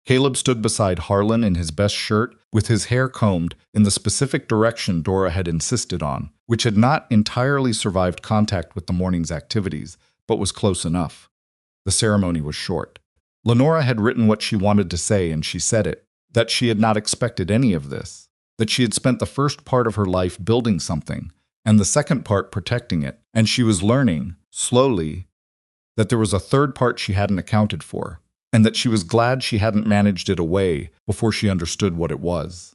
Caleb stood beside Harlan in his best shirt, with his hair combed in the specific direction Dora had insisted on, which had not entirely survived contact with the morning's activities, but was close enough. The ceremony was short. Lenora had written what she wanted to say, and she said it, that she had not expected any of this, that she had spent the first part of her life building something, and the second part protecting it, and she was learning, slowly, that there was a third part she hadn't accounted for, and that she was glad she hadn't managed it away before she understood what it was.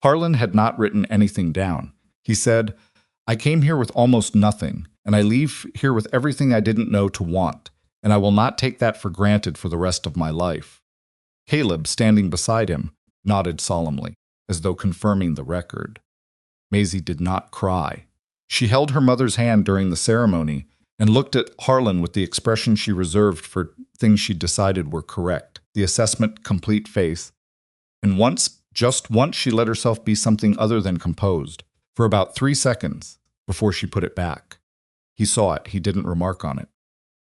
Harlan had not written anything down. He said, "I came here with almost nothing, and I leave here with everything I didn't know to want, and I will not take that for granted for the rest of my life." Caleb, standing beside him, nodded solemnly, as though confirming the record. Maisie did not cry. She held her mother's hand during the ceremony and looked at Harlan with the expression she reserved for things she decided were correct, the assessment-complete face, and just once she let herself be something other than composed, for about 3 seconds, before she put it back. He saw it, he didn't remark on it.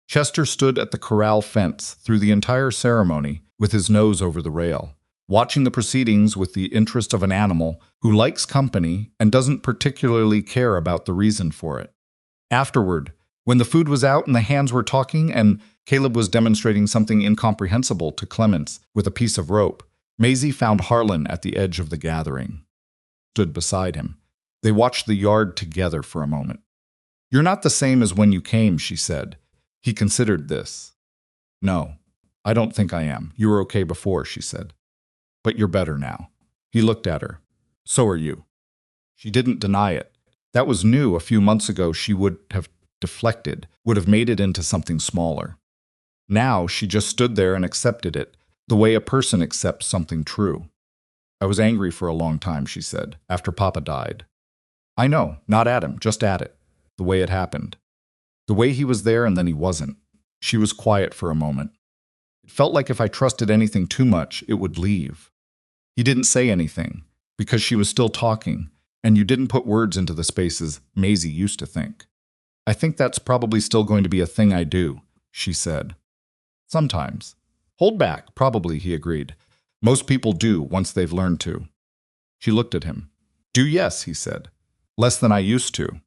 Chester stood at the corral fence through the entire ceremony with his nose over the rail, watching the proceedings with the interest of an animal who likes company and doesn't particularly care about the reason for it. Afterward, when the food was out and the hands were talking and Caleb was demonstrating something incomprehensible to Clements with a piece of rope, Maisie found Harlan at the edge of the gathering. Stood beside him. They watched the yard together for a moment. "You're not the same as when you came," she said. He considered this. "No, I don't think I am. You were okay before," she said. "But you're better now." He looked at her. "So are you." She didn't deny it. That was new. A few months ago she would have deflected, would have made it into something smaller. Now she just stood there and accepted it, the way a person accepts something true. "I was angry for a long time," she said, "after Papa died." "I know, not at him, just at it, the way it happened. The way he was there and then he wasn't." She was quiet for a moment. "It felt like if I trusted anything too much, it would leave." He didn't say anything, because she was still talking, and you didn't put words into the spaces Maisie used to think. "I think that's probably still going to be a thing I do," she said. "Sometimes. Hold back, probably," he agreed. "Most people do, once they've learned to." She looked at him. "Do yes," he said. "Less than I used to.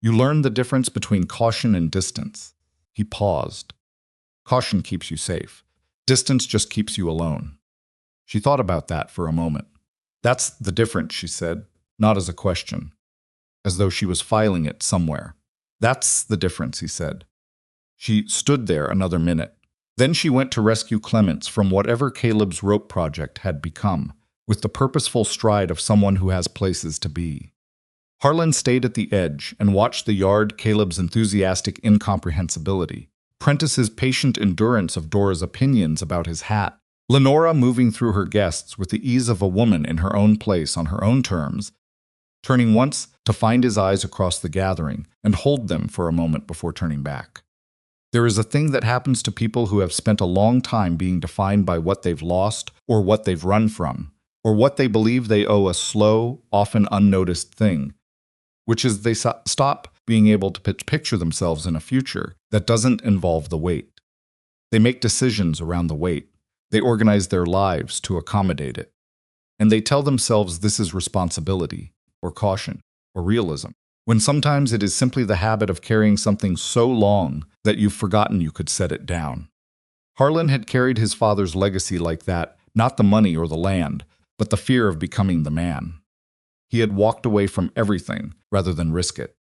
You learn the difference between caution and distance." He paused. "Caution keeps you safe. Distance just keeps you alone." She thought about that for a moment. "That's the difference," she said, not as a question, as though she was filing it somewhere. "That's the difference," he said. She stood there another minute. Then she went to rescue Clements from whatever Caleb's rope project had become, with the purposeful stride of someone who has places to be. Harlan stayed at the edge and watched the yard, Caleb's enthusiastic incomprehensibility, Prentice's patient endurance of Dora's opinions about his hat, Lenora moving through her guests with the ease of a woman in her own place on her own terms, turning once to find his eyes across the gathering and hold them for a moment before turning back. There is a thing that happens to people who have spent a long time being defined by what they've lost or what they've run from, or what they believe they owe a slow, often unnoticed thing, which is they stop being able to picture themselves in a future that doesn't involve the wait. They make decisions around the wait. They organize their lives to accommodate it. And they tell themselves this is responsibility, or caution, or realism, when sometimes it is simply the habit of carrying something so long that you've forgotten you could set it down. Harlan had carried his father's legacy like that, not the money or the land, but the fear of becoming the man. He had walked away from everything rather than risk it.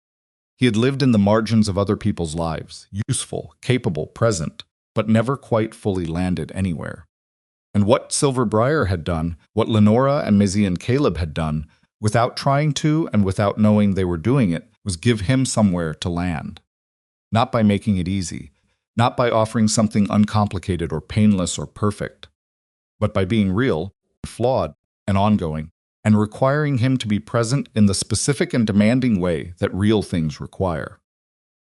He had lived in the margins of other people's lives, useful, capable, present, but never quite fully landed anywhere. And what Silver Briar had done, what Lenora and Maisie and Caleb had done, without trying to and without knowing they were doing it, was give him somewhere to land. Not by making it easy, not by offering something uncomplicated or painless or perfect, but by being real, flawed, and ongoing, and requiring him to be present in the specific and demanding way that real things require.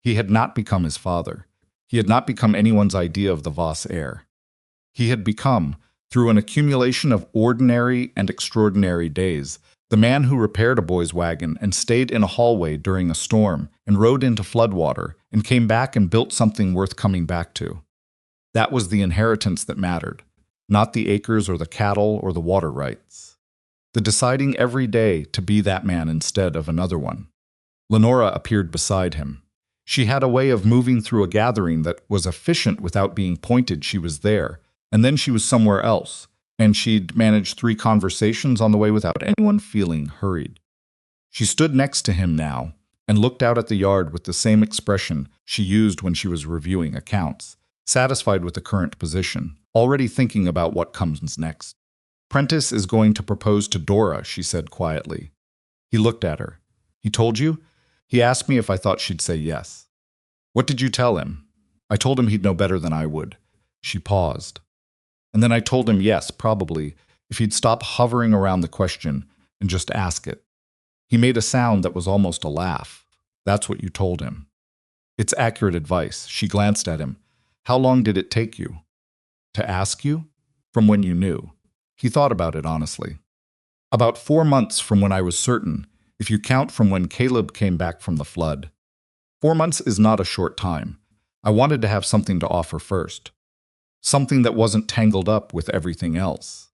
He had not become his father. He had not become anyone's idea of the Voss heir. He had become, through an accumulation of ordinary and extraordinary days, the man who repaired a boy's wagon and stayed in a hallway during a storm and rode into floodwater and came back and built something worth coming back to. That was the inheritance that mattered, not the acres or the cattle or the water rights. The deciding every day to be that man instead of another one. Lenora appeared beside him. She had a way of moving through a gathering that was efficient without being pointed she was there, and then she was somewhere else, and she'd managed 3 conversations on the way without anyone feeling hurried. She stood next to him now and looked out at the yard with the same expression she used when she was reviewing accounts, satisfied with the current position, already thinking about what comes next. Prentice is going to propose to Dora, she said quietly. He looked at her. He told you? He asked me if I thought she'd say yes. What did you tell him? I told him he'd know better than I would. She paused. And then I told him yes, probably, if he'd stop hovering around the question and just ask it. He made a sound that was almost a laugh. That's what you told him. It's accurate advice. She glanced at him. How long did it take you? To ask you? From when you knew. He thought about it honestly. About 4 months from when I was certain, if you count from when Caleb came back from the flood. 4 months is not a short time. I wanted to have something to offer first. Something that wasn't tangled up with everything else.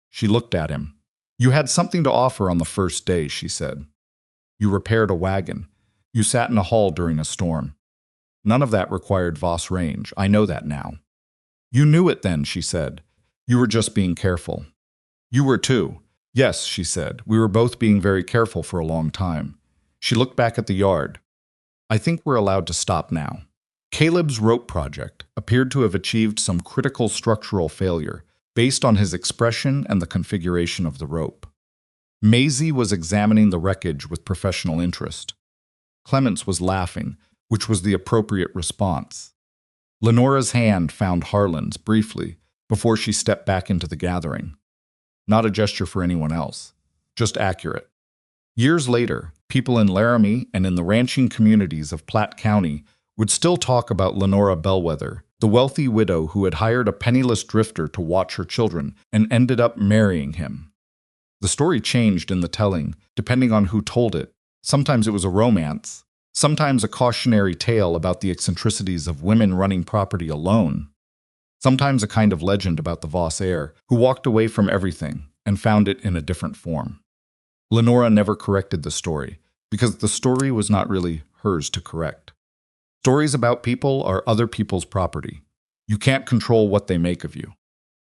She looked at him. You had something to offer on the first day, she said. You repaired a wagon. You sat in a hall during a storm. None of that required Voss range. I know that now. You knew it then, she said. You were just being careful. You were too. Yes, she said. We were both being very careful for a long time. She looked back at the yard. I think we're allowed to stop now. Caleb's rope project appeared to have achieved some critical structural failure based on his expression and the configuration of the rope. Maisie was examining the wreckage with professional interest. Clements was laughing, which was the appropriate response. Lenora's hand found Harlan's briefly before she stepped back into the gathering. Not a gesture for anyone else, just accurate. Years later, people in Laramie and in the ranching communities of Platte County would still talk about Lenora Bellwether, the wealthy widow who had hired a penniless drifter to watch her children and ended up marrying him. The story changed in the telling, depending on who told it. Sometimes it was a romance, sometimes a cautionary tale about the eccentricities of women running property alone, sometimes a kind of legend about the Voss heir who walked away from everything and found it in a different form. Lenora never corrected the story, because the story was not really hers to correct. Stories about people are other people's property. You can't control what they make of you.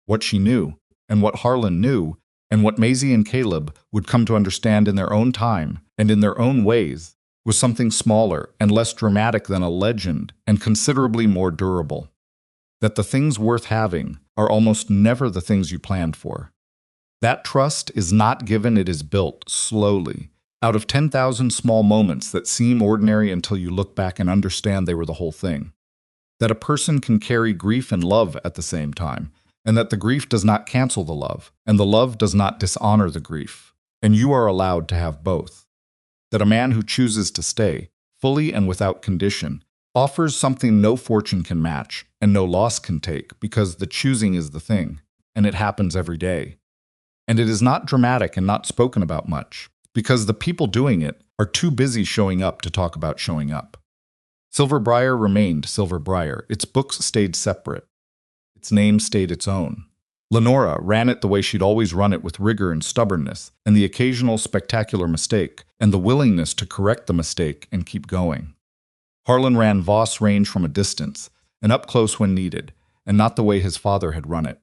What she knew, and what Harlan knew, and what Maisie and Caleb would come to understand in their own time and in their own ways, was something smaller and less dramatic than a legend and considerably more durable. That the things worth having are almost never the things you planned for. That trust is not given, it is built slowly, out of 10,000 small moments that seem ordinary until you look back and understand they were the whole thing. That a person can carry grief and love at the same time, and that the grief does not cancel the love, and the love does not dishonor the grief, and you are allowed to have both. that a man who chooses to stay, fully and without condition, offers something no fortune can match and no loss can take, because the choosing is the thing, and it happens every day. And it is not dramatic and not spoken about much, because the people doing it are too busy showing up to talk about showing up. Silver Briar remained Silver Briar. Its books stayed separate. Its name stayed its own. Lenora ran it the way she'd always run it, with rigor and stubbornness, and the occasional spectacular mistake, and the willingness to correct the mistake and keep going. Harlan ran Voss Range from a distance, and up close when needed, and not the way his father had run it.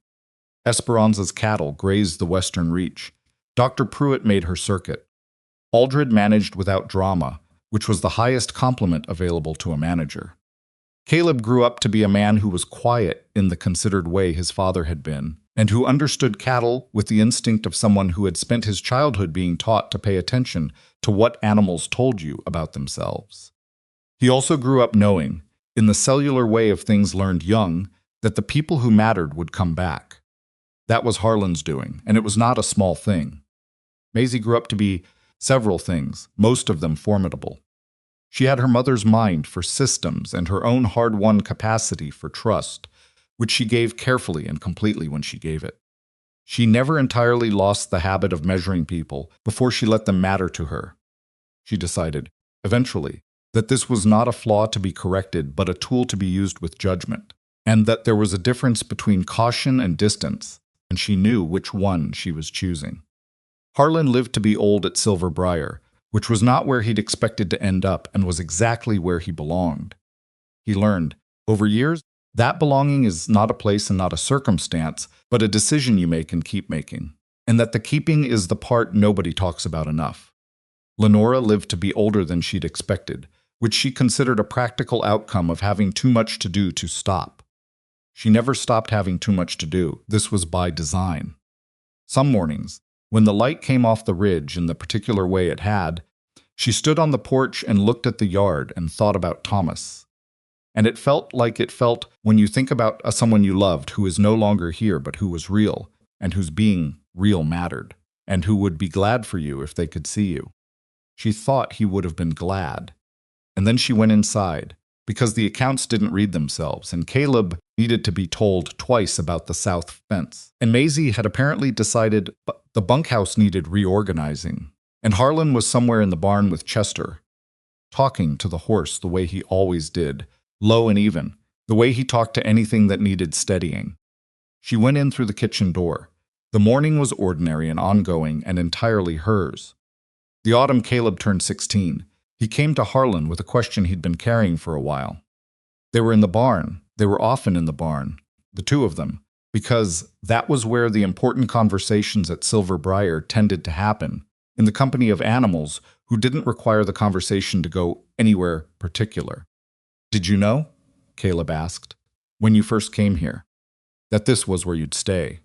Esperanza's cattle grazed the western reach. Dr. Pruitt made her circuit. Aldred managed without drama, which was the highest compliment available to a manager. Caleb grew up to be a man who was quiet in the considered way his father had been, and who understood cattle with the instinct of someone who had spent his childhood being taught to pay attention to what animals told you about themselves. He also grew up knowing, in the cellular way of things learned young, that the people who mattered would come back. That was Harlan's doing, and it was not a small thing. Maisie grew up to be several things, most of them formidable. She had her mother's mind for systems and her own hard-won capacity for trust, which she gave carefully and completely when she gave it. She never entirely lost the habit of measuring people before she let them matter to her. She decided, eventually, that this was not a flaw to be corrected but a tool to be used with judgment, and that there was a difference between caution and distance, and she knew which one she was choosing. Harlan lived to be old at Silver Briar, which was not where he'd expected to end up and was exactly where he belonged. He learned, over years, that belonging is not a place and not a circumstance, but a decision you make and keep making, and that the keeping is the part nobody talks about enough. Lenora lived to be older than she'd expected, which she considered a practical outcome of having too much to do to stop. She never stopped having too much to do. This was by design. Some mornings, when the light came off the ridge in the particular way it had, she stood on the porch and looked at the yard and thought about Thomas. And it felt like it felt when you think about someone you loved who is no longer here but who was real, and whose being real mattered, and who would be glad for you if they could see you. She thought he would have been glad. And then she went inside, because the accounts didn't read themselves, and Caleb needed to be told twice about the south fence. And Maisie had apparently decided the bunkhouse needed reorganizing, and Harlan was somewhere in the barn with Chester, talking to the horse the way he always did, low and even, the way he talked to anything that needed steadying. She went in through the kitchen door. The morning was ordinary and ongoing and entirely hers. The autumn Caleb turned 16. He came to Harlan with a question he'd been carrying for a while. They were in the barn. They were often in the barn, the two of them, because that was where the important conversations at Silver Briar tended to happen, in the company of animals who didn't require the conversation to go anywhere particular. "Did you know," Caleb asked, "when you first came here, that this was where you'd stay?"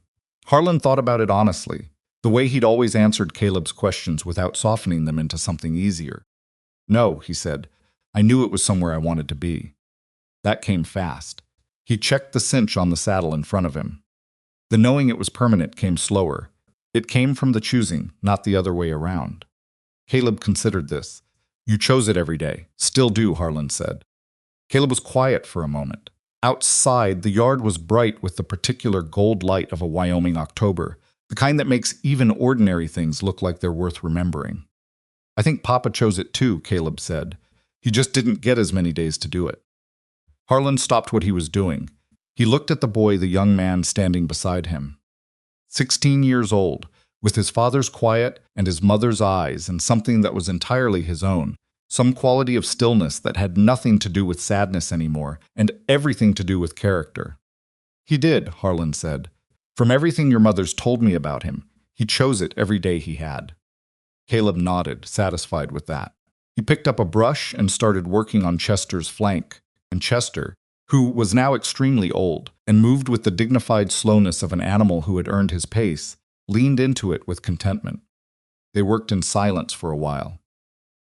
Harlan thought about it honestly, the way he'd always answered Caleb's questions without softening them into something easier. "No," he said, "I knew it was somewhere I wanted to be." That came fast. He checked the cinch on the saddle in front of him. The knowing it was permanent came slower. It came from the choosing, not the other way around. Caleb considered this. "You chose it every day. Still do," Harlan said. Caleb was quiet for a moment. Outside, the yard was bright with the particular gold light of a Wyoming October, the kind that makes even ordinary things look like they're worth remembering. "I think Papa chose it too," Caleb said. "He just didn't get as many days to do it." Harlan stopped what he was doing. He looked at the boy, the young man standing beside him. 16 years old, with his father's quiet and his mother's eyes and something that was entirely his own, some quality of stillness that had nothing to do with sadness anymore and everything to do with character. "He did," Harlan said. "From everything your mother's told me about him, he chose it every day he had." Caleb nodded, satisfied with that. He picked up a brush and started working on Chester's flank, and Chester, who was now extremely old and moved with the dignified slowness of an animal who had earned his pace, leaned into it with contentment. They worked in silence for a while.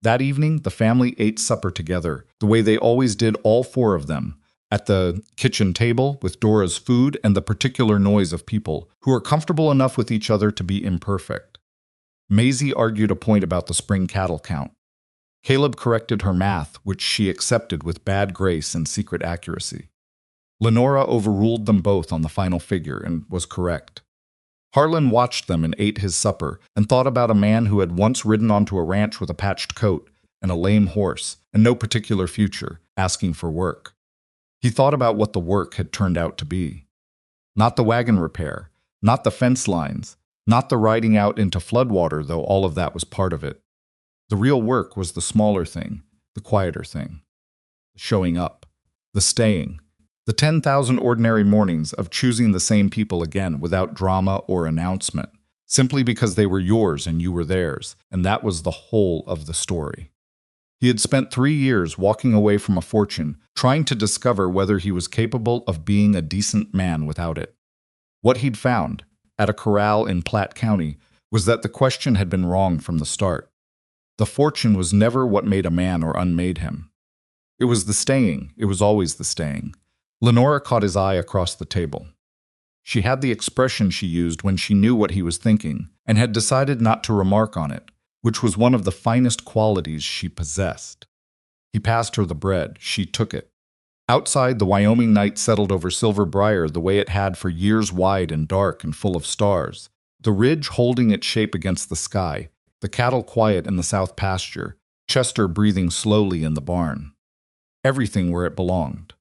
That evening, the family ate supper together, the way they always did, all four of them, at the kitchen table with Dora's food and the particular noise of people who are comfortable enough with each other to be imperfect. Maisie argued a point about the spring cattle count. Caleb corrected her math, which she accepted with bad grace and secret accuracy. Lenora overruled them both on the final figure and was correct. Harlan watched them and ate his supper and thought about a man who had once ridden onto a ranch with a patched coat and a lame horse and no particular future, asking for work. He thought about what the work had turned out to be. Not the wagon repair, not the fence lines, not the riding out into floodwater, though all of that was part of it. The real work was the smaller thing, the quieter thing. The showing up, the staying, the 10,000 ordinary mornings of choosing the same people again without drama or announcement, simply because they were yours and you were theirs, and that was the whole of the story. He had spent 3 years walking away from a fortune, trying to discover whether he was capable of being a decent man without it. What he'd found, at a corral in Platte County, was that the question had been wrong from the start. The fortune was never what made a man or unmade him. It was the staying, it was always the staying. Lenora caught his eye across the table. She had the expression she used when she knew what he was thinking, and had decided not to remark on it, which was one of the finest qualities she possessed. He passed her the bread. She took it. Outside, the Wyoming night settled over Silver Briar the way it had for years, wide and dark and full of stars, the ridge holding its shape against the sky, the cattle quiet in the south pasture, Chester breathing slowly in the barn. Everything where it belonged.